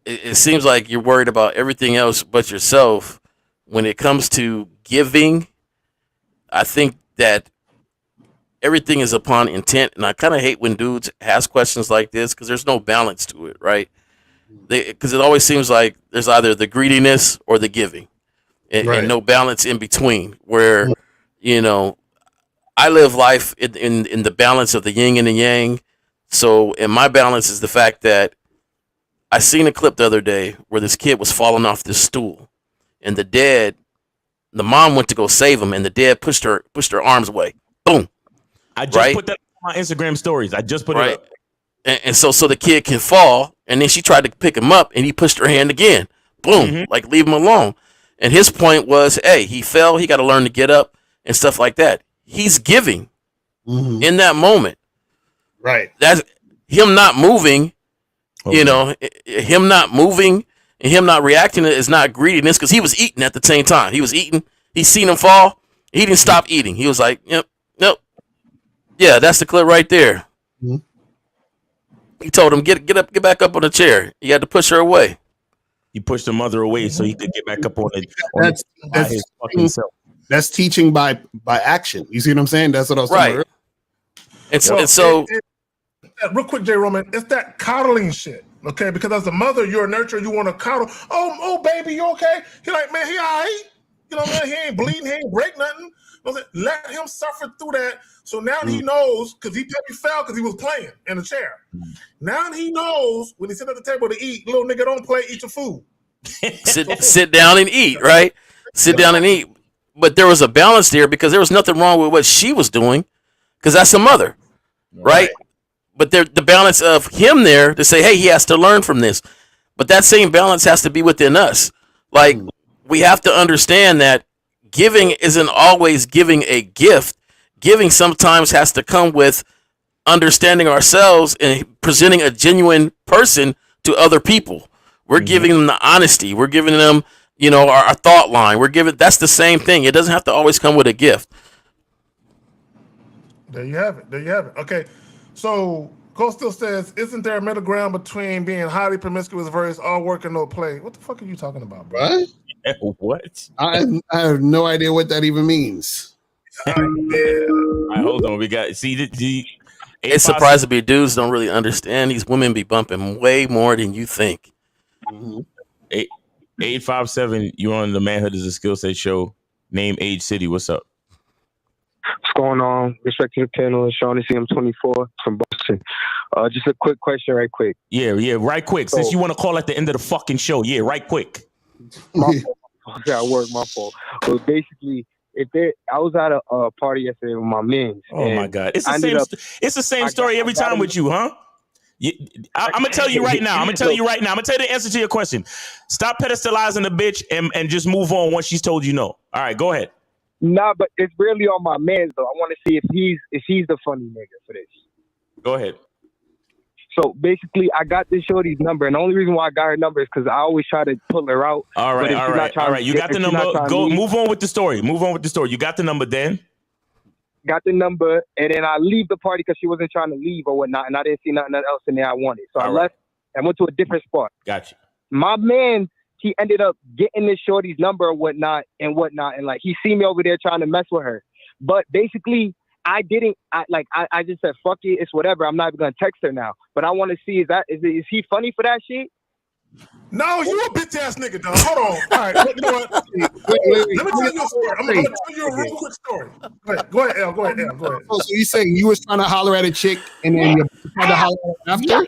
It seems like you're worried about everything else but yourself. When it comes to giving, I think that everything is upon intent, and I kind of hate when dudes ask questions like this because there's no balance to it, right? Because it always seems like there's either the greediness or the giving, and no balance in between. Where, you know, I live life in the balance of the yin and the yang. So, and my balance is the fact that I seen a clip the other day where this kid was falling off this stool, and the mom went to go save him, and the dad pushed her arms away. Boom. I just put that on my Instagram stories. I just put it up. And so the kid can fall, and then she tried to pick him up, and he pushed her hand again. Boom. Like, leave him alone. And his point was, hey, he fell. He got to learn to get up and stuff like that. He's giving in that moment. Right. That's him not moving. Okay. You know, him not moving and him not reacting is not greediness because he was eating at the same time. He was eating. He seen him fall. He didn't stop eating. He was like, yep. Yeah, that's the clip right there. He told him, get back up on the chair. He had to push her away. He pushed the mother away so he could get back up on it. That's teaching by action. You see what I'm saying? That's what I was saying. Right. And so real quick, J. Roman, it's that coddling shit, okay? Because as a mother, you're a nurturer, you want to coddle. Oh, baby, you okay? He like, man, he all right. You know, man, he ain't bleeding, he ain't break nothing. Let him suffer through that. So now he knows, because he probably fell because he was playing in the chair. Now he knows when he sit at the table to eat, little nigga, don't play, eat your food. Sit down and eat, right? Sit down and eat. But there was a balance there because there was nothing wrong with what she was doing because that's a mother, right? But the balance of him there to say, hey, he has to learn from this. But that same balance has to be within us. Like, we have to understand that giving isn't always giving a gift. Giving sometimes has to come with understanding ourselves and presenting a genuine person to other people. We're giving them the honesty. We're giving them, our thought line. That's the same thing. It doesn't have to always come with a gift. There you have it. Okay. So Coastal says, isn't there a middle ground between being highly promiscuous versus all work and no play? What the fuck are you talking about, bro? What? What? I have no idea what that even means. All right, hold on. We got It's surprisingly dudes don't really understand these women be bumping way more than you think. 857. You on the Manhood is a Skill Set show. Name, age, city. What's up? What's going on? Respect to the panel. Shawnee C. I'm 24 from Boston. Just a quick question, right quick. Yeah, right quick. Since you want to call at the end of the fucking show. Yeah, right quick. My fault. I work, my fault. But basically, I was at a party yesterday with my men. Oh my God. It's the same story every time with you, huh? I'm gonna tell you right now. I'm gonna tell you the answer to your question. Stop pedestalizing the bitch and just move on once she's told you no. All right, go ahead. Nah, but it's really on my man though. I want to see if he's the funny nigga for this. Go ahead. So basically, I got this shorty's number, and the only reason why I got her number is because I always try to pull her out. All right. You got the number. Go move on with the story. You got the number then. Got the number, and then I leave the party because she wasn't trying to leave or whatnot, and I didn't see nothing else in there I wanted. So I left and went to a different spot. Gotcha. My man, he ended up getting this shorty's number and whatnot, and like he see me over there trying to mess with her. But basically, I just said, fuck it, it's whatever. I'm not even gonna text her now. But I want to see is he funny for that shit? No, you a bitch ass nigga, dog. Hold on. All right, you know what? Let me tell you a story. I'm gonna tell you a real quick story. Go ahead, L. Go ahead. Oh, so you saying you was trying to holler at a chick and then you tried to holler at her after?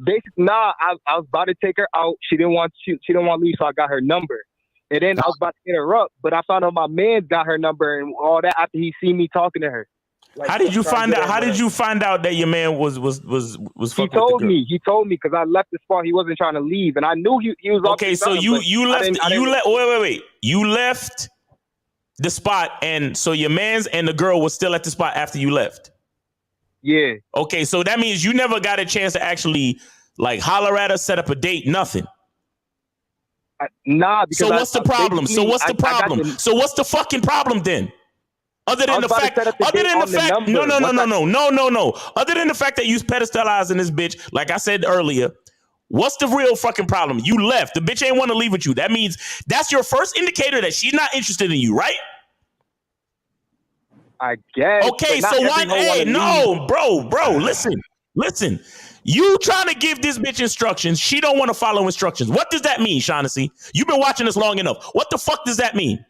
Basically, I was about to take her out. She didn't want to leave, so I got her number. And then I was about to hit her up, but I found out my man got her number and all that after he seen me talking to her. Like, how did you find out? How did you find out that your man was fucking? He told me because I left the spot. He wasn't trying to leave, and I knew he was. Okay, so you left. Wait. You left the spot, and so your man's and the girl was still at the spot after you left. Yeah. Okay, so that means you never got a chance to actually like holler at her, set up a date, nothing. Nah. So what's the problem? So what's the fucking problem then? Other than the fact, no. Other than the fact that you pedestalizing this bitch, like I said earlier, what's the real fucking problem? You left. The bitch ain't want to leave with you. That means that's your first indicator that she's not interested in you, right? I guess. Okay, so why? Hey, no, bro, listen. You trying to give this bitch instructions. She don't want to follow instructions. What does that mean, Shaughnessy? You've been watching this long enough. What the fuck does that mean?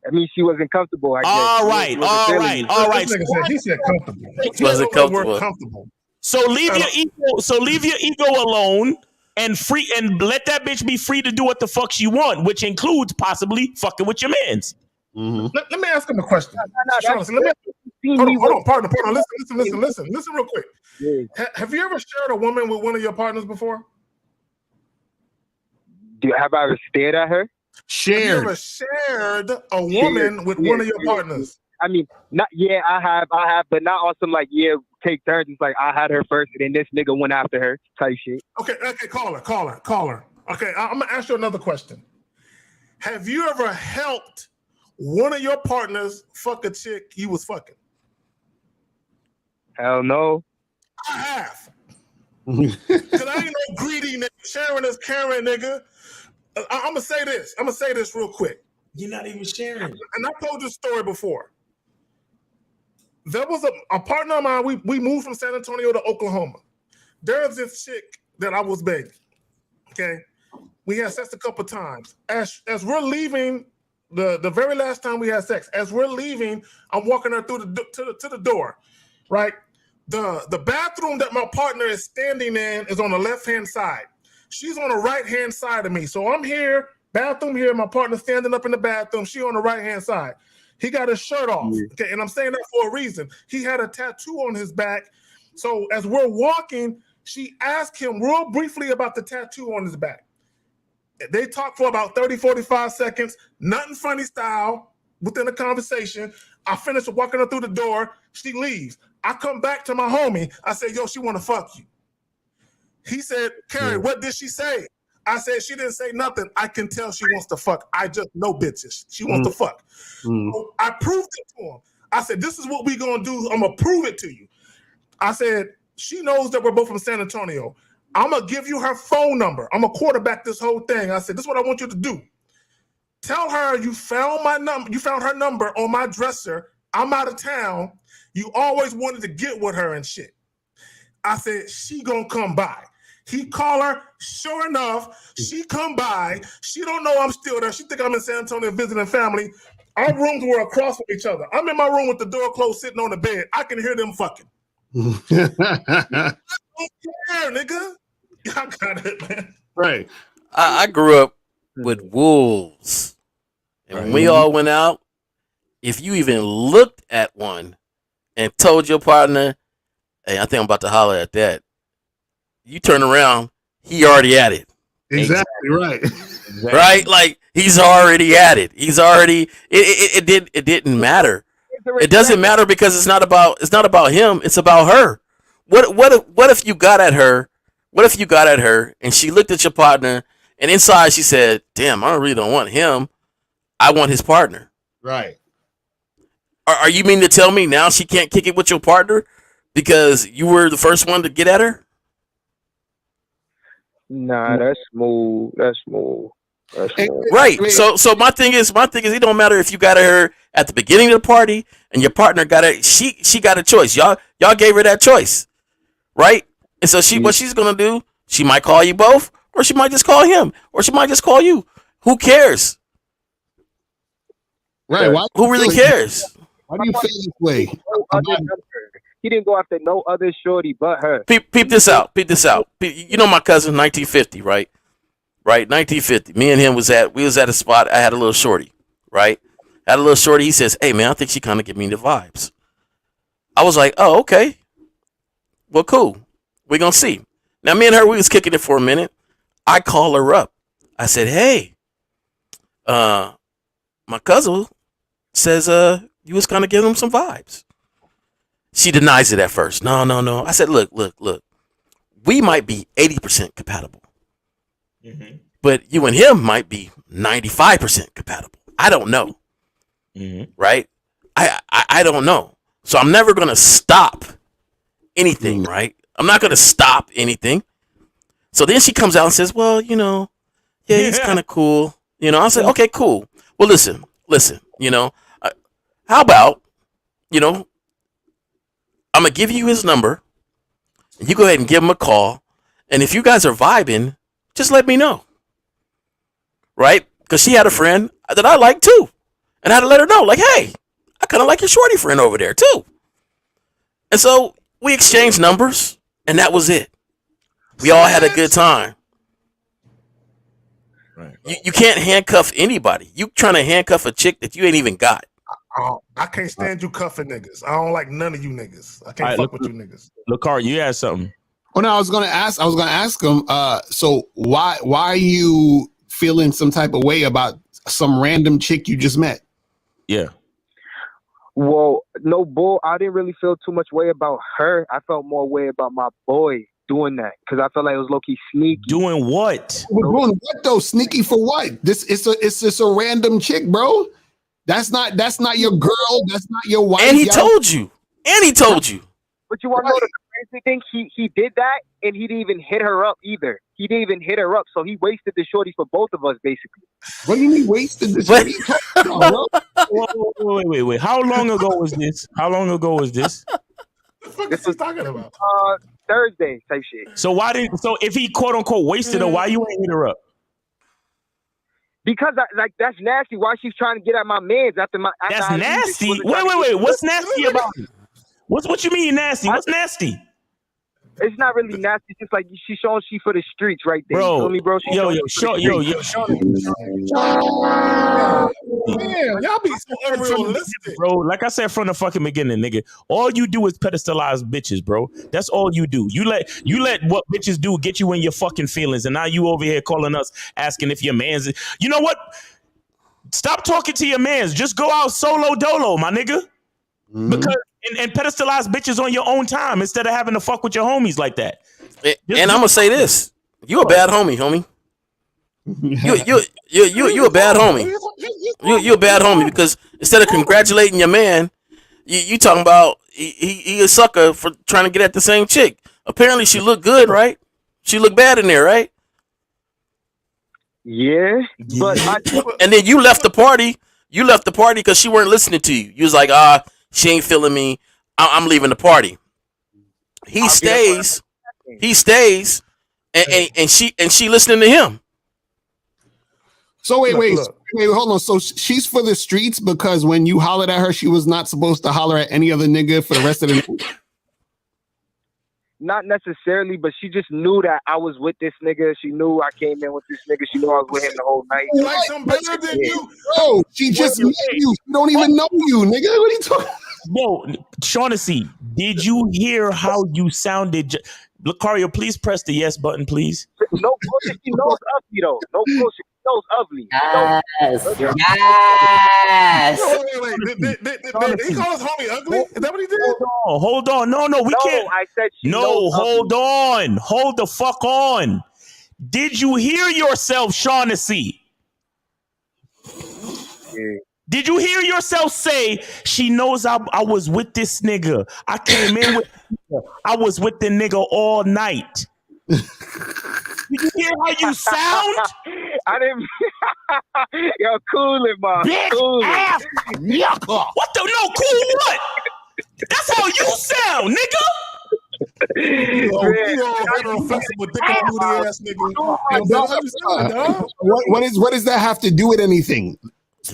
I mean, she wasn't comfortable. I guess. All right. He said comfortable. She wasn't comfortable. So leave your ego alone and let that bitch be free to do what the fuck she want, which includes possibly fucking with your mans. Mm-hmm. Let me ask him a question. Hold on, partner. Listen real quick. Yeah. Have you ever shared a woman with one of your partners before? Have I ever stared at her? Have you ever shared a woman with one of your partners? I mean, I have, but not on some take turns. It's like I had her first, and then this nigga went after her type shit. Okay, call her. Okay, I'm gonna ask you another question. Have you ever helped one of your partners fuck a chick you was fucking? Hell no. I have. Cause I ain't no greedy nigga. Sharing is caring, nigga. I'm gonna say this real quick. You're not even sharing. And I told this story before. There was a partner of mine. We moved from San Antonio to Oklahoma. There's this chick that I was begging. Okay, we had sex a couple times. As we're leaving, the very last time we had sex, as we're leaving, I'm walking her through to the door. Right, the bathroom that my partner is standing in is on the left hand side. She's on the right hand side of me. So I'm here, bathroom here, my partner standing up in the bathroom. She on the right hand side. He got his shirt off. Okay, and I'm saying that for a reason. He had a tattoo on his back. So as we're walking, she asked him real briefly about the tattoo on his back. They talk for about 30, 45 seconds, nothing funny style within the conversation. I finish walking her through the door. She leaves. I come back to my homie. I said, yo, she want to fuck you. He said, Carrie, what did she say? I said, she didn't say nothing. I can tell she wants to fuck. I just know bitches. She wants to fuck. So I proved it to him. I said, this is what we going to do. I'm going to prove it to you. I said, she knows that we're both from San Antonio. I'm going to give you her phone number. I'm going to quarterback this whole thing. I said, this is what I want you to do. Tell her you found my number. You found her number on my dresser. I'm out of town. You always wanted to get with her and shit. I said, she gonna come by. He call her. Sure enough, she come by. She don't know I'm still there. She think I'm in San Antonio visiting family. Our rooms were across from each other. I'm in my room with the door closed, sitting on the bed. I can hear them fucking. I don't care, nigga. Y'all got it, man. Right. I grew up with wolves. And when we all went out, if you even looked at one and told your partner, hey, I think I'm about to holler at that, you turn around, he already at it. Exactly right. Right? Like, he's already at it. He's already it didn't matter. It doesn't matter because it's not about him, it's about her. What if you got at her? What if you got at her and she looked at your partner and inside she said, damn, I really don't want him. I want his partner. Right. Are you mean to tell me now she can't kick it with your partner because you were the first one to get at her? Nah, that's smooth. That's smooth. That's smooth. Right. So my thing is it don't matter if you got at her at the beginning of the party and your partner got it. She got a choice. Y'all gave her that choice. Right? And so what she's gonna do, she might call you both, or she might just call him, or she might just call you. Who cares? Right. Who really cares? Why do you feel this way? He didn't go after no other shorty but her. Peep this out. You know my cousin, 1950, right? Right, 1950. Me and him was at a spot. I had a little shorty, right? Had a little shorty. He says, hey, man, I think she kind of give me the vibes. I was like, oh, okay. Well, cool. We're going to see. Now, me and her, we was kicking it for a minute. I call her up. I said, hey, my cousin says you was kind of giving him some vibes. She denies it at first. No. I said, look. We might be 80% compatible. Mm-hmm. But you and him might be 95% compatible. I don't know. Mm-hmm. Right? I don't know. So I'm never going to stop anything, right? I'm not going to stop anything. So then she comes out and says, well, yeah, he's kind of cool. I said, okay, cool. Well, listen, how about, I'm going to give you his number. And you go ahead and give him a call. And if you guys are vibing, just let me know. Right? Because she had a friend that I like too. And I had to let her know, like, hey, I kind of like your shorty friend over there too. And so we exchanged numbers, and that was it. We all had a good time. Right. You can't handcuff anybody. You trying to handcuff a chick that you ain't even got. I can't stand you cuffing niggas. I don't like none of you niggas. I can't fuck with you niggas. Lakar, you had something. Oh no, I was gonna ask him. So why are you feeling some type of way about some random chick you just met? Yeah. Well, no bull. I didn't really feel too much way about her. I felt more way about my boy doing that because I felt like it was low key sneaky. Doing what? Doing what though? Sneaky for what? It's just a random chick, bro. That's not your girl. That's not your wife. And he told you. But you want to know the crazy thing? He did that, and he didn't even hit her up either. He didn't even hit her up, so he wasted the shorty for both of us, basically. What do you mean wasted the shorty? Wait. How long ago was this? What the fuck is he talking about? Thursday type shit. So if he quote unquote wasted her, why you ain't hit her up? Because that's nasty. Why she's trying to get at my mans after That's nasty. Wait. What's nasty about it? What you mean nasty? What's nasty? It's not really nasty. It's just like she's showing she for the streets right there. Bro, You feel me, bro? She's showing Man, y'all be so unrealistic. Bro, like I said from the fucking beginning, nigga, all you do is pedestalize bitches, bro. That's all you do. You let what bitches do get you in your fucking feelings, and now you over here calling us asking if your man's. You know what? Stop talking to your mans. Just go out solo dolo, my nigga. Because and pedestalize bitches on your own time instead of having to fuck with your homies like that. And I'm gonna say this: you a bad homie. You a bad homie. You a bad homie because instead of congratulating your man, you talking about he a sucker for trying to get at the same chick. Apparently, she looked good, right? She looked bad in there, right? Yeah, but and then you left the party. You left the party because she weren't listening to you. You was like, she ain't feeling me. I'm leaving the party. He stays, and she listening to him. So wait, hold on. So she's for the streets because when you hollered at her, she was not supposed to holler at any other nigga for the rest of the night? Not necessarily, but she just knew that I was with this nigga. She knew I came in with this nigga. She knew I was with him the whole night. You like some better than you? Bro, she just met you. She don't even know you, nigga. What are you talking? Bro, Shaughnessy, did you hear how you sounded? Lucario, please press the yes button, please. No bullshit. She knows ugly though. No bullshit. She knows ugly. Yes. Did he call his homie ugly? Is that what he did? Hold on. No, we can't. I said she knows hold on. Hold the fuck on. Did you hear yourself, Shaughnessy? Yeah. Did you hear yourself say she knows I was with this nigga? I came in with I was with the nigga all night. Did you hear how you sound? I didn't. Yo, cool it, man. Bitch ass yucca. What the no cool what? That's how you sound, nigga. What does that have to do with anything?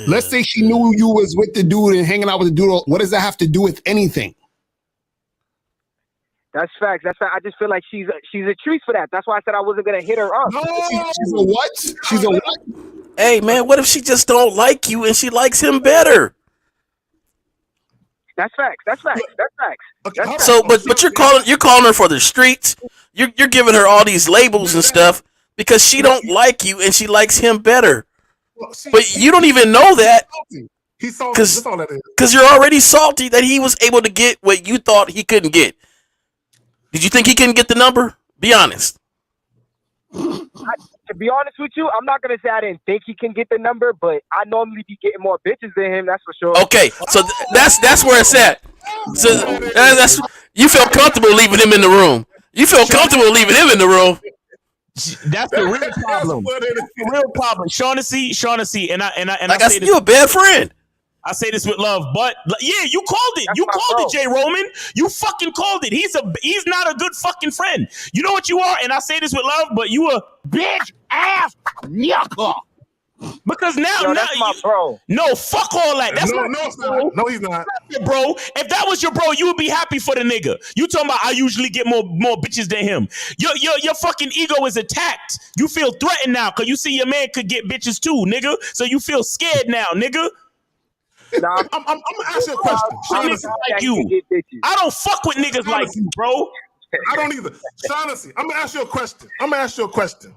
Let's say she knew you was with the dude and hanging out with the dude. What does that have to do with anything? That's facts. That's fact. I just feel like she's a treat for that. That's why I said I wasn't gonna hit her up. No. She's a what? She's a what? Hey man, what if she just don't like you and she likes him better? That's facts. That's facts. That's facts. That's facts. So, but you're calling her for the streets. You're giving her all these labels and stuff because she don't like you and she likes him better. But you don't even know that. He's salty. That's all that is. Because you're already salty that he was able to get what you thought he couldn't get. Did you think he couldn't get the number? Be honest. To be honest with you, I'm not gonna say I didn't think he can get the number, but I normally be getting more bitches than him. That's for sure. Okay, so that's where it's at. So that's you feel comfortable leaving him in the room. You feel comfortable leaving him in the room. That's the real problem. The real problem, Shaughnessy, and I say this, you a bad friend. I say this with love, but yeah, you called it. You called it, Jay Roman. You fucking called it. He's not a good fucking friend. You know what you are, and I say this with love, but you a bitch ass yucca. Because now that's my bro. No, fuck all that. That's No, he's not. Bro, if that was your bro, you would be happy for the nigga. You talking about I usually get more bitches than him. Your fucking ego is attacked. You feel threatened now because you see your man could get bitches too, nigga. So you feel scared now, nigga. Nah, I'm gonna ask you a question. Niggas like you. I don't fuck with niggas like you, bro. I don't either. Shaughnessy, I'm gonna ask you a question.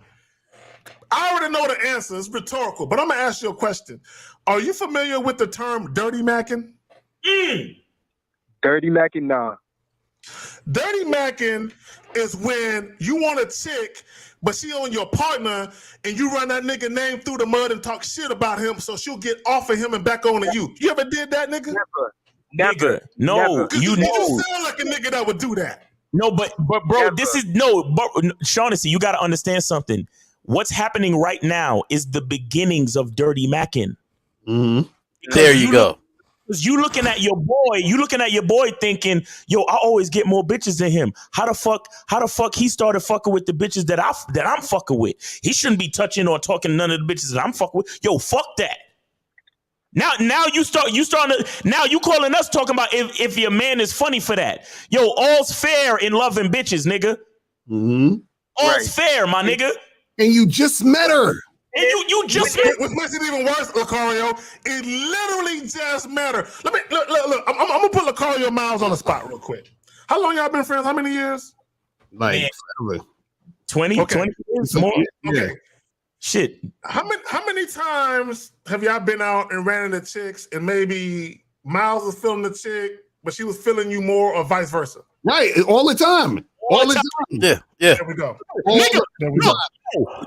I already know the answer. It's rhetorical, but I'm gonna ask you a question. Are you familiar with the term dirty macking? Dirty macking, nah. Dirty macking is when you want a chick, but she on your partner, and you run that nigga name through the mud and talk shit about him, so she'll get off of him and back on to you. You ever did that, nigga? Never. No, you know. sound like a nigga that would do that. No, but bro, this is Shaughnessy, you got to understand something. What's happening right now is the beginnings of dirty macking. Mm-hmm. There you go. Because you looking at your boy thinking, yo, I always get more bitches than him. How the fuck he started fucking with the bitches that I'm fucking with? He shouldn't be touching or talking to none of the bitches that I'm fucking with. Yo, fuck that. Now you calling us talking about if your man is funny for that. Yo, all's fair in loving bitches, nigga. Mm-hmm. All's fair, my nigga. And you just met her. And you just Which makes it even worse, Lucario. It literally just met her. Look. I'm gonna put Lucario and Miles on the spot real quick. How long y'all been friends? How many years? Like 20, Okay. 20 years more. Okay. Shit. How many times have y'all been out and ran into chicks and maybe Miles was feeling the chick, but she was feeling you more, or vice versa? Right, all the time. All the time. Yeah. There we go. Nigga, There we go.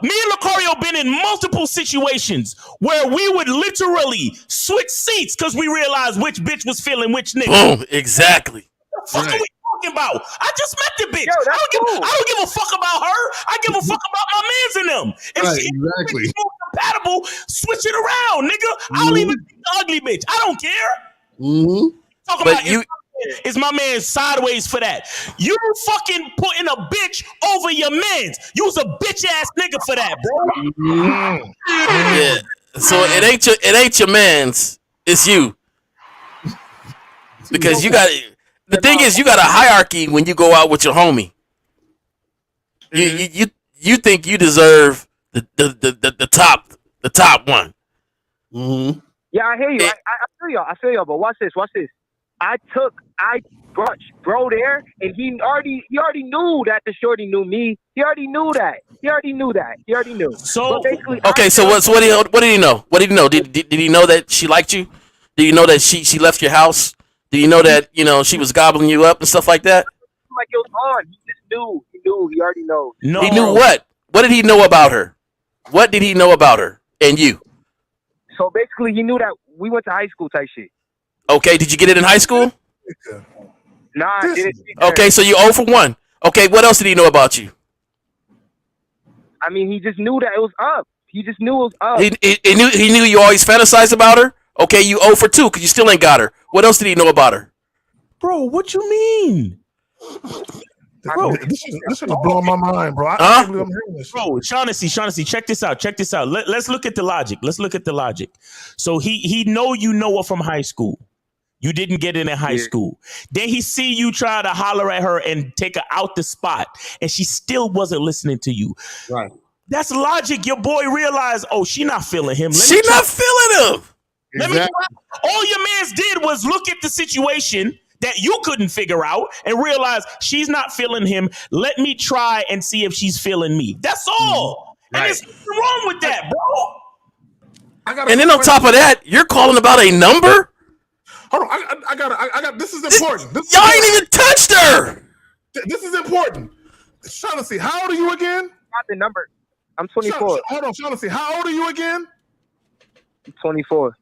me and Lucario been in multiple situations where we would literally switch seats because we realized which bitch was feeling which nigga. Boom. Exactly. What the fuck are we talking about? I just met the bitch. I don't give a fuck about her. I give a fuck about my mans and them. If she exactly. is compatible, switch it around, nigga. I'll even be the ugly bitch. I don't care. Mm-hmm. Talking about is my man sideways for that? You fucking putting a bitch over your mans. You was a bitch ass nigga for that, bro. Yeah. So it ain't your man's. It's you. Because you got the thing is you got a hierarchy when you go out with your homie. You think you deserve the top one. Mm-hmm. Yeah, I hear you. I feel y'all. But watch this. I brought bro there, and he already knew that the shorty knew me. He already knew that. He already knew. So but basically, Okay, so what did he know? What did he know? Did he know that she liked you? Did he know that she left your house? Did he know that she was gobbling you up and stuff like that? like it was on. He just knew. He already knows. No. He knew what? What did he know about her? What did he know about her and you? So basically, he knew that we went to high school type shit. Okay, did you get it in high school? Nah, I didn't. Okay, so you 0 for 1. Okay, what else did he know about you? I mean, he just knew that it was up. He just knew it was up. He knew you always fantasized about her? Okay, you 0 for 2 because you still ain't got her. What else did he know about her? Bro, what you mean? Bro, this should have blown my mind, bro. I can't believe I'm hearing this. Bro, Shaughnessy, check this out. Let's look at the logic. So he know you know her from high school. You didn't get it in high school. Then he see you try to holler at her and take her out the spot, and she still wasn't listening to you. Right. That's logic. Your boy realized, she not feeling him. She not feeling him. All your mans did was look at the situation that you couldn't figure out and realize she's not feeling him. Let me try and see if she's feeling me. That's all. Right. And there's nothing wrong with that, bro. And then on top of that, you're calling about a number? Hold on, I got. This is important. Y'all ain't even touched her. This is important. Shaughnessy, how old are you again? Got the number. I'm 24. Hold on, Shaughnessy, how old are you again? I'm 24.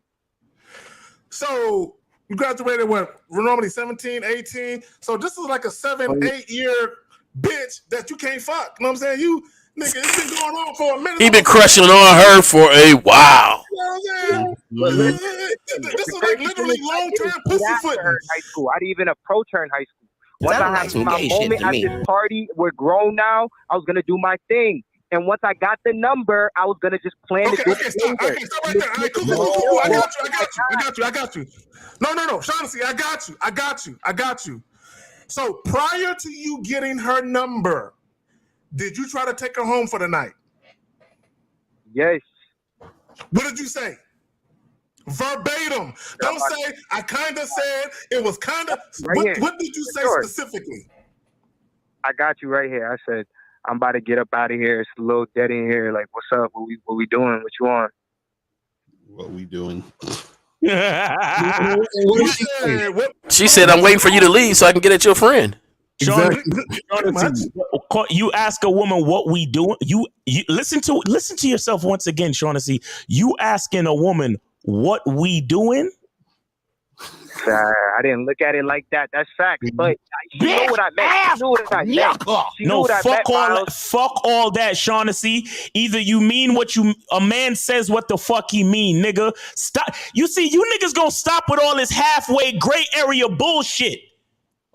So you graduated what? We're normally 17, 18. So this is like a 7-8 year bitch that you can't fuck. You know what I'm saying? You nigga, it's been going on for a minute. He been crushing on her for a while. You know what I'm saying? This is like literally long-term pussyfooting. High school. I didn't even approach her in high school. Once I had my moment at this party, we're grown now. I was gonna do my thing. And once I got the number, I was gonna just plan to do it. Stop right there. All right, cool. I got you. No. Shaughnessy, I got you. So prior to you getting her number, did you try to take her home for the night? Yes. What did you say? Verbatim. Don't say, I kind of said, it was kind of. What did you say specifically? I got you right here. I said, I'm about to get up out of here. It's a little dead in here. Like, what's up? What we doing? What you want? What we doing? She said, I'm waiting for you to leave so I can get at your friend. Exactly. You ask a woman what we doing. You listen to yourself once again, Shaughnessy. You asking a woman what we doing? I didn't look at it like that. That's fact. But she knew what I meant. She knew what I meant. Fuck all that, Shaughnessy. Either you mean what a man says what the fuck he mean, nigga. Stop. You see, you niggas gonna stop with all this halfway gray area bullshit.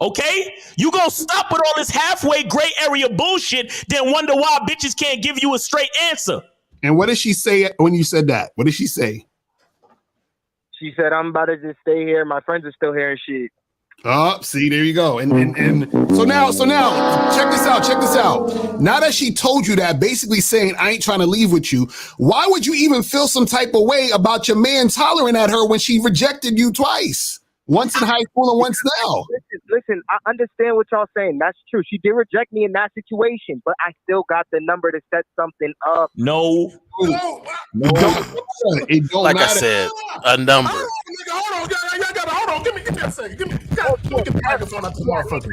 Okay? You gonna stop with all this halfway gray area bullshit, then wonder why bitches can't give you a straight answer. And what did she say when you said that? What did she say? She said, I'm about to just stay here. My friends are still here and shit. Oh, see, there you go. And so now, check this out. Now that she told you that, basically saying, I ain't trying to leave with you, why would you even feel some type of way about your man hollering at her when she rejected you twice? Once in high school and once now. Listen, I understand what y'all saying. That's true. She did reject me in that situation, but I still got the number to set something up. No. It don't like matter. I said, a number. Hold on. Give me a second. Give me the microphone out to the motherfucker.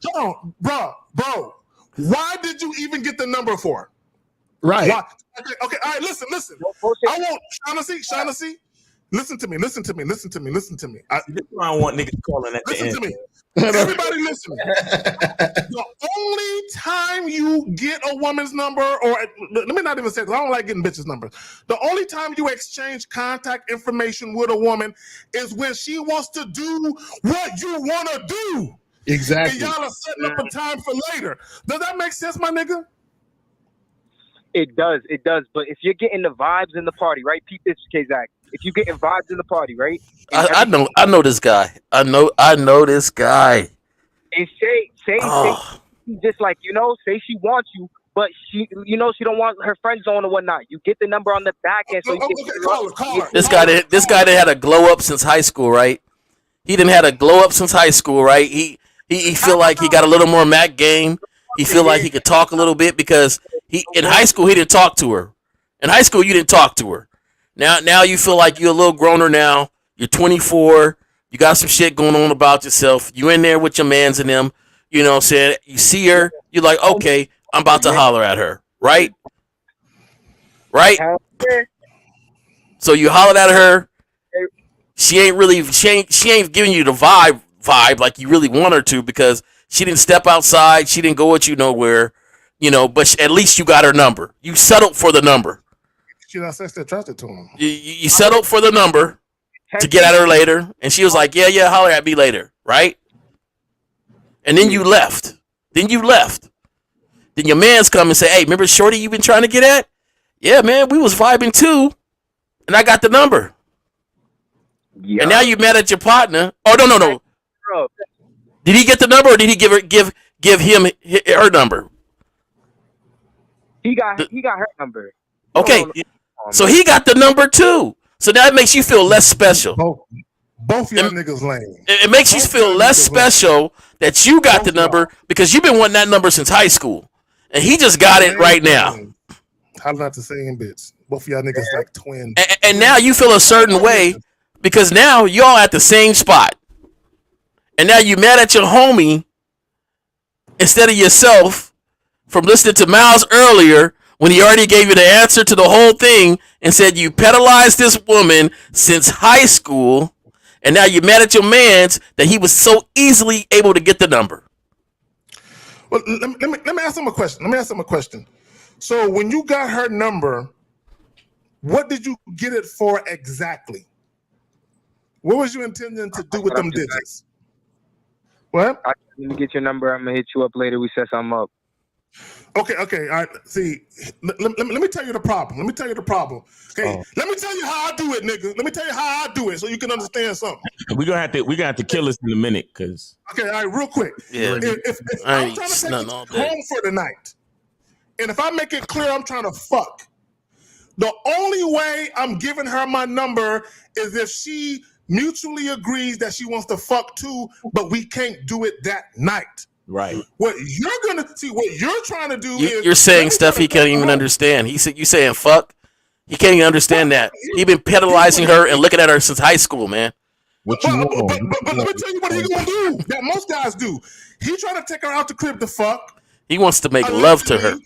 Hold on, bro. Why did you even get the number for her? Right. Why? Okay. All right. Listen. I want Shaughnessy. Listen to me. This is why I want niggas calling at the end. Listen to me. Everybody listening. The only time you get a woman's number, or let me not even say, because I don't like getting bitches' numbers. The only time you exchange contact information with a woman is when she wants to do what you want to do. Exactly. And y'all are setting up a time for later. Does that make sense, my nigga? It does. But if you're getting the vibes in the party, right? Peep this, K-Zach. If you're getting vibes in the party, right? I know this guy. I know this guy. And say, just like, say she wants you, but she don't want her friend zone or whatnot. You get the number on the back end. So you call her. This guy that had a glow up since high school, right? He didn't had a glow up since high school, right? He feel like he got a little more Mac game. He feel like he could talk a little bit because in high school he didn't talk to her. In high school you didn't talk to her. Now you feel like you're a little growner now. You're 24. You got some shit going on about yourself. You in there with your mans and them. You know what I'm saying? You see her. You're like, okay, I'm about to holler at her. Right? So you hollered at her. She ain't giving you the vibe like you really want her to because she didn't step outside. She didn't go with you nowhere. But at least you got her number. You settled for the number. She not sexually attracted to him. You settled for the number to get at her later, and she was like, yeah, holler at me later, right? And then you left. Then your man's come and say, hey, remember Shorty you been trying to get at? Yeah, man, we was vibing too, and I got the number. Yeah. And now you mad at your partner. Oh, no. Did he get the number, or did he give him her number? He got her number. Okay, so he got the number too. So that makes you feel less special. Both y'all niggas lame. It makes you feel less special that you got the number because you've been wanting that number since high school, and he just got it right now. How not the same bitch? Both of y'all niggas like twins. And now you feel a certain way because now y'all at the same spot, and now you mad at your homie instead of yourself from listening to Miles earlier. When he already gave you the answer to the whole thing and said you pedalized this woman since high school, and now you're mad at your mans that he was so easily able to get the number. Well, let me ask him a question. So when you got her number, what did you get it for exactly? What was you intending to do with them digits? What? Let me get your number. I'm gonna hit you up later. We set something up. Okay. All right. See, let me tell you the problem. Okay. Let me tell you how I do it, nigga. Let me tell you how I do it so you can understand something. We're gonna have to kill this in a minute, cause. Okay. All right. Real quick. Yeah. If I'm trying to take you home for the night, and if I make it clear I'm trying to fuck, the only way I'm giving her my number is if she mutually agrees that she wants to fuck too, but we can't do it that night. Right. What you're trying to do is you're saying stuff he can't even understand. You saying fuck. He can't even understand that. He been pedalizing her and looking at her since high school, man. But let me tell you what he gonna do that most guys do. He trying to take her out the crib to fuck. He wants to make love to her.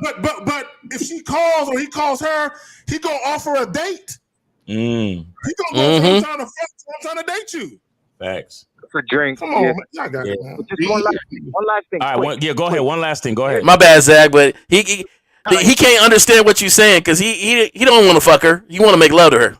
But if she calls or he calls her, he gonna offer a date. He gonna go I'm trying to fuck. I'm trying to date you. Facts. For drink. Come on, man. I got it, man. Just one last thing. All right, go ahead. One last thing. Go ahead. My bad, Zach, but he can't understand what you're saying because he don't want to fuck her. He want to make love to her.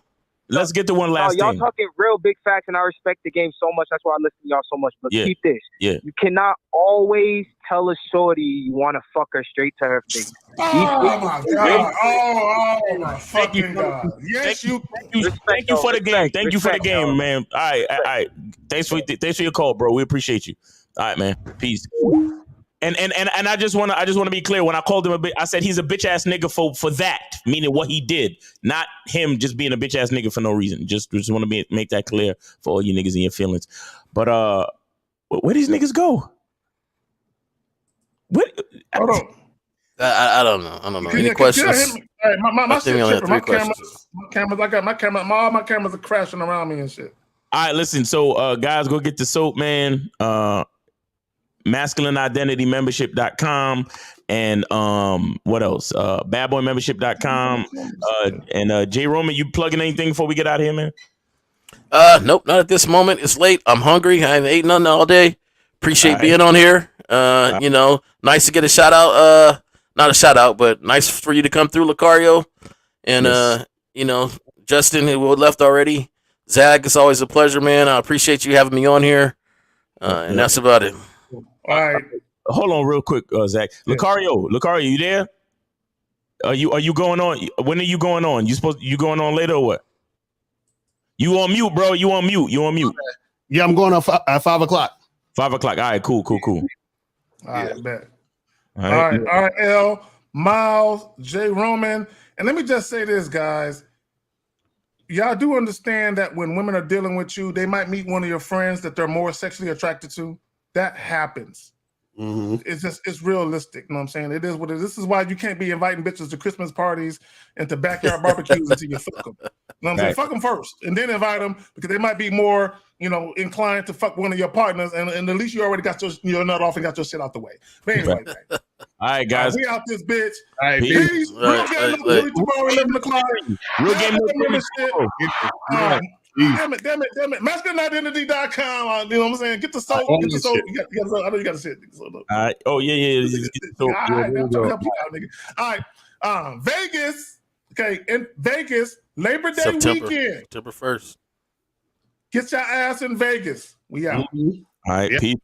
let's get to one last y'all thing. talking real big facts, and I respect the game so much. That's why I listen to y'all so much. But keep this. Yeah. You cannot always tell a shorty you want to fuck her straight to her face. Oh my God! Oh my fucking God! Yes, Thank you for the game. Thank you for the game, man. All right. Thanks for your call, bro. We appreciate you. All right, man. Peace. And I just wanna be clear. When I called him a bitch, I said he's a bitch ass nigga for that, meaning what he did, not him just being a bitch ass nigga for no reason. Just want to make that clear for all you niggas in your feelings. But where these niggas go? What? Hold on. I don't know. Any questions? My shit tripping. My cameras. I got my camera. All my cameras are crashing around me and shit. All right, listen. So guys, go get the soap, man. MasculineIdentityMembership.com and what else? BadBoyMembership.com. And Jay Roman, you plugging anything before we get out of here, man? Nope, not at this moment. It's late. I'm hungry. I haven't eaten nothing all day. Appreciate being on here. You know, nice to get a shout out. Not a shout out, but nice for you to come through, Lucario. And you know, Justin, who left already. Zach, it's always a pleasure, man. I appreciate you having me on here. And that's about it. All right. Hold on real quick, Zach. Lucario, you there? Are you going on? When are you going on? You going on later or what? You on mute, bro. You on mute. Yeah, I'm going on at 5 o'clock. 5 o'clock. All right, cool. All right, bet. All right, L, Miles, J. Roman. And let me just say this, guys. Y'all do understand that when women are dealing with you, they might meet one of your friends that they're more sexually attracted to. That happens. Mm-hmm. It's realistic. You know what I'm saying? It is what it is. This is why you can't be inviting bitches to Christmas parties and to backyard barbecues until you fuck them. You know what I'm saying? Fuck them first and then invite them because they might be more, inclined to fuck one of your partners. And at least you already got your nut off and got your shit out the way. But anyway, all right, guys. We out this bitch. All right, peace. Real game tomorrow, 11 o'clock. Real game Damn it. MasculineIdentity.com. You know what I'm saying? Get the soap. Get the soap. I know you got to shit. All right. Oh, yeah. All right. I'm trying to help you out, nigga. All right. Vegas. Okay. In Vegas, Labor Day weekend. September 1st. Get your ass in Vegas. We out. All right. Peace.